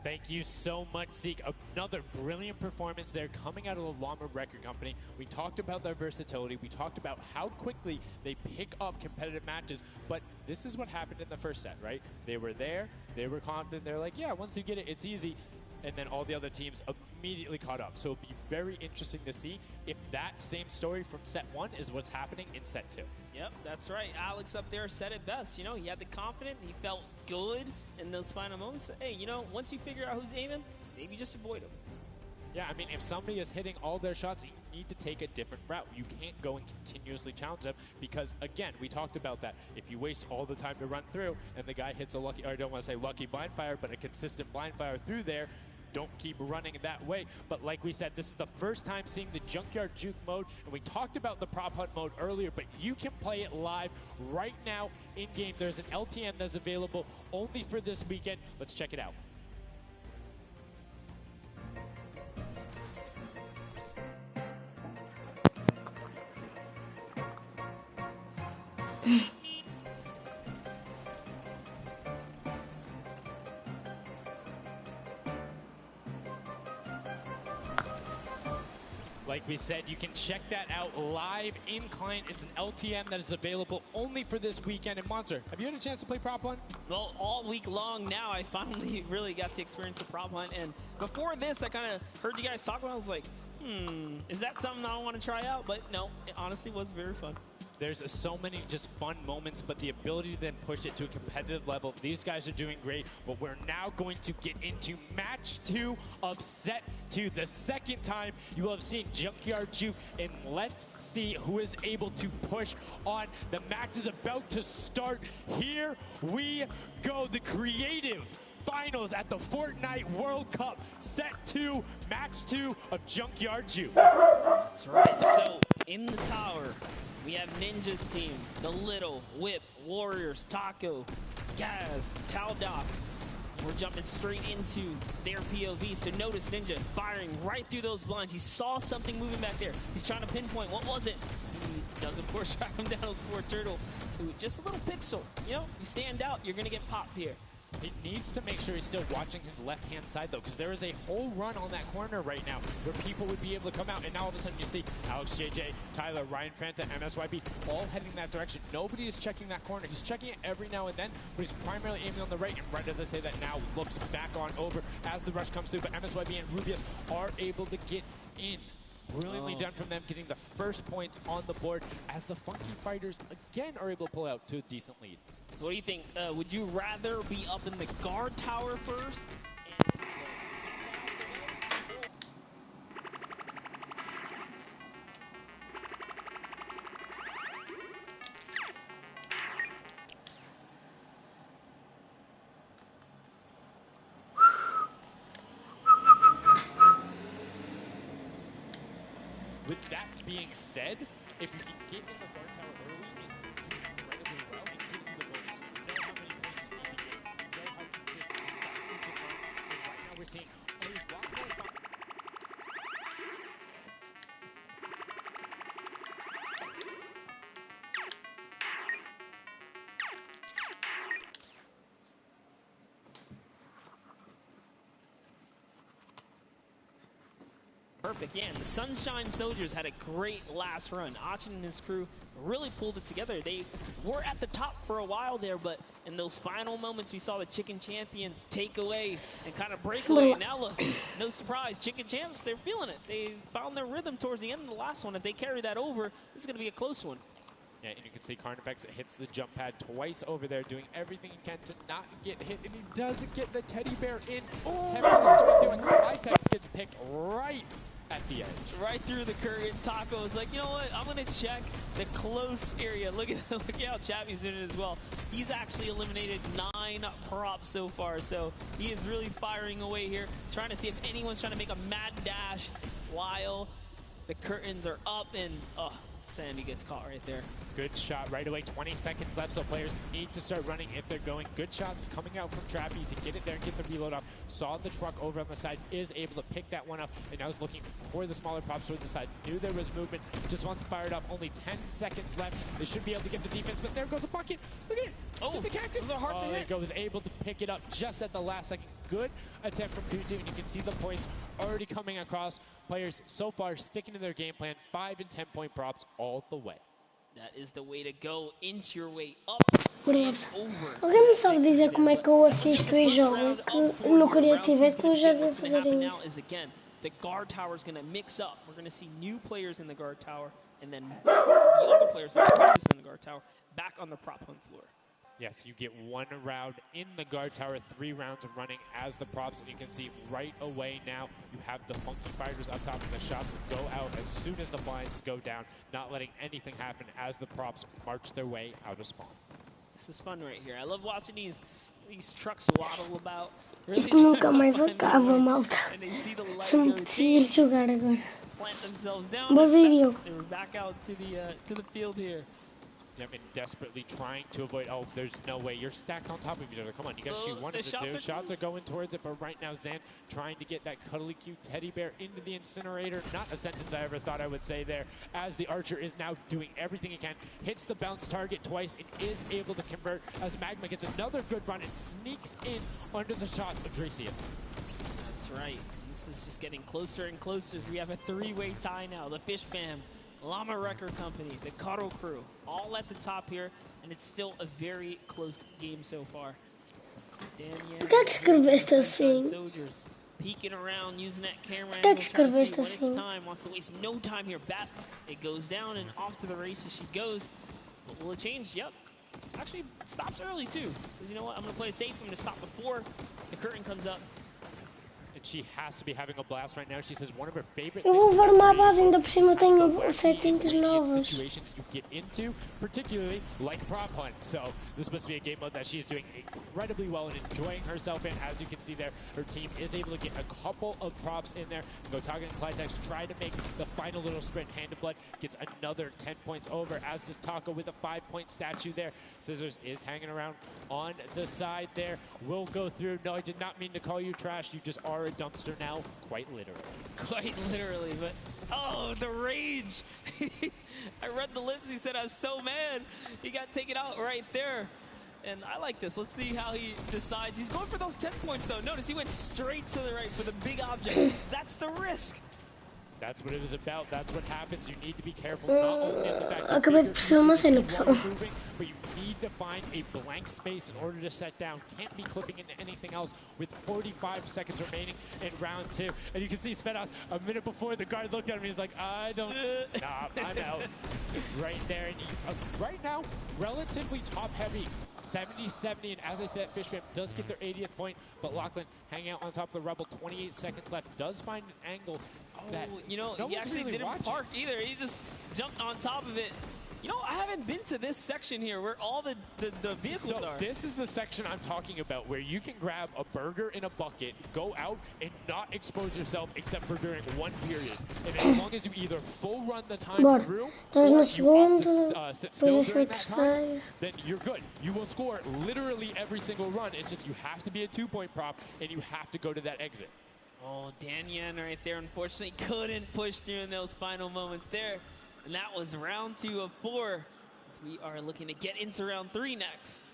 Thank you so much, Zeke. Another brilliant performance there coming out of the Llama Record Company. We talked about their versatility. We talked about how quickly they pick up competitive matches. But this is what happened in the first set, right? They were there. They were confident. They're like, yeah, once you get it, it's easy. And then all the other teams immediately caught up. So it'll be very interesting to see if that same story from set 1 is what's happening in set 2. Yep, that's right. Alex up there said it best. You know, he had the confidence. He felt good in those final moments. Hey, you know, once you figure out who's aiming, maybe just avoid him. Yeah, I mean, if somebody is hitting all their shots, you need to take a different route. You can't go and continuously challenge them because, again, we talked about that. If you waste all the time to run through and the guy hits a lucky, or I don't want to say lucky blind fire, but a consistent blind fire through there, don't keep running that way. But like we said, this is the first time seeing the Junkyard Juke mode, and we talked about the prop hunt mode earlier, but you can play it live right now in-game. There's an LTN that's available only for this weekend. Let's check it out. Like we said, you can check that out live in client. It's an LTN that is available only for this weekend. And Monster, have you had a chance to play Prop Hunt? Well, all week long now, I finally really got to experience the Prop Hunt. And before this, I kind of heard you guys talk about it. I was like, is that something I want to try out? But no, it honestly was very fun. There's so many just fun moments, but the ability to then push it to a competitive level, these guys are doing great. But we're now going to get into match 2 of set 2. The second time you will have seen Junkyard Juke, and let's see who is able to push on. The match is about to start. Here we go. The creative finals at the Fortnite World Cup, set 2, match 2 of Junkyard Juke. That's right. So in the tower, we have Ninja's team, the Little, Whip, Warriors, Taco, Gaz, Taldoff. We're jumping straight into their POV. So notice Ninja firing right through those blinds. He saw something moving back there. He's trying to pinpoint. What was it? He does, of course, track him down with Sport Turtle. Ooh, just a little pixel. You know, you stand out, you're going to get popped here. He needs to make sure he's still watching his left-hand side, though, because there is a whole run on that corner right now where people would be able to come out, and now all of a sudden you see Alex JJ, Tyler, Ryan Fanta, MSYB all heading that direction. Nobody is checking that corner. He's checking it every now and then, but he's primarily aiming on the right, and right as I say that now, looks back on over as the rush comes through, but MSYB and Rubius are able to get in. Brilliantly done from them, getting the first points on the board as the Funky Fighters again are able to pull out to a decent lead. What do you think? Would you rather be up in the guard tower first? With that being said, if you can get in the guard tower early and do incredibly well, it gives you the bonus. You know how many points you need to get. You know how consistent and fast you can run. And right now we're seeing a block point. Perfect, yeah, and the Sunshine Soldiers had a great last run. Achin and his crew really pulled it together. They were at the top for a while there, but in those final moments, we saw the Chicken Champions take away and kind of break away. Now look, no surprise, Chicken Champs, they're feeling it. They found their rhythm towards the end of the last one. If they carry that over, this is going to be a close one. Yeah, and you can see Carnifex hits the jump pad twice over there, doing everything he can to not get hit, and he does get the teddy bear in. Oh, going through, and Carnifex gets picked right at the edge. Right through the current. Taco is like, you know what? I'm going to check the close area. Look at how Chappie's doing it as well. He's actually eliminated 9 props so far, so he is really firing away here, trying to see if anyone's trying to make a mad dash while the curtains are up, and Sandy gets caught right there. Good shot right away. 20 seconds left, so players need to start running if they're going. Good shots coming out from Trappy to get it there and get the reload off. Saw the truck over on the side, is able to pick that one up, and now is looking for the smaller props towards the side. Knew there was movement, just wants to fire it up. Only 10 seconds left. They should be able to get the defense, but there goes a bucket. Look at it. Oh, the cactus. those are hard to hit. There goes, able to pick it up just at the last second. Good attempt from Kutu, and you can see the points already coming across. Players so far sticking to their game plan, 5 and 10 point props all the way. That is the way to go. Inch your way up. Alguém me sabe dizer como é que eu assisto e jogo? Que eu não queria ativar, que eu já devia fazer isso. the guard tower is going to mix up. We're going to see new players in the guard tower, and then the other players that are in the guard tower back on the prop hunt floor. Yes, you get 1 round in the guard tower, 3 rounds of running as the props, and you can see right away now you have the Funky Fighters up top, and the shots go out as soon as the blinds go down, not letting anything happen as the props march their way out of spawn. This is fun right here. I love watching these trucks waddle about. Isto nunca mais acaba, malta. São muito giro jogar agora. Plant themselves down. Boas aí, Diogo. They were back out to the field here. Yep, and desperately trying to avoid. Oh, there's no way. You're stacked on top of each other. Come on, you got to shoot one of the two. Shots are going towards it, but right now Zan trying to get that cuddly cute teddy bear into the incinerator. Not a sentence I ever thought I would say there, as the Archer is now doing everything he can. Hits the bounce target twice and is able to convert as Magma gets another good run and sneaks in under the shots of Dracius. That's right. This is just getting closer and closer as we have a 3-way tie now. The Fish Fam, Llama Record Company, the Cuddle Crew, all at the top here, and it's still a very close game so far. Por que é que escreveste assim? Soldiers peeking around using that camera. Por que é que escreveste assim? Wants to waste no time here. Bat, it goes down and off to the races she goes. But will it change? Yep. Actually stops early too. Says, you know what? I'm gonna play it safe. I'm gonna stop before the curtain comes up. And she has to be having a blast right now. She says one of her favorite Eu vou levar uma base, ainda por cima tenho settings novos. Situations you get into, particularly like prop hunt. So this must be a game mode that she's doing incredibly well and enjoying herself in. As you can see there, her team is able to get a couple of props in there. Gotaga and Clytex try to make the final little sprint. Hand of Blood gets another 10 points over, as does Taka with a 5-point statue there. Scissors is hanging around on the side there. Will go through. No, I did not mean to call you trash. You just are a dumpster now, quite literally. Quite literally, but oh, the rage. I read the lips. He said, I was so mad. He got taken out right there. And I like this. Let's see how he decides. He's going for those 10 points, though. Notice he went straight to the right for the big object. That's the risk. That's what it was about. That's what happens. You need to be careful. Not only at the fact Acabei de perceber uma cena, pessoal. But you need to find a blank space in order to set down. Can't be clipping into anything else with 45 seconds remaining in round 2. And you can see Svetos a minute before the guard looked at him. He's like, I don't. Nah, I'm out. Right there. And right now, relatively top heavy. 70-70. And as I said, Fishfam does get their 80th point. But Lachlan hanging out on top of the Rebel. 28 seconds left. Does find an angle. That you know, no he actually really didn't watching. park either. He just jumped on top of it. You know, I haven't been to this section here where all the vehicles are. This is the section I'm talking about, where you can grab a burger in a bucket, go out, and not expose yourself except for during one period. And as long as you either full run the time through, or you opt to sit still during that time, then you're good. You will score literally every single run. It's just you have to be a 2-point prop, and you have to go to that exit. Oh, Danyan right there, unfortunately, couldn't push through in those final moments there. And that was round 2 of 4. As we are looking to get into round 3 next.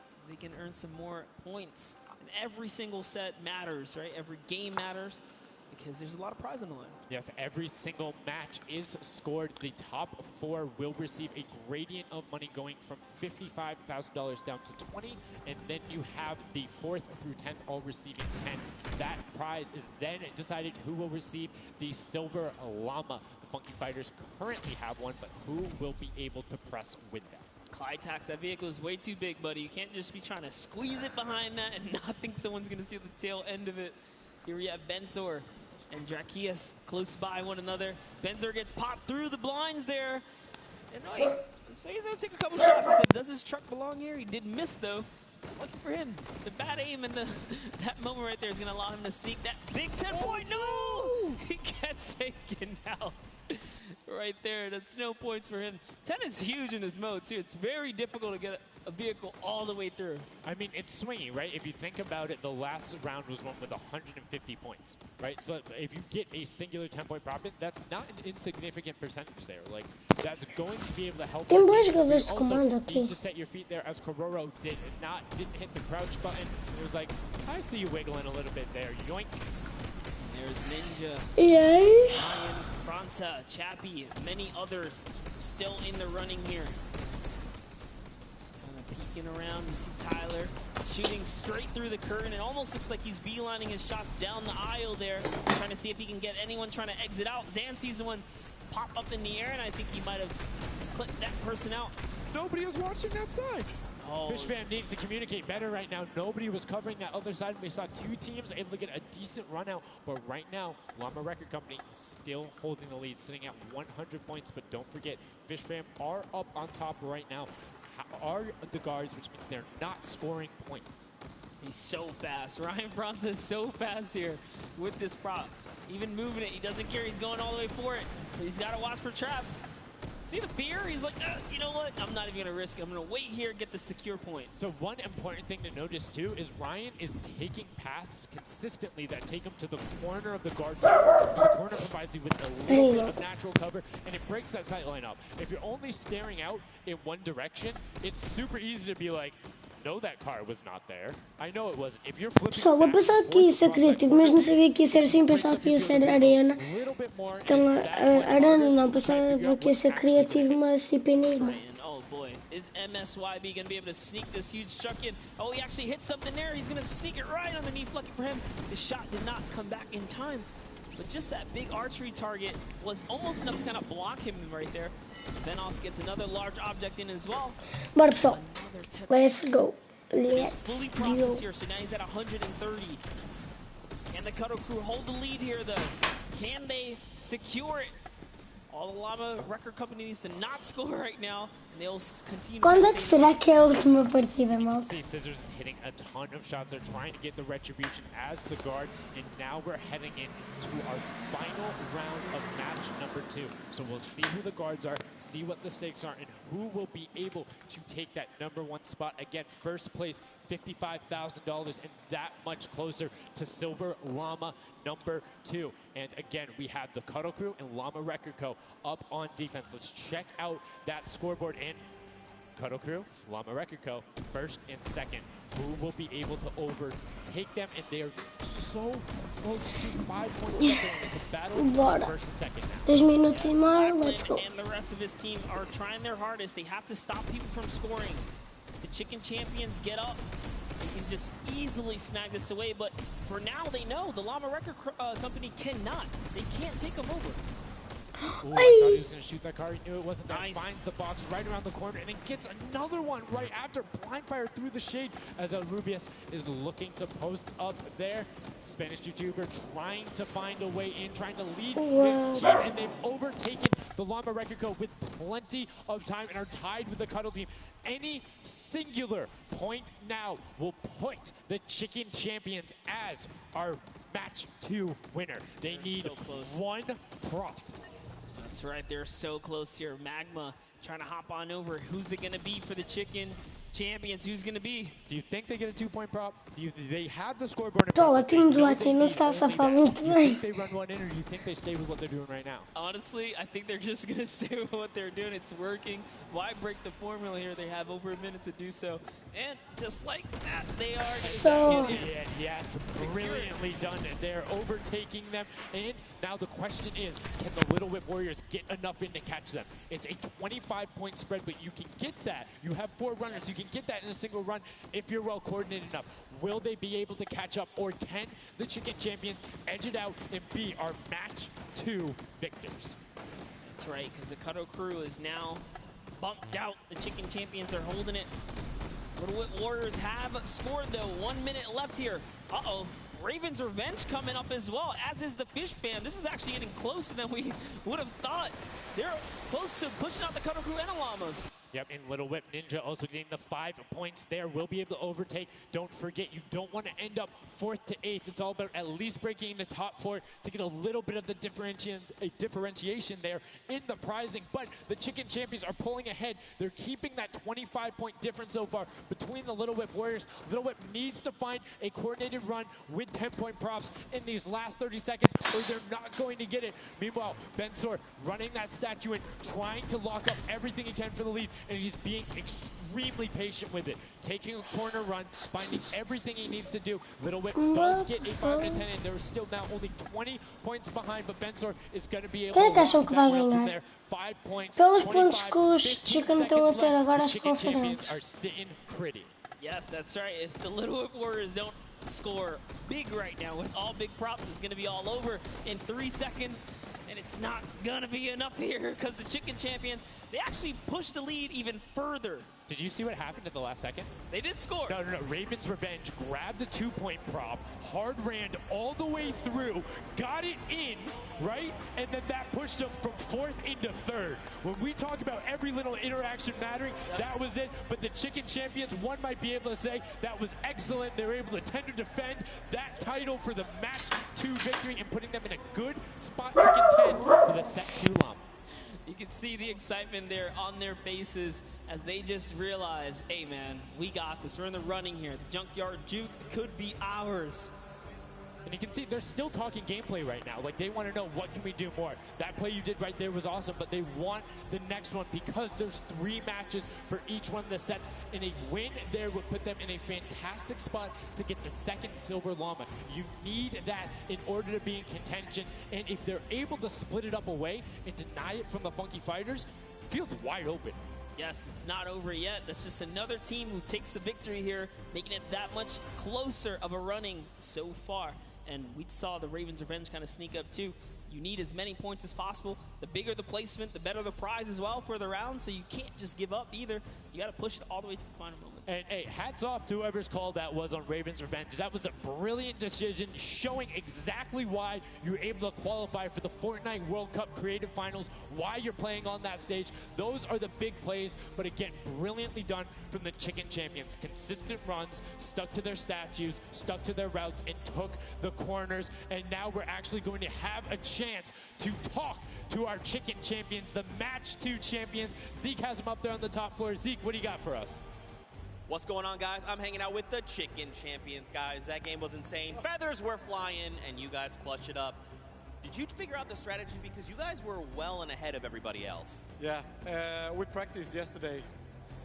So they can earn some more points. And every single set matters, right? Every game matters because there's a lot of prize on the line. Yes, every single match is scored. The top 4 will receive a gradient of money going from $55,000 down to 20, and then you have the 4th through 10th all receiving 10. That prize is then decided who will receive the Silver Llama. The Funky Fighters currently have one, but who will be able to press with them? Clytax, that vehicle is way too big, buddy. You can't just be trying to squeeze it behind that and not think someone's going to see the tail end of it. Here we have Bensor and Dracius close by one another. Bensor gets popped through the blinds there. And wait, so he's going to take a couple shots. He said, does this truck belong here? He did miss, though. Lucky for him. The bad aim and that moment right there is going to allow him to sneak that big 10-point. No! He gets taken out. Right there, that's no points for him. 10 is huge in this mode, too. It's very difficult to get a vehicle all the way through. I mean, it's swingy, right? If you think about it, the last round was one with 150 points, right? So if you get a singular 10-point profit, that's not an insignificant percentage there. Like, that's going to be able to help. Tem dois jogadores de you comando also aqui. need to set your feet there, as Kororo didn't hit the crouch button. It was like, I see you wiggling a little bit there. Yoink. There's Ninja, Yay. Ryan, Fronta, Chappie, many others still in the running here. Just kind of peeking around. You see Tyler shooting straight through the curtain. It almost looks like he's beelining his shots down the aisle there, trying to see if he can get anyone trying to exit out. Zan sees one pop up in the air, and I think he might have clipped that person out. Nobody was watching that side. Oh. Fish Fam needs to communicate better right now. Nobody was covering that other side. We saw two teams able to get a decent run out. But right now, Llama Record Company still holding the lead, sitting at 100 points. But don't forget, Fish Fam are up on top right now. Are the guards, which means they're not scoring points. He's so fast. Ryan Bronza is so fast here with this prop. Even moving it, he doesn't care. He's going all the way for it. But he's got to watch for traps. See the fear? He's like, you know what? I'm not even going to risk it. I'm going to wait here and get the secure point. So one important thing to notice, too, is Ryan is taking paths consistently that take him to the corner of the guard tower. The corner provides you with a little bit of natural cover, and it breaks that sight line up. If you're only staring out in one direction, it's super easy to be like, no, that car was not there. I know it wasn't. If you're flipping Pessoal, eu pensava que ia ser criativo, mas não sabia que ia ser assim, pensava que ia ser arena. Então, arena não, pensava que ia ser criativo, mas tipo enigma. Oh boy, is MSYB going to be able to sneak this huge chuck in? Oh, he actually hit something there. He's going to sneak it right underneath. Lucky for him, the shot did not come back in time. But just that big archery target was almost enough to kind of block him right there. Venos gets another large object in as well. Bora, pessoal. Let's go. He's fully processed here, so now he's at 130. Can the Cuddle Crew hold the lead here, though? Can they secure it? All the Llama Record Company needs to not score right now, and they'll continue. Quando é que será que é a última partida, malta? See Scissors hitting a ton of shots. They're trying to get the retribution as the guard, and now we're heading into our final round of match number 2. So we'll see who the guards are, see what the stakes are, and who will be able to take that #1 spot. Again, first place, $55,000, and that much closer to Silver Llama #2. And again, we have the Cuddle Crew and Llama Record Co. up on defense. Let's check out that scoreboard. And Cuddle Crew, Llama Record Co. first and second. Who will be able to overtake them? And they are so close to 5 points. It's a battle Bora. first and second now. 2 minutos e meio, let's go. And the rest of his team are trying their hardest. They have to stop people from scoring. The Chicken Champions get up. They can just easily snag this away, but for now they know the Llama Record Company cannot. They can't take them over. Ooh, I thought he was going to shoot that car. He knew it wasn't there. Nice. Finds the box right around the corner and then gets another one right after. Blind fire through the shade as Rubius is looking to post up there. Spanish YouTuber trying to find a way in, trying to lead his team, and they've overtaken the Llama Record Co. with plenty of time and are tied with the Cuddle team. Any singular point now will put the Chicken Champions as our match 2 winner. They need so one prop. That's right, they're so close here. Magma trying to hop on over. Who's it going to be for the Chicken Champions? Who's going to be? Do you think they get a 2-point prop? Do they have the scoreboard? Pessoal, o time do Latino está a safar muito Do you bem. think they run one in, or do you think they stay with what they're doing right now? Honestly, I think they're just going to stay with what they're doing. It's working. Why break the formula here? They have over a minute to do so. And just like that, they are So yes, brilliantly done. They're overtaking them. And now the question is, can the Little Whip Warriors get enough in to catch them? It's a 25-point spread, but you can get that. You have 4 runners. You can get that in a single run if you're well coordinated enough. Will they be able to catch up, or can the Chicken Champions edge it out and be our match 2 victors? That's right, because the Cuddle Crew is now bumped out. The Chicken Champions are holding it. Little Whip Warriors have scored, though. 1 minute left here. Uh-oh. Raven's Revenge coming up as well, as is the Fish Fam. This is actually getting closer than we would have thought. They're close to pushing out the Cuddle Crew and the Llamas. Yep, and Little Whip Ninja also getting the 5 points there. Will be able to overtake. Don't forget, you don't want to end up 4th to 8th. It's all about at least breaking the top 4 to get a little bit of the differentiation there in the prizing. But the Chicken Champions are pulling ahead. They're keeping that 25-point difference so far between the Little Whip Warriors. Little Whip needs to find a coordinated run with 10-point props in these last 30 seconds, or they're not going to get it. Meanwhile, Bensor running that statue in, trying to lock up everything he can for the lead, and he's being extremely patient with it. Taking a corner run, finding everything he needs to do. Little Whip does get a 5 to 10, and they're still now only 20 points behind, but Bensor is going to be able to Quem é que acham que vai from ganhar? there. 5 points, Pelos 25, pontos que os 15 Chicken estão a ter seconds agora, left. acho que vão Chicken ser Champions eles. are sitting pretty. Yes, that's right. If the Little Whip Warriors don't score big right now with all big props, it's going to be all over in 3 seconds. And it's not going to be enough here because the Chicken Champions, they actually pushed the lead even further. Did you see what happened at the last second? They did score. No. Raven's Revenge grabbed the 2-point prop, hard ran all the way through, got it in, right? And then that pushed them from 4th into 3rd. When we talk about every little interaction mattering, that was it. But the Chicken Champions, one might be able to say that was excellent. They were able to tender defend that title for the match 2 victory and putting them in a good spot to contend for the set 2 lump. You can see the excitement there on their faces as they just realize, hey man, we got this. We're in the running here. The Junkyard Juke could be ours. And you can see they're still talking gameplay right now. Like, they want to know, what can we do more? That play you did right there was awesome, but they want the next one because there's 3 matches for each one of the sets. And a win there would put them in a fantastic spot to get the 2nd Silver Llama. You need that in order to be in contention. And if they're able to split it up away and deny it from the Funky Fighters, the field's wide open. Yes, it's not over yet. That's just another team who takes the victory here, making it that much closer of a running so far. And we saw the Ravens Revenge kind of sneak up too. You need as many points as possible. The bigger the placement, the better the prize as well for the round. So you can't just give up either. You got to push it all the way to the final moment. And hey, hats off to whoever's call that was on Ravens Revenge. That was a brilliant decision, showing exactly why you were able to qualify for the Fortnite World Cup Creative Finals, why you're playing on that stage. Those are the big plays, but again, brilliantly done from the Chicken Champions. Consistent runs, stuck to their statues, stuck to their routes, and took the corners. And now we're actually going to have a chance to talk to our Chicken Champions, the Match 2 champions. Zeke has them up there on the top floor. Zeke, what do you got for us? What's going on, guys? I'm hanging out with the Chicken Champions, guys. That game was insane. Feathers were flying, and you guys clutched it up. Did you figure out the strategy? Because you guys were well and ahead of everybody else. Yeah, we practiced yesterday,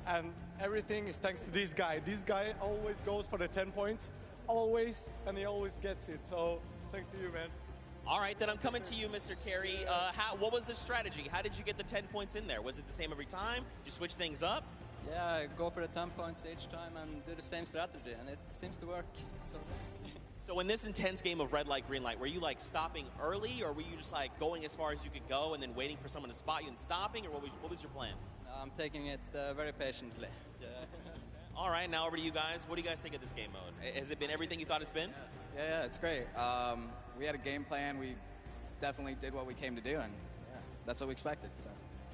and everything is thanks to this guy. This guy always goes for the 10 points, always, and he always gets it. So thanks to you, man. All right, then I'm coming to you, Mr. Carey. What was the strategy? How did you get the 10 points in there? Was it the same every time? Did you switch things up? Yeah, go for the 10 points each time and do the same strategy, and it seems to work. So in this intense game of red light, green light, were you like stopping early, or were you just like going as far as you could go and then waiting for someone to spot you and stopping, or what was your plan? I'm taking it very patiently. All right, now over to you guys. What do you guys think of this game mode? Has it been everything you thought it's been? Yeah, it's great. We had a game plan. We definitely did what we came to do, and yeah, that's what we expected. So.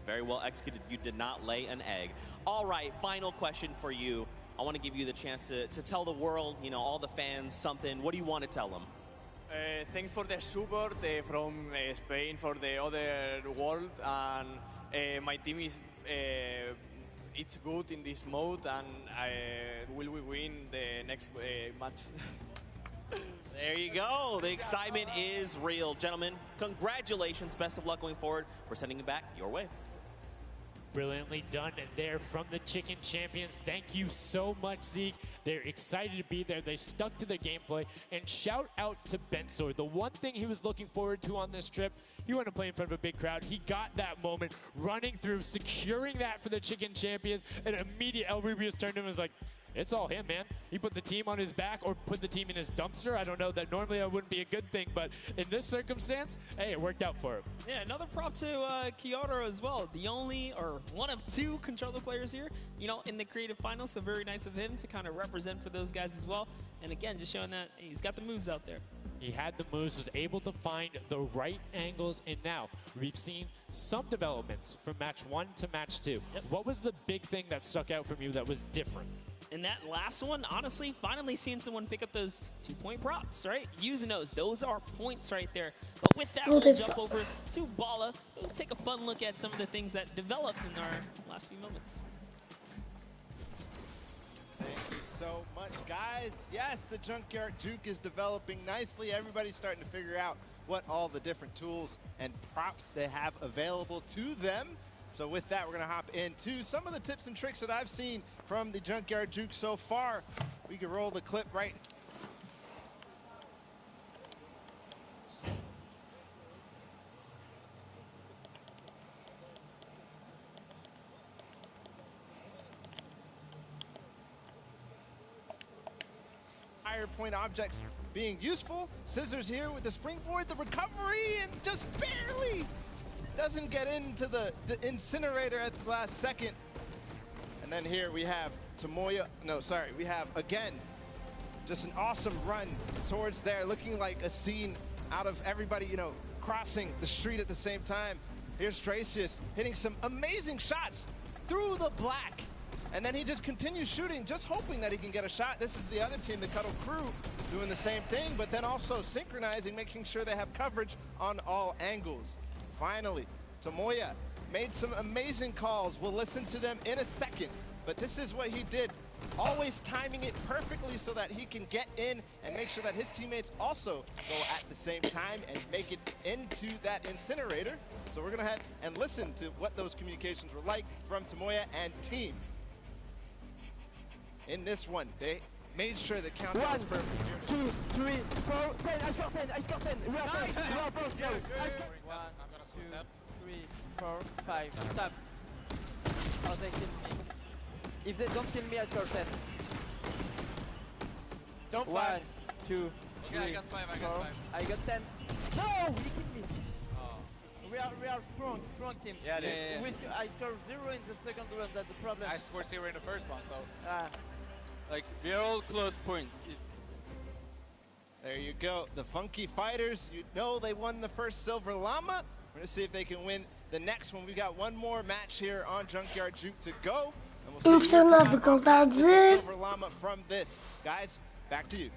Very well executed. You did not lay an egg. All right, final question for you. I want to give you the chance to tell the world, you know, all the fans something. What do you want to tell them? Thanks for the support from Spain for the other world, and my team is it's good in this mode, and will we win the next match? There you go. The excitement is real. Gentlemen, congratulations. Best of luck going forward. We're sending you back your way. Brilliantly done there from the Chicken Champions. Thank you so much, Zeke. They're excited to be there. They stuck to the gameplay. And shout out to Bensor. The one thing he was looking forward to on this trip, he wanted to play in front of a big crowd. He got that moment, running through, securing that for the Chicken Champions. And immediately El Rubius turned to him and was like, it's all him, man. He put the team on his back or put the team in his dumpster. I don't know. That normally that wouldn't be a good thing, but in this circumstance, hey, it worked out for him. Yeah, another prop to Kyoto as well. The only, or one of 2 controller players here, you know, in the creative finals. So very nice of him to kind of represent for those guys as well. And again, just showing that he's got the moves out there. He had the moves, was able to find the right angles, and now we've seen some developments from match 1 to match 2. Yep. What was the big thing that stuck out from you that was different? In that last one, honestly, finally seeing someone pick up those 2-point props, right? Using those are points right there. But with that, we'll jump over to Bala. We'll take a fun look at some of the things that developed in our last few moments. Thank you so much, guys. Yes, the Junkyard Juke is developing nicely. Everybody's starting to figure out what all the different tools and props they have available to them. So with that, we're going to hop into some of the tips and tricks that I've seen from the Junkyard Juke so far. We can roll the clip right. higher point objects being useful. Scissors here with the springboard, the recovery, and just barely doesn't get into the incinerator at the last second. And then here we have Tomoya, no, sorry, we have, again, just an awesome run towards there, looking like a scene out of everybody, you know, crossing the street at the same time. Here's Stracius hitting some amazing shots through the black. And then he just continues shooting, just hoping that he can get a shot. This is the other team, the Cuddle Crew, doing the same thing, but then also synchronizing, making sure they have coverage on all angles. Finally, Tomoya made some amazing calls. We'll listen to them in a second, but this is what he did. Always timing it perfectly so that he can get in and make sure that his teammates also go at the same time and make it into that incinerator. So we're gonna head and listen to what those communications were like from Tomoya and team. In this one, they made sure the countdown was perfect. 2, 3, 4, 10, I got 10, I got 10. We are both, we are both. 1, 2, 3, 4, 5. Stop. Oh, they kill me. If they don't kill me, I score 10. Don't 1, 2, Okay, 3, I got 5, I 4. got 5. I got 10. No, he killed me. We are strong team. Yeah, I scored 0 in the second round, that's the problem. I scored 0 in the first one, so. Like, we are all close points. There you go. The Funky Fighters, you know they won the first Silver Llama. We're gonna see if they can win the next one. We got one more match here on Junkyard Juke to go. And Não we'll see percebo nada do que ele está a dizer. Silver Llama from this. Guys, back to you.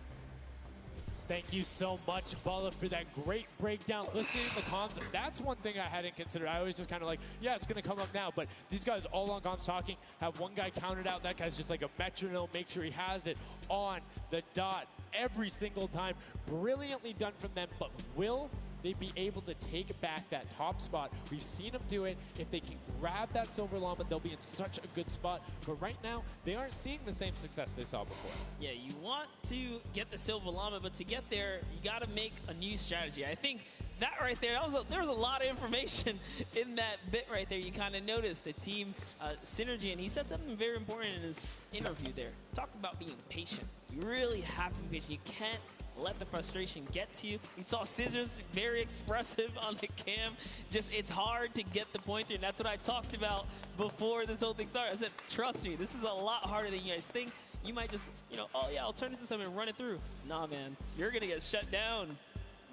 Thank you so much, Bala, for that great breakdown. Listening to the comms, that's one thing I hadn't considered. I always just kind of like, yeah, it's going to come up now. But these guys all on comms talking, have one guy counted out. That guy's just like a metronome. Make sure he has it on the dot every single time. Brilliantly done from them. But will they be able to take back that top spot? We've seen them do it. If they can grab that Silver Llama, they'll be in such a good spot. But right now, they aren't seeing the same success they saw before. Yeah, you want to get the Silver Llama, but to get there, you got to make a new strategy. I think that right there, there was a lot of information in that bit right there. You kind of noticed the team synergy, and he said something very important in his interview there. Talked about being patient. You really have to be patient. You can't let the frustration get to you. We saw Scissors very expressive on the cam. Just, it's hard to get the pointer, and that's what I talked about before this whole thing started. I said, trust me, this is a lot harder than you guys think. You might just, you know, oh yeah, I'll turn it to something and run it through. Nah, man, you're gonna get shut down.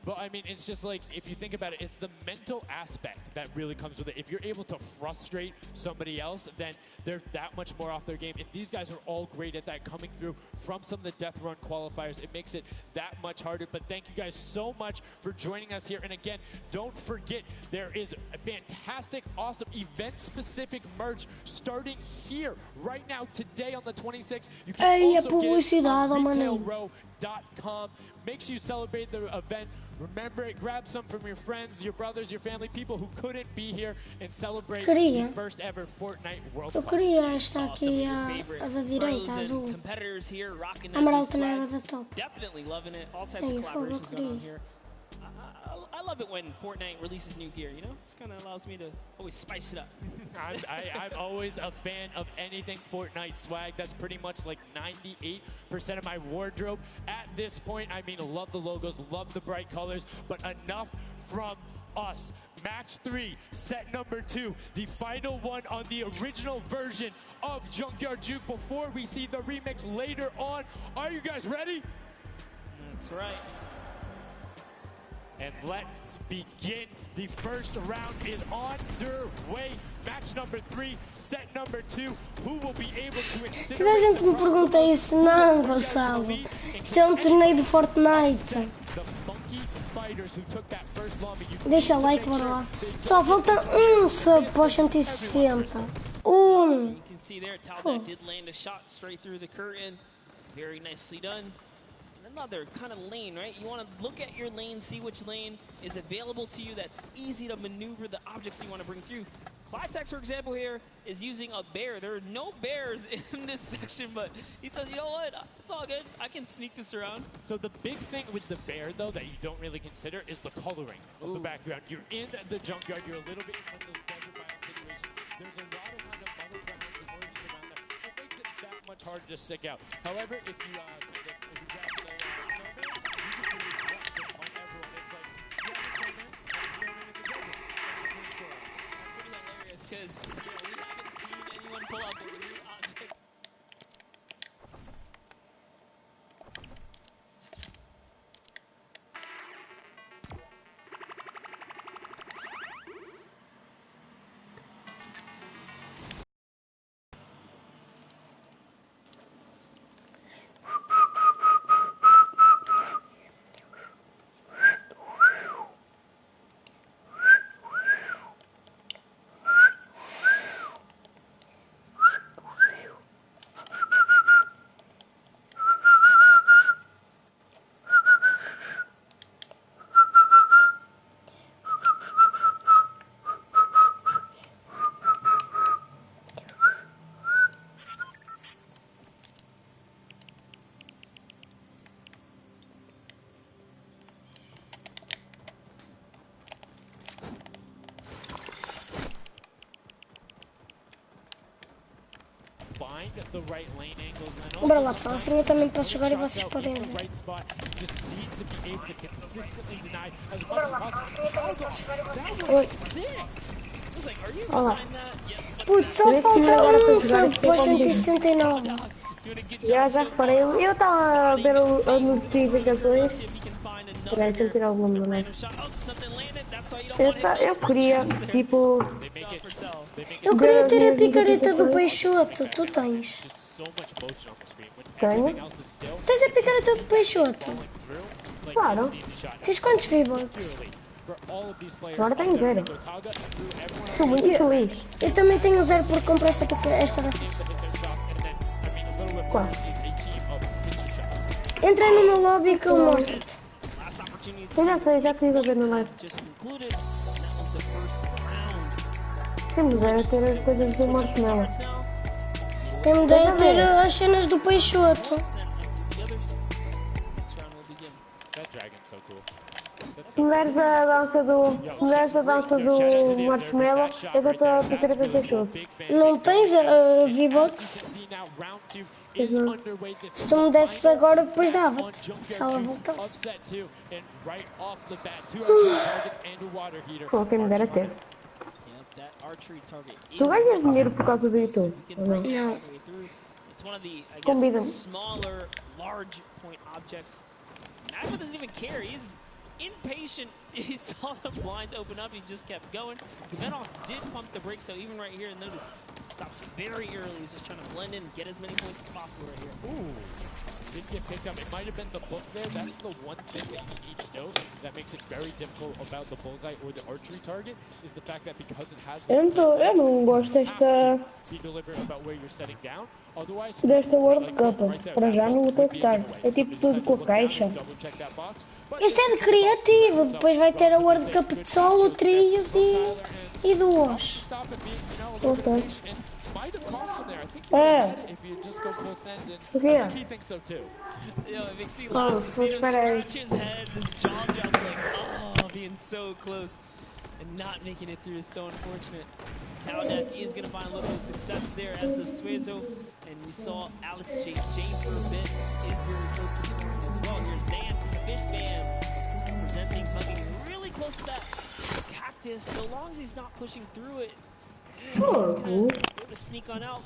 But I mean, it's just like, if you think about it, it's the mental aspect that really comes with it. If you're able to frustrate somebody else, then they're that much more off their game. And these guys are all great at that, coming through from some of the Death Run qualifiers. It makes it that much harder. But thank you guys so much for joining us here. And again, don't forget, there is a fantastic, awesome event-specific merch starting here right now, today on the 26th. You can also get it on retailrow.com. Make sure you celebrate the event. Remember it, grab some from your friends, your brothers, your family, people who couldn't be here, and celebrate the first ever Fortnite World Cup. Eu queria esta aqui, a da direita, azul. Amarelo também era da top. Definitely loving it. All types of collaborations going on here. I love it when Fortnite releases new gear, you know? This kind of allows me to always spice it up. I'm always a fan of anything Fortnite swag. That's pretty much like 98% of my wardrobe at this point. I mean, love the logos, love the bright colors, but enough from us. Match 3, set number 2, the final one on the original version of Junkyard Juke before we see the remix later on. Are you guys ready? That's right. And let's begin. The first round is underway. Match number 3, set number 2. Who will be able to incinerate? Toda a gente me pergunta isso. Não, Gonçalo. Isto é torneio de Fortnite. Deixa like, bora lá. Só falta sub para os 160. You can see there, Talbot did land a shot straight through the curtain. Very nicely done. Another kind of lane, right? You want to look at your lane, see which lane is available to you that's easy to maneuver the objects you want to bring through. Clivetex, for example, here is using a bear. There are no bears in this section, but he says, you know what? It's all good. I can sneak this around. So the big thing with the bear, though, that you don't really consider is the coloring of the background. You're in the junkyard. You're a little bit in those desert biome situations. There's a lot of kind of other grounds and origins around there. It makes it that much harder to stick out. However, if you grab the because we haven't seen anyone pull out the root object. Bora lá, pessoal, assim eu também posso jogar e vocês podem ver. Oi. Olá. Putz, só falta um sub para 169. Já reparei, eu estava a ver as notificações. Peraí, deixa eu tirar o volume, né? Eu queria, tipo... Eu queria ter a picareta do Peixoto, tu tens? Tenho. Tens a picareta do Peixoto? Claro. Tens quantos V-Bucks? Agora tenho 0. Estou muito feliz. Eu também tenho 0 porque comprei esta raça. Qual? Entra no meu lobby que eu mostro-te. Eu já sei, já estive a ver no live. Quem me dera ter as coisas do Marshmallow. Quem me dera ter as cenas do Peixoto. Se me deres a dança do Marshmallow, eu dou-te a picareta do Peixoto. Não tens a V-Bucks? Se tu me desses agora, depois dava-te. Se ela voltasse. Pô, quem me dera ter. Tu ganhas dinheiro por causa do YouTube? Não. Convida-me. Magma doesn't even care. He's impatient. He saw the blinds open up. He just kept going. Zemenoff did pump the brakes, so even right here, notice stops very early. He's just trying to blend in and get as many points as possible right here. Ooh. Did get picked up. It might have been the book there. That's the one thing that you need to know that makes it very difficult about the bullseye or the archery target is the fact that because it has Eu não gosto desta World Cup. Para já não vou gostar. É tipo tudo com a caixa. Este é de criativo. Depois vai ter a World Cup de solo, trios e duos. Ok. É. O quê? Espera aí. Being so close and not making it through is so unfortunate. Taldeck is going to find a little bit of success there as the Suezo, and we saw Alex J for a bit is very close to scoring as well. Here's Zan from the Fish Band presenting, hugging really close to that cactus. So long as he's not pushing through it, to sneak on out.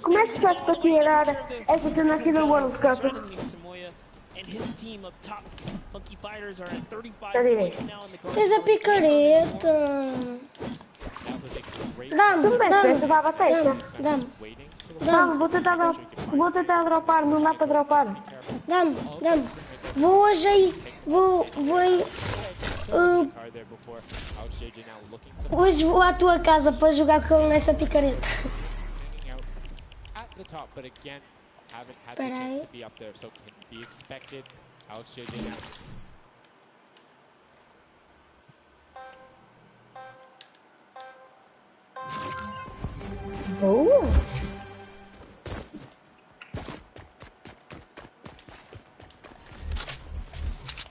Como é que estás para tirar essa cena aqui da World Cup? And his team up top, Funky Fighters, are at 35 points now in the goal. Tens a picareta. Dá-me. Vou tentar dropar, não dá para dropar. Dá-me. Vou hoje aí. Vou em... hoje vou à tua casa para jogar com nessa picareta. Espera aí.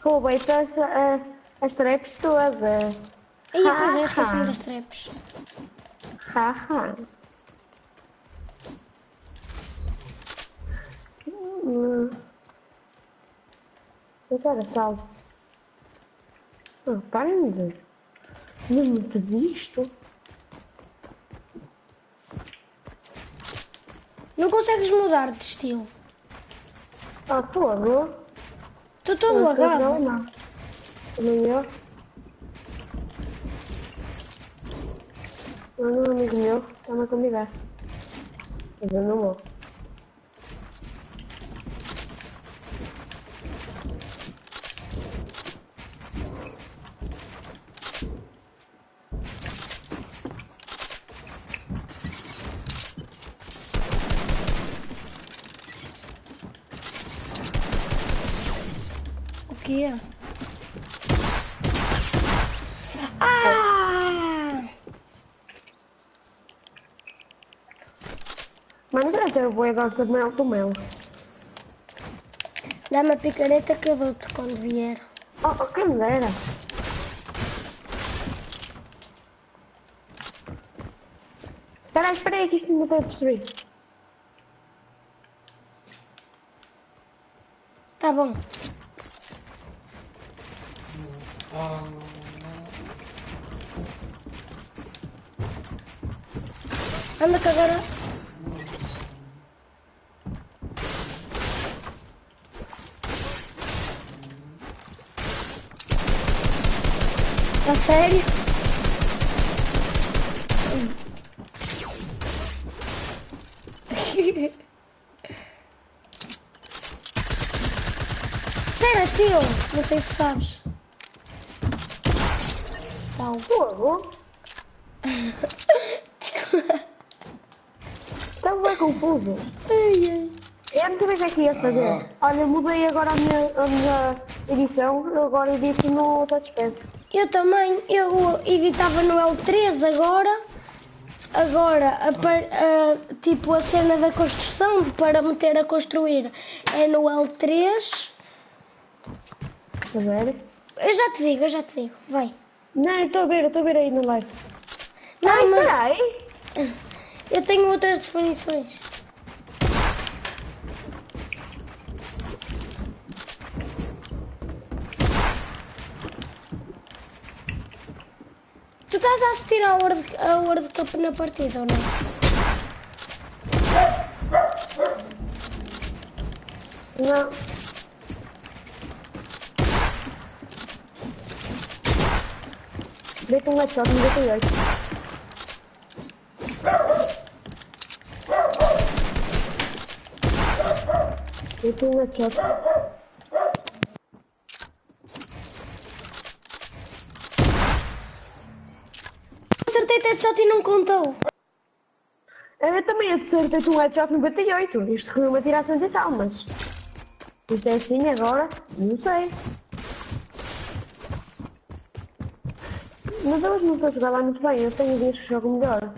Roubei-te as traps todas. E depois eu esqueci das traps. Haha. Eu quero salvo. Parem de me fazer isto. Não consegues mudar de estilo. Ah, fogo. Estou todo lagado. Não. Nem eu. Não, um amigo meu está-me a convidar. Mas eu não vou. O quê? Ah! Mas não quero ter o boi agora de mel com mel. Dá-me a picareta que eu dou-te quando vier. Oh, quem me dera. Espera aí que isto não estou a perceber. Tá bom. Anda que agora... A sério? Sério, tio? Não sei se sabes. Pau. Fogo? Estava bem confuso. Eu não sei o que é que ia fazer. Olha, mudei agora a minha edição. Eu agora edito no touchpad. Eu também. Eu editava no L3 agora. Agora, tipo a cena da construção, para meter a construir, é no L3. A ver? Eu já te digo. Vai. Não, eu estou a ver aí no live. Não, ai, mas... Carai. Eu tenho outras definições. Tu estás a assistir à World Cup na partida ou não? Não. Deita um headshot, me deita 8. Deita um headshot. Acertei headshot e não contou. Eu também acertei um headshot 98. Isto que não me tirar 100 e tal, mas... Isto é assim agora? Não sei. Mas eu hoje não estou a jogar lá muito bem, eu tenho dias que jogo melhor.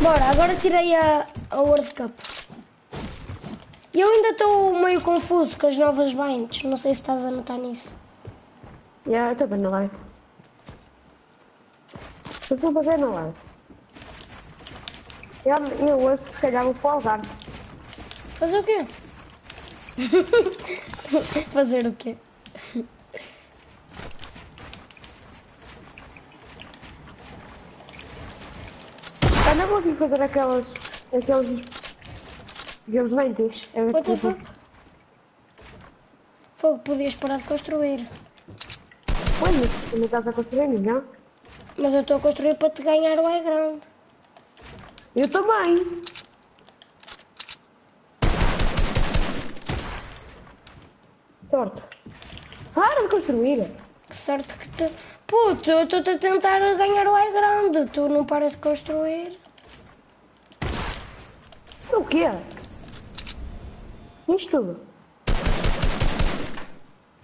Bora, agora tirei a World Cup. E eu ainda estou meio confuso com as novas binds, não sei se estás a notar nisso. Eu estou bem na live. Eu estou a ver na live. Eu hoje se calhar vou para o Algarve. Fazer o quê? Fazer o quê? Eu não vou aqui fazer aqueles lentes. What the fuck? Fogo, podias parar de construir. Ué, mas tu não estás a construir, não? Mas eu estou a construir para te ganhar o high ground. Eu também. Sorte. Para de construir. Que sorte que te... Puto, eu estou-te a tentar ganhar o high ground. Tu não paras de construir. O quê? Isto tudo.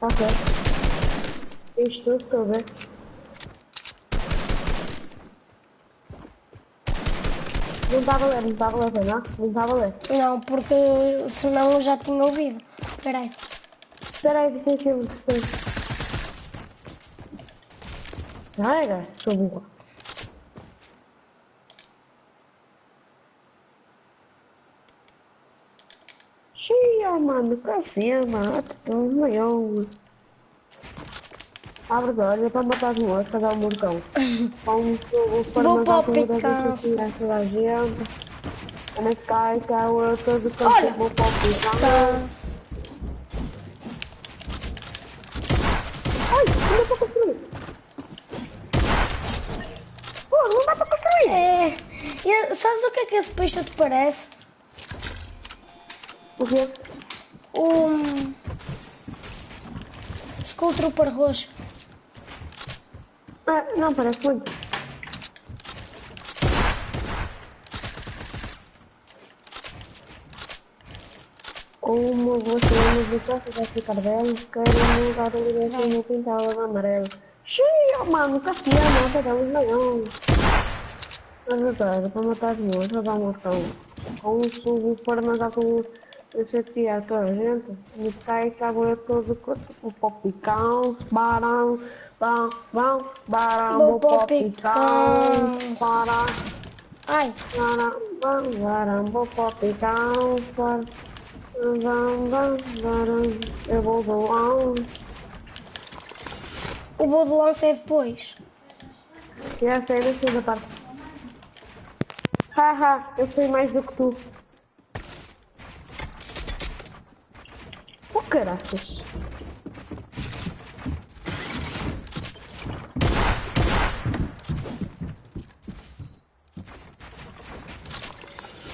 Ok. Isto tudo, estou a ver. Não está a valer, não? Não está a valer. Não, porque senão eu já tinha ouvido. Espera aí. Espera aí, deixa eu ver. Carga, sou burra. Chia, mano, cacima, maior. Abre olha para matar as moscas, dá um murcão. Com o Vou para o supermercado picão. toda a gente. And the sky tower todo o Olha! campo, vou para o picão. Canso. Ai, não dá para construir. Pô, não dá para construir. Sabes o que esse peixe te parece? O quê? Skull Trooper roxo. Ah, não, parece muito. Como você musical vai ficar belo, quero mudar o livro no quintal amarelo. Xiii, mano, Cassiano, cadê leão? Ajudar para matar as moças, dá um mortão. Com um subo para mandar com chatear toda a gente. Me cai, cago todo o popicão, barão, barão, barão, popicão, barão. Ai, barão, popicão, barão. Eu vou do lance. O voo do lance é depois. Já sei, não sei da parte. Haha, eu sei mais do que tu. Oh, caraças.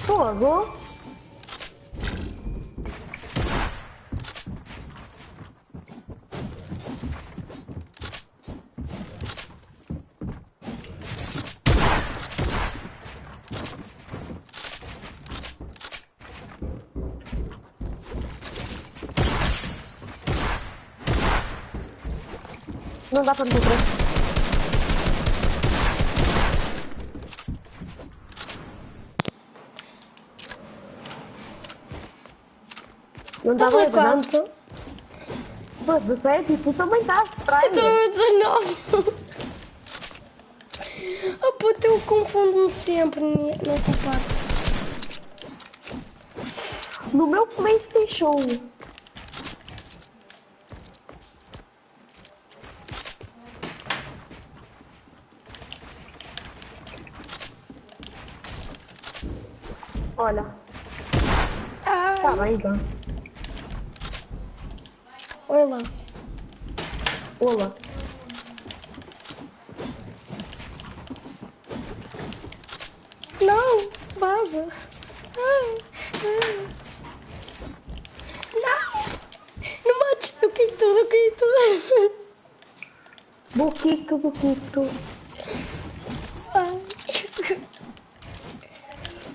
Fogo. Não dá para me encontrar. Não dá Estás a para quanto? Pô, 17 e tu também estás. Eu estou a 19. Oh puta, eu confundo-me sempre nesta parte. No meu PlayStation. Olha. Tá bem, então. Oi lá. Olá. Não, vaza. Não. Não mates, eu caí tudo, eu caí tudo. Boquito.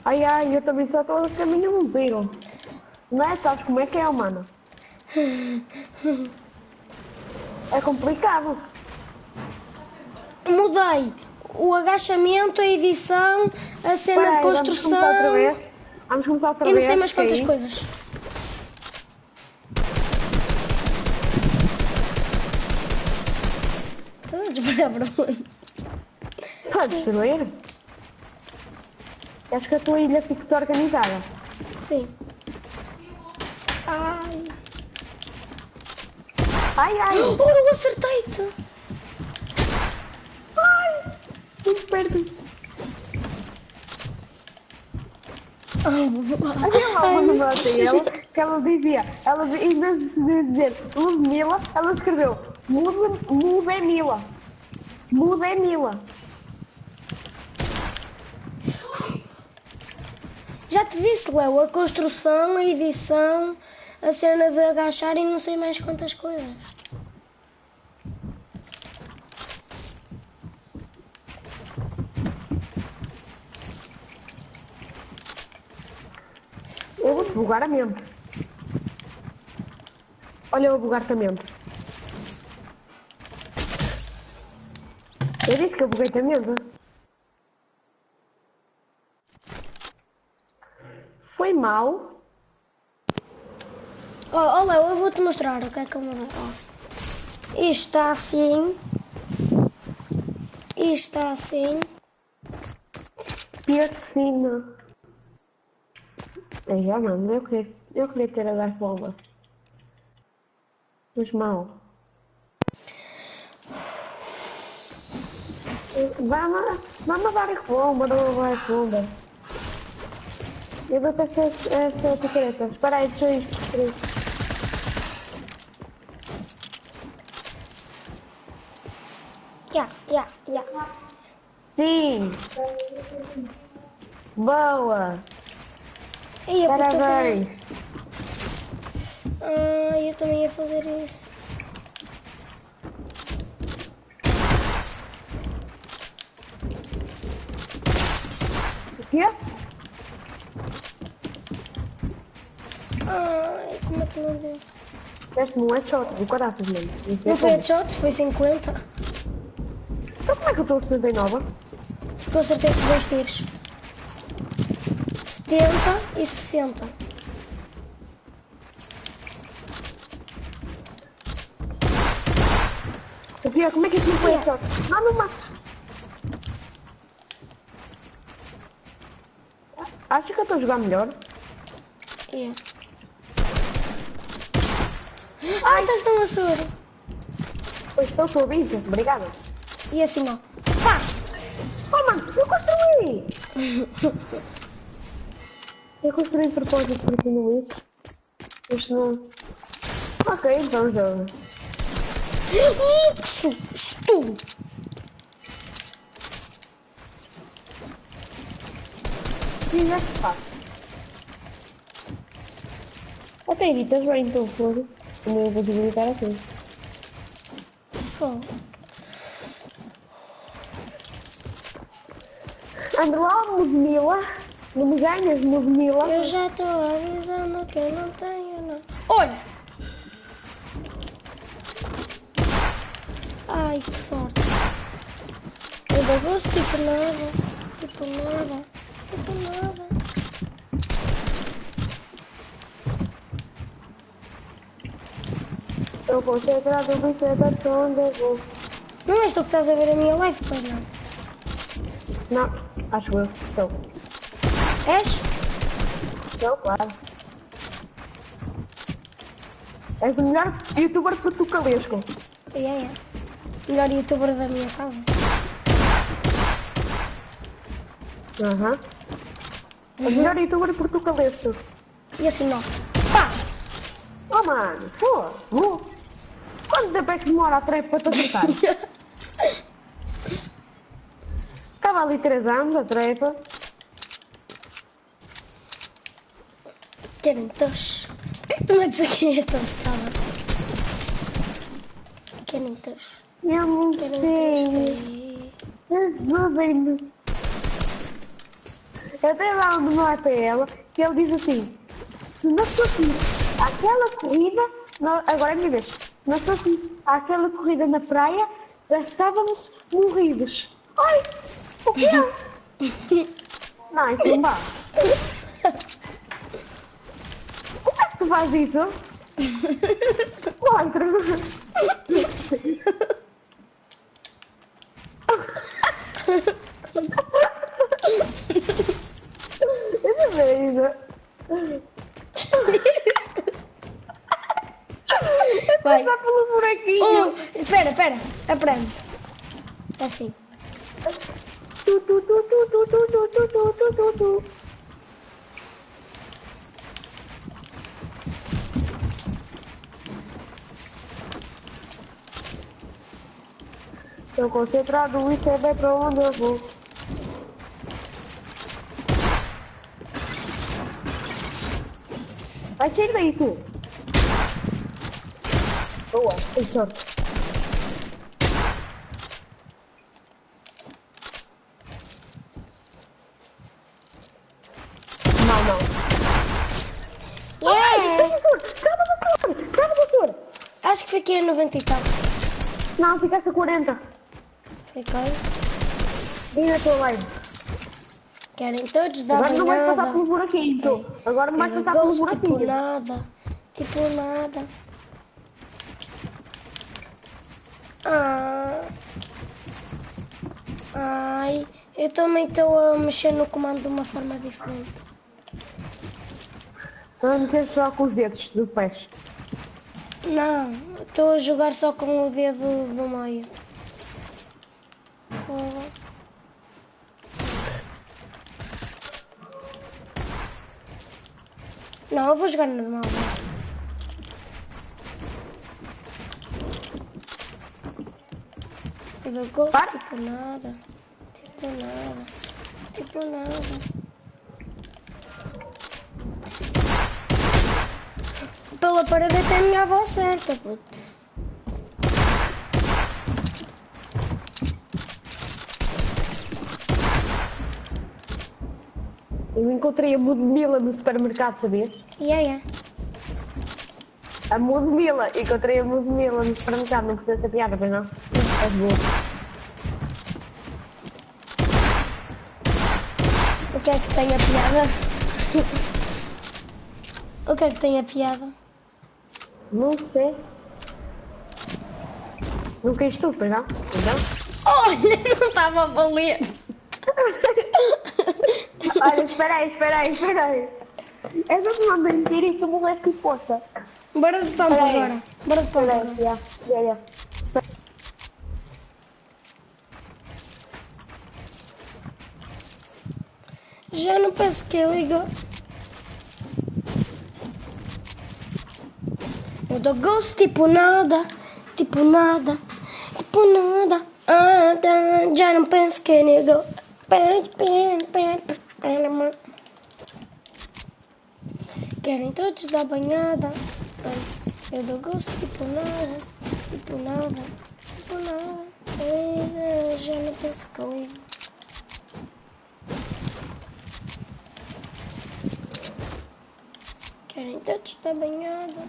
Ai, eu também só estou a caminho no beiro. Não é? Sabes como é que é, mano? É complicado. Mudei o agachamento, a edição, a cena de construção. Vamos começar outra vez. E não vez. sei mais quantas coisas. Estás a disparar para onde? Está a destruir? Acho que a tua ilha fica organizada. Sim. Ai. Oh, eu acertei-te. Ai, muito perto. Havia lá uma número dela que ela dizia, em vez de dizer Ludmilla, ela escreveu Mudemila. Já te disse, Léo, a construção, a edição, a cena de agachar e não sei mais quantas coisas. Eu vou-te bugar a mente. Olha, eu vou bugar-te a mente. Eu disse que eu buguei-te a mente. Foi mal. Oh, Léo, eu vou-te mostrar o que é que eu mudei. Isto está assim. Isto está assim. Piscina. É, mano, eu queria ter a dar bomba. Mas mal. Vamos dar refomba, não vai refomba. Eu vou ter esta picareta. Espera aí, deixa eu ir. Yeah. Sim. Boa. Parabéns. Eu também ia fazer isso. O quê? Como é que não deu? Deste-me um headshot do caraças, mano. Não foi headshot, foi 50. Então como é que eu estou a 69? Porque eu acertei com 2 tiros. 70 e 60. Sofia, como é que isso não foi headshot? Não mates. Acha que eu estou a jogar melhor? Estás tão assuro. Pois estou, sou bicho. Obrigada. E assim não. Pá! Oh, mano, eu construí! Eu construí propósito para ti no isso. Isto não... Ok, então joga. Que susto! Sim, já se faz. Até editas bem, então, fogo. Também vou editar assim. Fogo. Ando lá, Mudmila. Não me ganhas, Mudmila. Eu já estou avisando que eu não tenho, não. Olha! Ai, que sorte. Eu dou gosto, tipo nada. Tipo nada. Eu vou ser concentrado no centro de onde eu vou. Não és tu que estás a ver a minha live, pois não? Não, acho eu. Sou. És? Sou, claro. És o melhor youtuber portugalesco. É. Melhor youtuber da minha casa. Aham. O melhor youtuber portugalesco. E assim não. Pá! Oh, mano, pô. Quanto tempo é que demora a trepa para te acertar? Estava ali 3 anos a trepa. Querem tosh? Por que tu metes aqui esta escada? Querem tosh? Eu não sei. Ajudem-me. Eu dei lá um no APL que ele diz assim: se não fosse aquela corrida, agora é a minha vez, se não fosse aquela corrida na praia, já estávamos morridos. Ai, o que é? Não, isso não dá. Como é que tu fazes isso? Contra. Eu não vejo. Vai. Passar pelo buraquinho. Espera. Aprende. Assim. Estou concentrado e sei bem para onde eu vou. Vai sair daí, tu. Boa, tem sorte. Não. Yeah! Crava vassoura! Acho que fiquei a 90 e tal. Não, ficaste a 40. Fiquei. E na tua live? Querem todos dar Agora não vais nada. passar pelo buraquinho, tu. Agora não vais Eu passar pelo gosto buraquinho. Tipo nada. Ai, eu também estou a mexer no comando de uma forma diferente. Não mexer só com os dedos do pés. Não, estou a jogar só com o dedo do meio. Não, eu vou jogar normal. Eu dou gosto, tipo nada. Tipo nada. Tipo nada. Pela parede até a minha avó certa, puto. Eu encontrei a Mudmila no supermercado, sabias? Yeah. A Mudmila, encontrei a Mudmila no supermercado, não precisa ser piada, pois não? É boa. O que é que tem a piada? O que é que tem a piada? Não sei. Nunca és tu, pois não? Então? Olha, não estava a valer. Olha, espera aí. É só te mandar mentir e tu morreste de força. Bora de pampa agora. Bora de pampa agora. Yeah. Já não penso que eu ligo. Eu dou gosto tipo nada. Já não penso que ligo. Querem todos dar banhada. Eu dou gosto tipo nada. Já não penso que ligo. Querem todos dar banhada.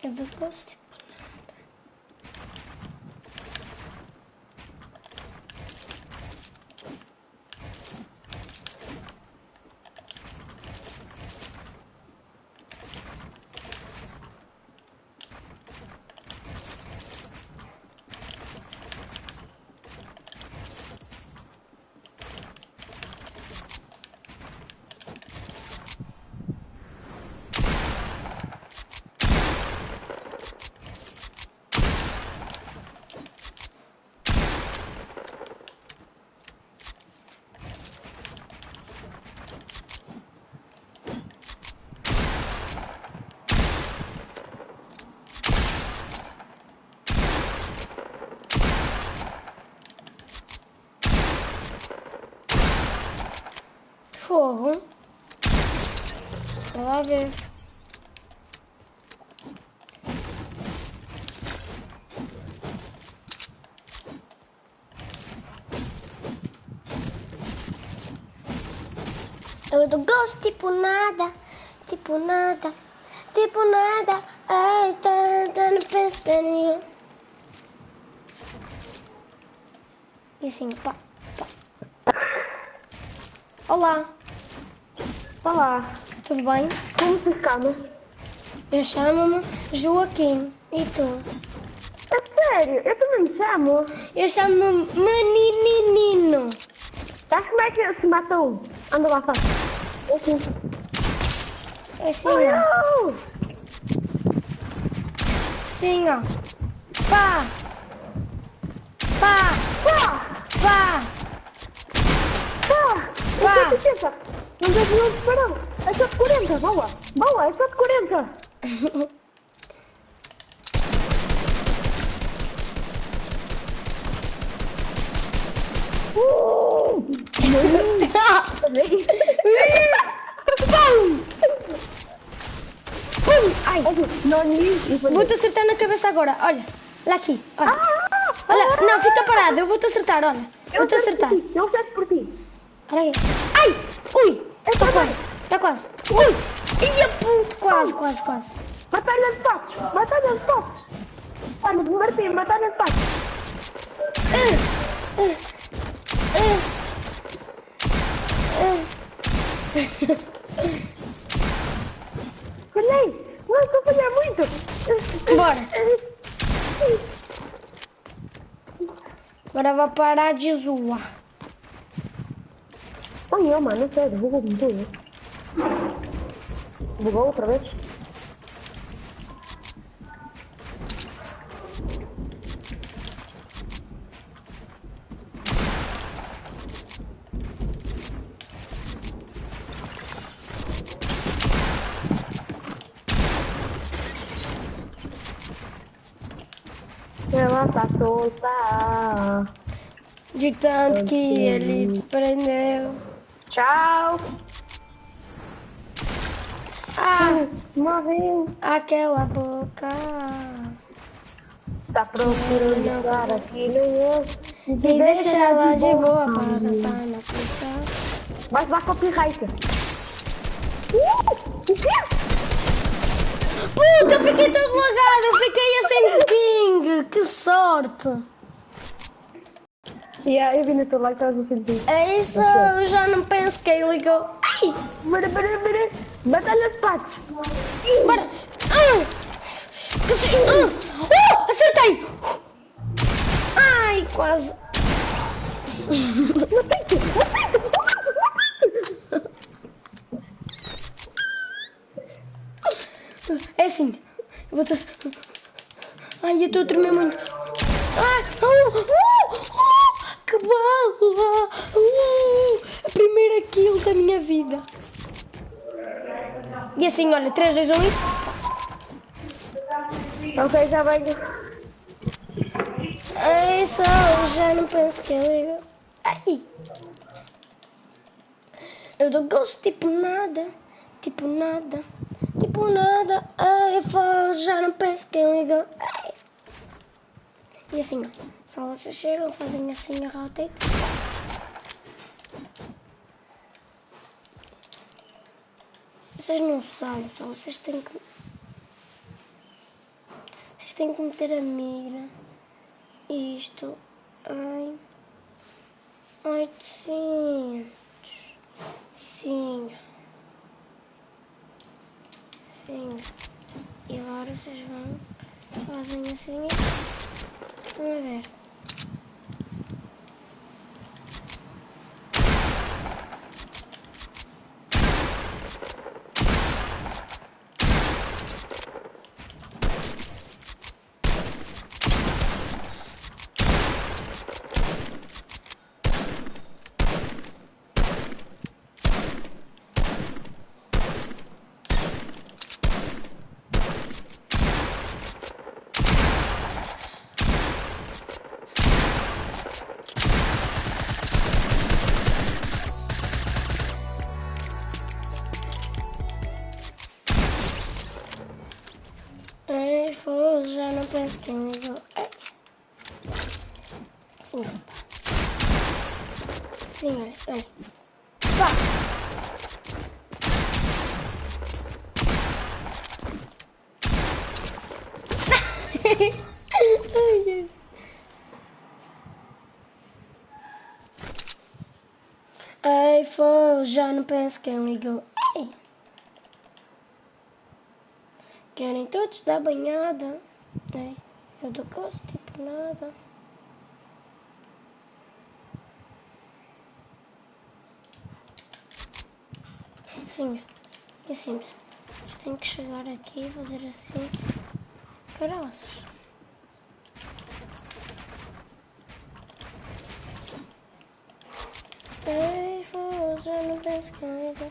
Eu dou gosto tipo nada. Fogo. Vai lá ver. Eu dou gosto tipo nada. Ai, tanto não penso em ninguém. E assim, pá. Olá. Tudo bem? Como te chamas? Eu chamo-me Joaquim. E tu? É sério? Eu também me chamo. Eu chamo-me Meninino. Sabes como é que se mata um? Anda lá, faz. É assim, ó. Sim, ó. Pá. Não tens nenhum disparado. É só de 40, boa, é só de 40. Ai, vou-te acertar na cabeça agora, olha aqui, olha. Olha, não, fica parado, eu vou-te acertar, olha. Vou-te acertar. Eu acerto por ti. Olha aqui. Ai! Ui! Está quase. Ui! Ia puto! Quase. Batalha de patos. Olha, Martim, batalha de patos. Falhei! Não, estou a falhar muito! Bora! Agora vai parar de zoar. Olha, mano, sério, bugou-me tudo. Bugou outra vez? Ela tá solta. De tanto que ele prendeu. Tchau. Ah, morreu. Aquela boca. Tá procurando um cara que nem eu. E deixa ela de boa pra dançar na pista. Vai dar copyright. O quê? Puta, eu fiquei todo lagado, eu fiquei a sem ping, que sorte! Eu vi no teu like, estás a sentir. É isso, eu já não penso que ele ligou. Ai! Bora, batalha de patos! Bora! Acertei! Ai, quase! É assim, eu vou ter... Ai, eu estou a tremer muito. Que bala! A primeira kill da minha vida. E assim, olha, 3, 2, 1 e... Ok, já venho. É isso, já não penso que ele liga. Ai! Eu dou gosto, tipo nada. Ai, já não penso quem ligou. Ai. E assim, ó, só vocês chegam, fazem assim a rotate. Vocês não sabem, só vocês têm que... Vocês têm que meter a mira. Isto em 800. Sim. E agora vocês fazem assim. Vamos ver. Já não penso quem ligou. Sim. Sim, olha. Pá! Ai, já não penso quem ligou. Ai. Querem todos dar banhada. Ai, eu dou gosto, tipo nada. Sim, é simples. Vocês têm que chegar aqui e fazer assim. Caraças. Ai, já não penso que liga.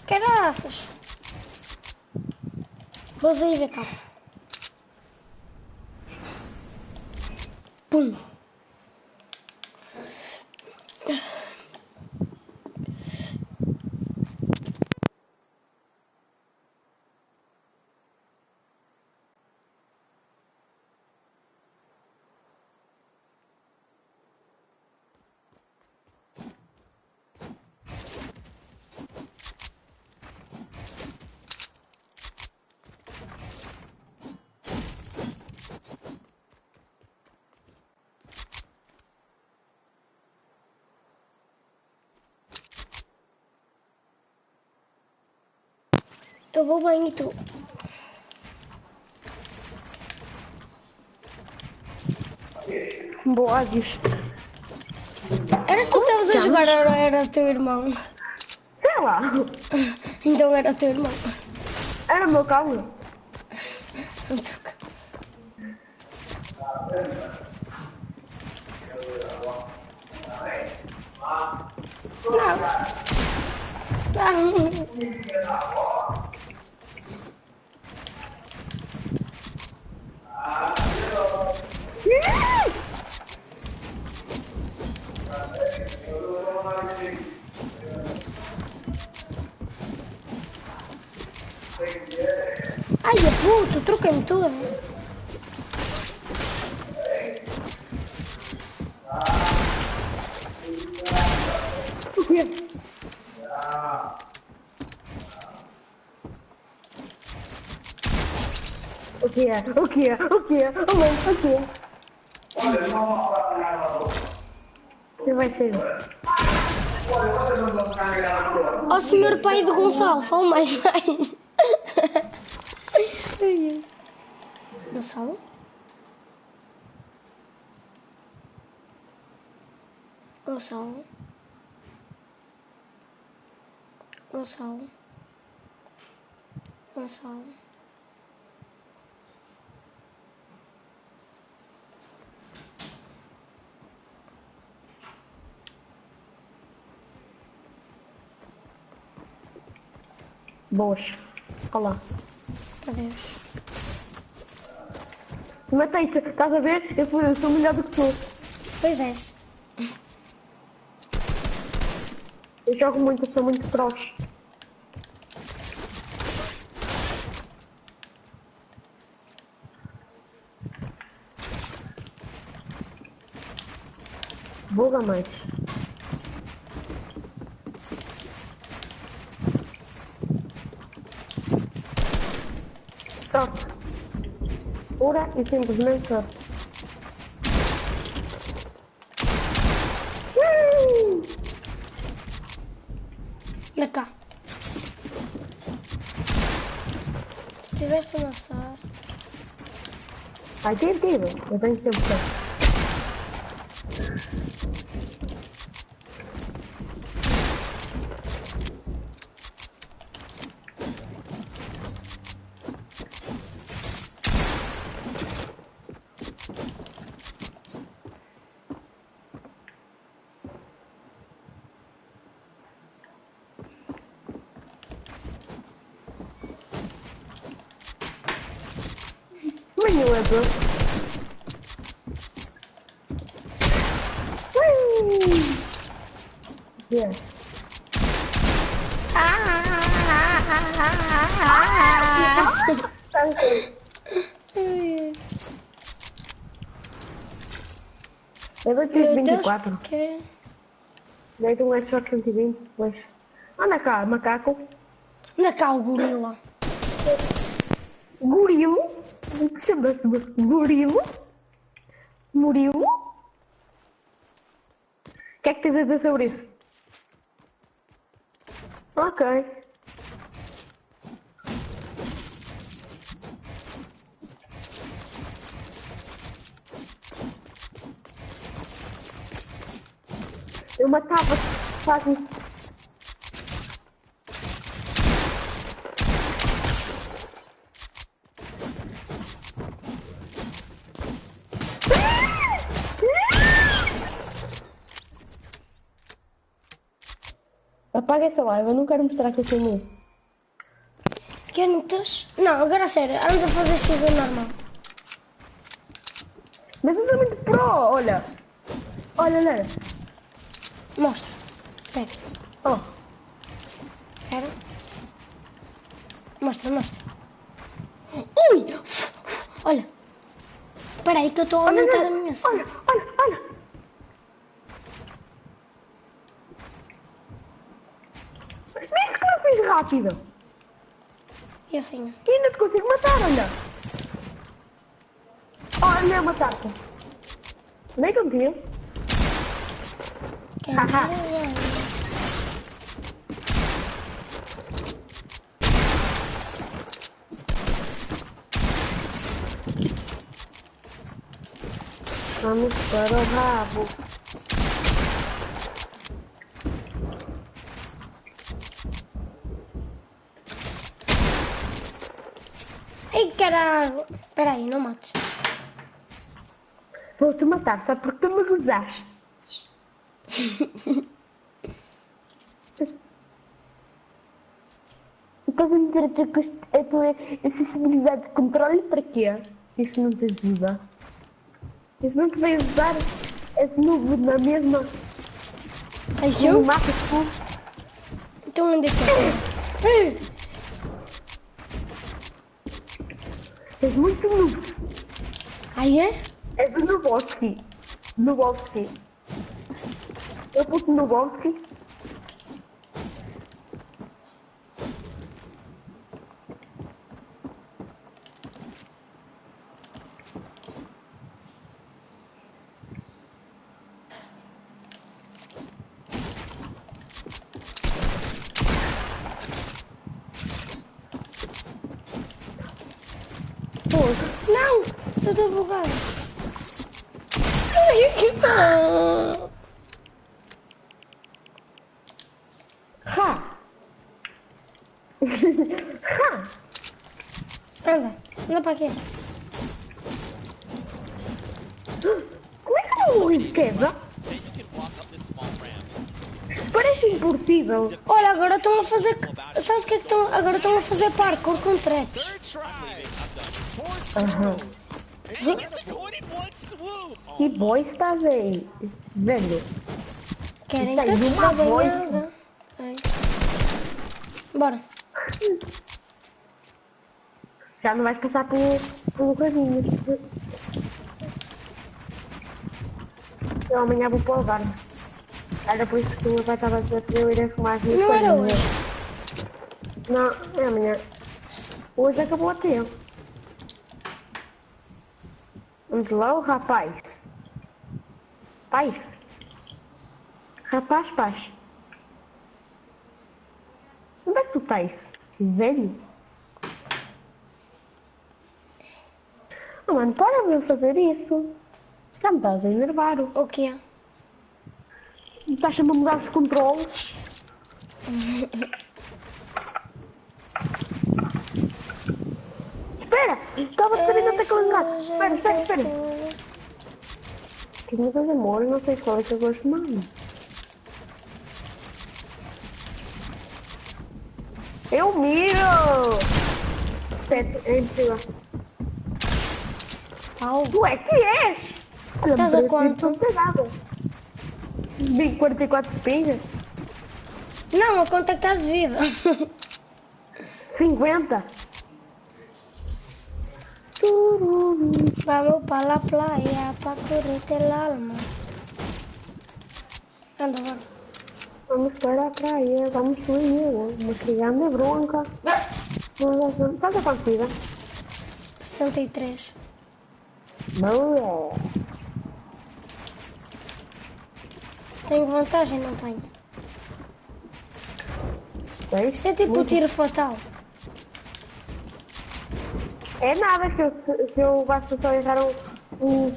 Caraças. Vou sair da casa. Pum. Eu vou bem e tu? Boa, diz. Eras tu que estavas a jogar ou era teu irmão? Sei lá. Então era teu irmão. Era meu carro. Ai, puto, troquei-me tudo. O quê? O que é? O que é? O que é? Oh, mãe, o que é? O que vai ser? Ó senhor pai do Gonçalo, fala mais. Gonçalo? Gonçalo? Gonçalo? Gonçalo? Boas. Olá. Adeus. Matei-te, estás a ver? Eu sou melhor do que tu. Pois és. Eu jogo muito, sou muito pros. Buga mais. Sorte. Pura e simplesmente sorte. Anda cá. Tu tiveste uma sorte. Ai, tive. Eu tenho sempre sorte. Yeah. Eu dou 24. Que? Dei-te um headshot 120, pois. Anda cá, macaco. Anda cá, o gorila. Gorilo? Chama-se gorilo? Murilo? O que é que tens a dizer sobre isso? Ok. Eu matava, faz isso. Apaga essa live, eu não quero mostrar que eu sou muito. Quentes? Não, agora a sério, anda a fazer X normal. Mas eu sou muito pro, olha. Olha. Mostra. Espera. Oh. Espera. Mostra. Ui! Olha. Espera aí que eu estou a aumentar a minha cena. Olha. Viste como eu fiz rápido? E assim? E ainda te consigo matar, olha. Olha, matar-te. Nem contigo. Haha. Vamos para o rabo. Ai, caralho. Espera aí, não mates. Vou-te matar só porque tu me gozaste. Estás a dizer que a tua acessibilidade de controle para quê? Se isso não te ajuda. Isso não te vai ajudar esse noob na mesma. Achou? No mapa tu. Então onde é que És muito noob. Aí é? És o Nubowski. Nubowski. Eu pus Nubowski. Não! Eu estou bugado. Ha! Ha! Anda para aqui. Como é que eu morri de queda? Parece impossível. Olha, agora estão a fazer. Sabes o que é que estão? Agora estão a fazer parkour com traps. Aham. Que boy está velho. Velho. Querem Isso que aí, eu uma bem voz. nada. Ai. Bora. Já não vais passar pelo caminho. Eu amanhã vou para o bar. Era por isso que o meu pai estava a dizer que eu irei fumar as minhas Não era coisinhas. Não, é amanhã. Hoje acabou a tempo. Vamos lá, o rapaz. Paz. Rapaz, paz. Onde é que tu estás? Velho? Oh, mano, para de fazer isso. Já me estás a enervar. O quê? Estás-me a mudar os controles. Espera! Estava a saber na tecla de gato. Espera. Que meu Deus, amor, eu não sei qual é que eu gosto mais. Eu miro! É impossível. Tu é que és? Olha, Estás a quanto? Não tem nada. 44 pingas? Não, a quanto é que estás de vida? 50. Vamos para la playa para correrte el alma. Anda, bora. Vamos para a praia, vamos fluir. Uma criança bronca. Quanto é partida? 73. Boa. Tenho vantagem? Não tenho. Isto é tipo o tiro fatal. É nada que eu basta só errar um...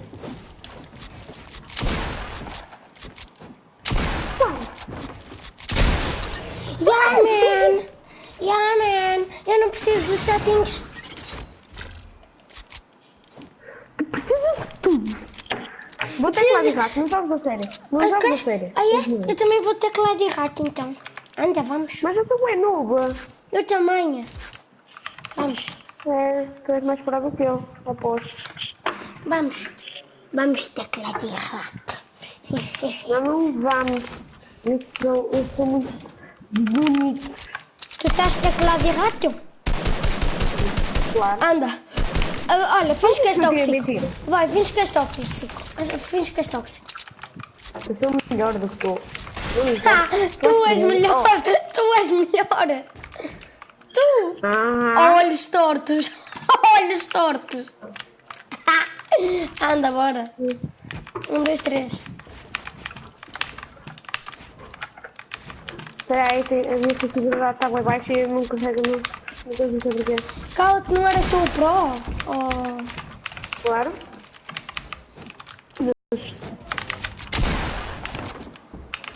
Yeah, man! Eu não preciso de settings. Tu precisas de tudo. Vou ter que lá de rato, não jogo a sério. Não jogo a sério. Ah, é? Eu também vou ter que lá de rato então. Anda, vamos. Mas eu sou bem noob. Eu também. Vamos. É, tu és mais fraco que eu, aposto. Vamos. Vamos ter que lá de rato. Não vamos. Eu sou muito bonito. Tu estás teclado de rato? Claro. Anda. Olha, finge que és tóxico. Mentira. Vai, finge que és tóxico. Finge que és tóxico. Eu sou melhor do que tu. Tu és melhor. Tu és melhor. Tu. Olhos tortos. Olhos tortos. Anda, bora. 1, 2, 3. Espera aí, a minha sensibilidade está bem baixa e eu não consigo dizer porquê. Cala-te, não eras tu o pro? Oh. Claro.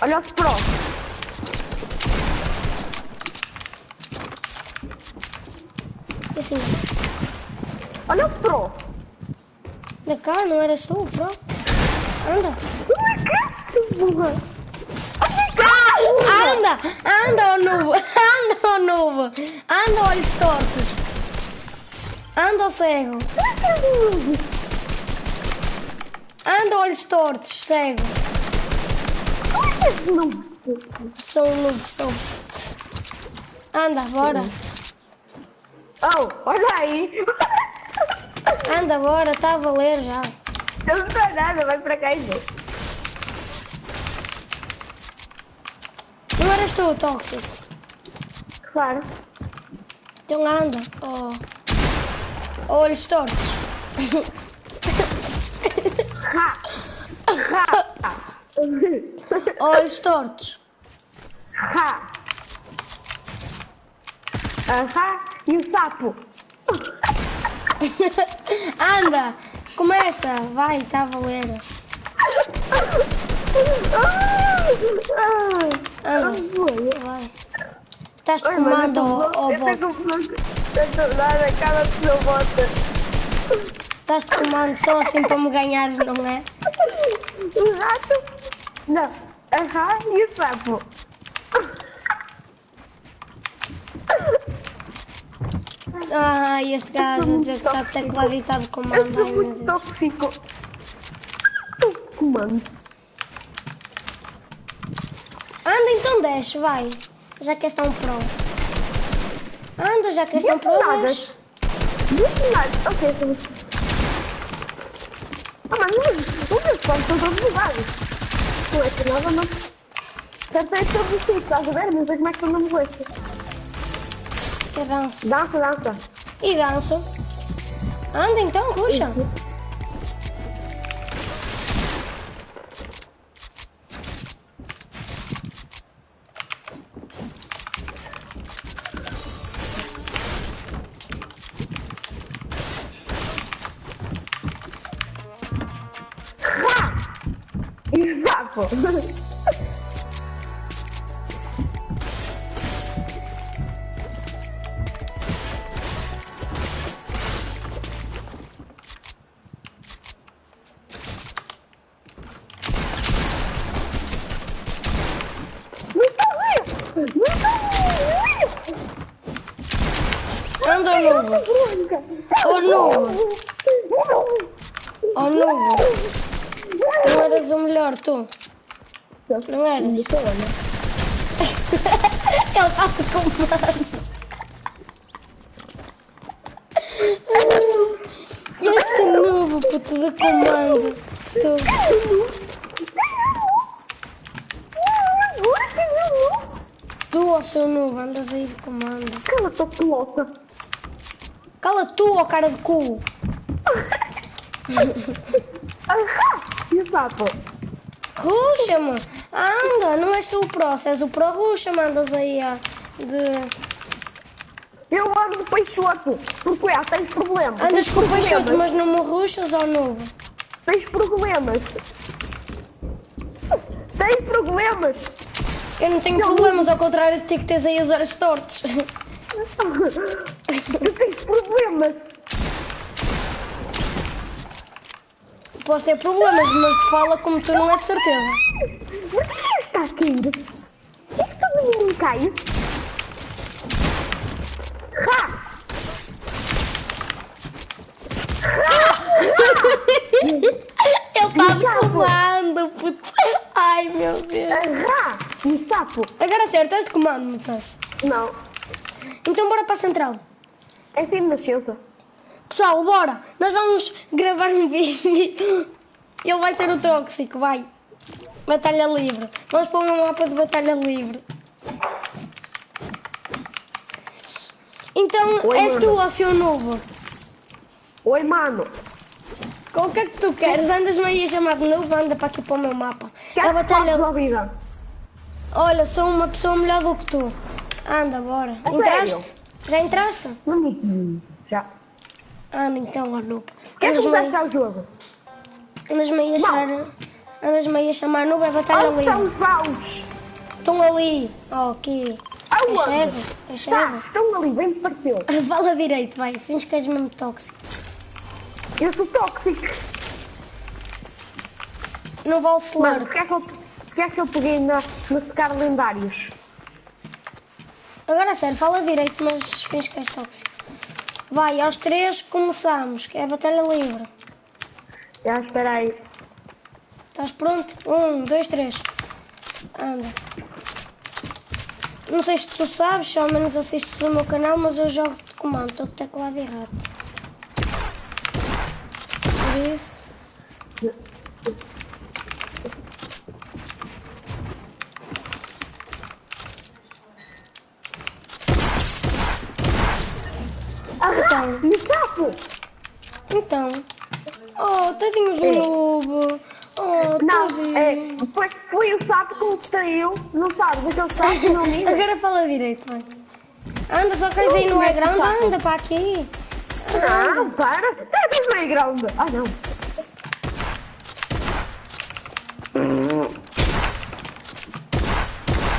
Olha o Pro. Assim. Olha o Pro. Da cá, não era só o Pro? Anda. Anda, ó novo. Anda, ó novo. Anda, olhos tortos. Anda, ó cego. Anda, olhos tortos, cego. Sou um noob, sou. Anda, bora. Oh, olha aí. Anda, bora, tá a valer já. Eu não tô nada, vai pra cá e vê. Não eras tu, Tóxico? Claro. Então anda, olhos tortos. Olhos tortos. E o sapo? Anda, começa, vai, tá a valer. Anda, vai. Estás de comando ao bot. Estás de comando só assim para me ganhares, não é? O rato? Não. E o sapo? Este gajo a dizer que está teclado e está de comando. Eu sou muito tóxico. Comandos. Anda, então desce, vai. Já que és tão pro. Anda, já que és tão pro, desce. Ok, estamos... mas os meus pontos são todos bugados. Não é que nada, mas... Acertei todos os tiros, estás a ver? Não sei como é que eu não me gosto. Que dança. Dança. E danço. Anda então, puxa. E sapo. Anda, novo. Novo. Novo. Não eras o melhor, tu. Não eras? Ele está de comando. Este novo, puto, de comando. Tu, ó seu novo, andas aí de comando. Cala-te, pelota. Cala tu, ó cara de cu. E o sapo? Ruxa-me. Anda, não és tu o pro, se és o pro, ruxa-me, andas aí Eu ando de peixoto, porque tens problemas. Andas com o peixoto, mas não me ruxas ou novo? Tens problemas. Tens problemas. Eu não tenho problemas, ao contrário de ti que tens aí os olhos tortos. Tu tens problemas. Posso ter problemas, mas se fala como tu não é de certeza. Mas o que está a cair? É que todo mundo cai. Ele está de comando, puto. Ai, meu Deus. E sapo? Agora certo, estás de comando, não estás? Não. Então bora para a central. É assim de nascença. Pessoal, bora. Nós vamos gravar um vídeo. Ele vai ser o tóxico, vai. Batalha livre. Vamos para um mapa de batalha livre. Então, oi, és mano. tu ou seu novo? Oi, mano. O que é que tu queres? Andas-me aí a chamar de novo, anda para aqui para o meu mapa. Quer A batalha... vida? Olha, sou uma pessoa melhor do que tu. Anda, bora. A Entraste? sério? Já entraste? Já. Anda então, ó noob. Quer começar o jogo? Andas-me aí a achar... Andas-me aí a chamar noob, é batalha Onde livre. estão os baús? Estão ali. Oh, aqui. É cego? É cego? Estão ali, bem me pareceu. Fala direito, vai. Fins que és mesmo tóxico. Eu sou tóxico. Não vale slurp. Mano, porque é que eu peguei no secar lendários? Agora é sério, fala direito, mas fins que és tóxico. Vai, aos 3 começamos, que é a batalha livre. Já, espera aí. Estás pronto? 1, 2, 3. Anda. Não sei se tu sabes, se ao menos assistes o meu canal, mas eu jogo de comando, estou de teclado e rato. Por isso... Então. Oh, tadinho do noob. Oh, não, tadinho. Foi o sapo que me distraiu. Não sabes, aquele sapo que não mira. Agora fala direito, vai. Anda, só queres ir no high-ground? Anda para aqui. Não, para. Estás no high-ground. Ah, não.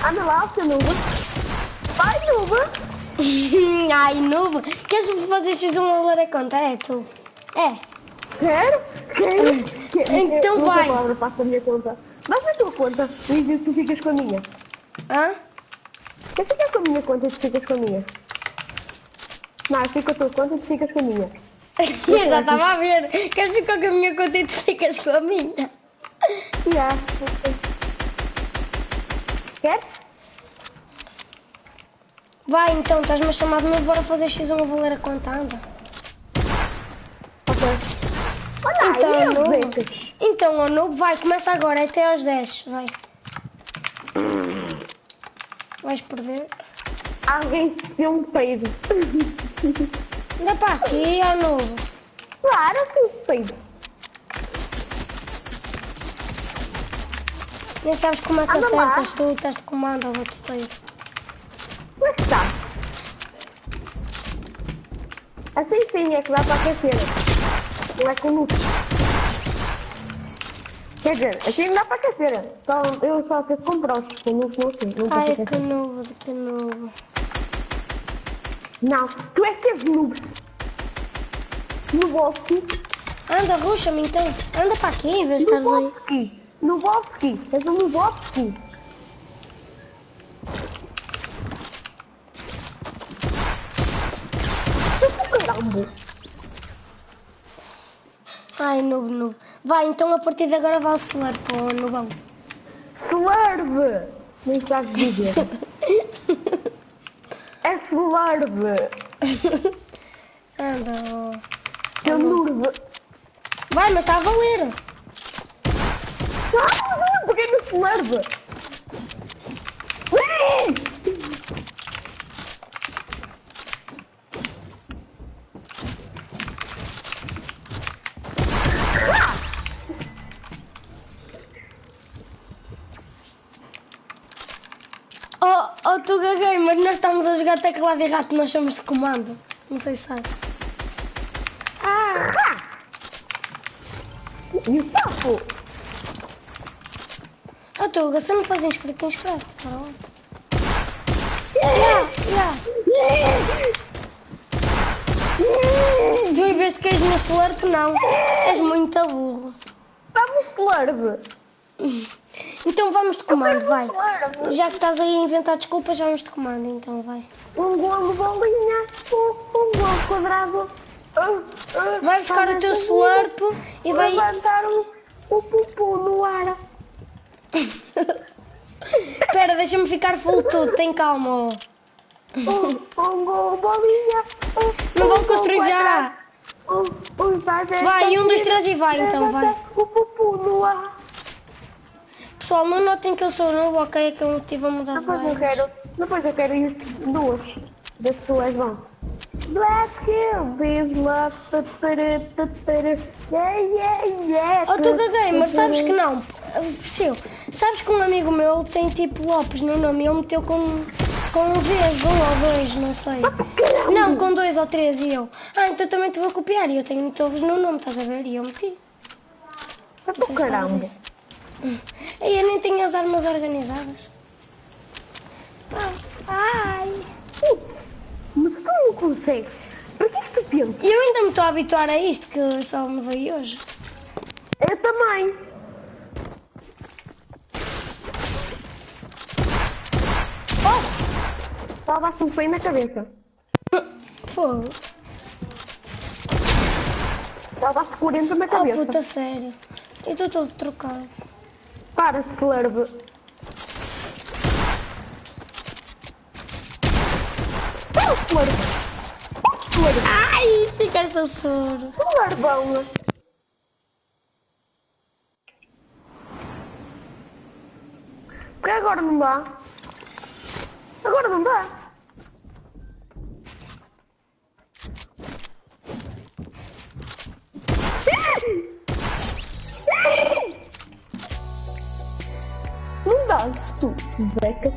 Anda lá, seu noob. Vai, noob. Ai, noob. Queres fazer X1 a ler a conta? É tu. É. Quero. Então vai. Palavra, passa a minha conta. Dá-me a tua conta e tu ficas com a minha. Hã? Quer ficar com a minha conta e tu ficas com a minha? Não, eu fico com a tua conta e tu ficas com a minha. Eu já estava a ver. Queres ficar com a minha conta e tu ficas com a minha? Yeah. Quer? Vai, então, estás-me a chamar de novo, bora fazer X1 a valer a conta, anda. Ok. Olha então, aí, noob. Então, ó noob, vai, começa agora, é até aos 10, vai. Vais perder. Alguém se deu um peido. Anda para aqui, ó noob. Claro, eu se peido. Nem sabes como é que acertas, tu estás de comando ao batuteiro. Como é que está? Assim sim, é que dá para aquecer. Não é com luz. Quer dizer, assim não dá para aquecer. Então, eu só aqueço com broches, com luz não sei. Não ai, que noob, que noob. Não, tu é que és noob. No bosque. Anda, ruxa-me então. Anda para aqui em vez de estares aí. No bosque. És no bosque. Ai, noob. Vai, então a partir de agora vale slurp, ó noobão. Slurp! Nem sabes dizer. É slurp. Anda, ó. Teu noob. Vai, mas está a valer. Não, peguei no slurp. Oh, tu gaguei, mas nós estamos a jogar teclado e rato, nós somos de comando. Não sei se sabes. E o sapo? Oh, Tuga, se não faz inscrito, inscreve-te, para lá. Tu em vez de queres no slurp, não. És muito burro. Vamos slurp. Então vamos de comando, vai. Já que estás aí a inventar desculpas, vamos de comando, então vai. Um golo bolinha, um golo quadrado. Vai buscar o teu slurp e vai... levantar o pupu no ar. Espera, deixa-me ficar full tudo, tem calma. Um golo bolinha. Não vou construir já. Vai, 1, 2, 3 e vai, então vai. O pupu no ar. Pessoal, não notem que eu sou novo, ok? É que eu estive a mudar de bairro. Depois eu quero ir duas. Vê se tu és bom. Black Hill, this love. Yeah. Oh, tu gamer, sabes que não? Sabes que um amigo meu tem tipo Lopes no nome e ele meteu com uns Z's, 1 ou 2, não sei. Não, com 2 ou 3 e eu. Então também te vou copiar e eu tenho Torres no nome, estás a ver? E eu meti. Caramba. Ei, eu nem tenho as armas organizadas. Ai! Mas tu não consegues. Por que tu pensas? E eu ainda me estou a habituar a isto, que eu só mudei hoje. Eu também. Oh! Só basta um feio na cabeça. Fogo. Só basta 40 na cabeça. Oh puta, sério. Eu estou todo trocado. Para, Slurb. Ai, ficaste a soro. Slarbão. Porque agora não dá. Agora não dá. Não dá, se tu becas.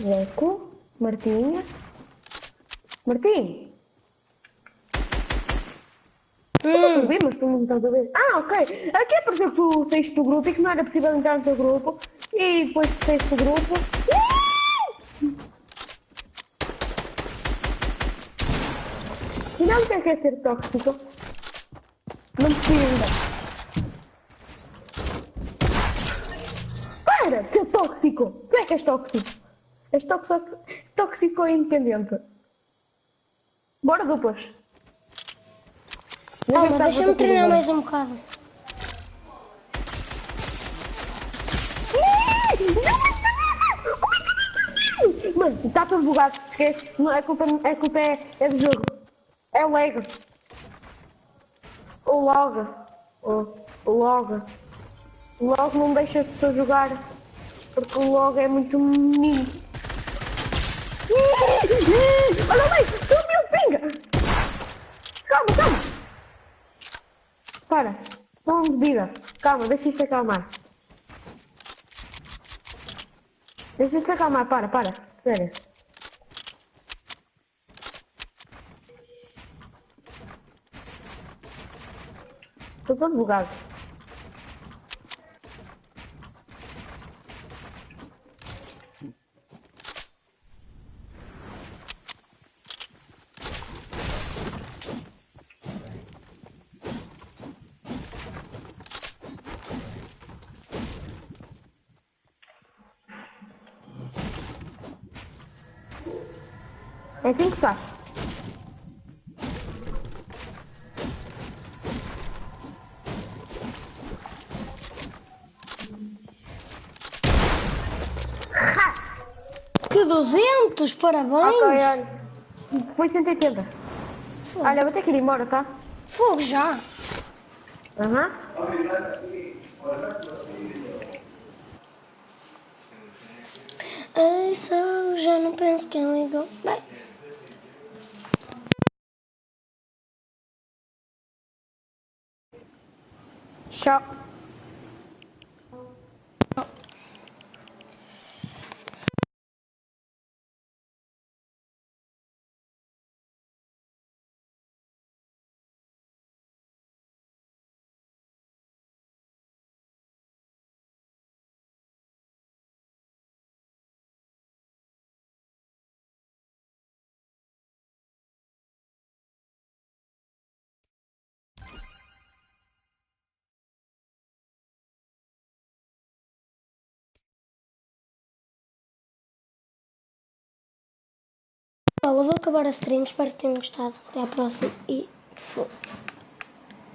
Zeco, Martinha. Martim. Eu vi, mas tu não estás a ver. Ah, ok. Aqui apareceu que tu saíste do grupo e que não era possível entrar no teu grupo. E depois que saíste do grupo. E não quer ser tóxico. Não precisa ainda. Para de ser tóxico! Tu é que és tóxico? És tóxico e independente. Bora duplas. Calma, deixa-me treinar mais um bocado. Mano, está tudo bugado, esquece. Não, a culpa é do jogo. É o lag. O log. O log. O log não deixa de se jogar. Porque o log é muito mini. Olha bem, tu me pinga! Calma. Para, não de vida. Calma, deixa isto acalmar. Deixa isto acalmar, para. Sério. Estou todo bugado. É assim que se faz. Que 200, parabéns! Ok, olha. Foi 180. Fogo. Olha, vou ter que ir embora, tá? Fogo já! Aham. Isso eu já não penso quem ligou. Bem. Tchau. Olha, vou acabar a stream, espero que tenham gostado. Até à próxima e fogo.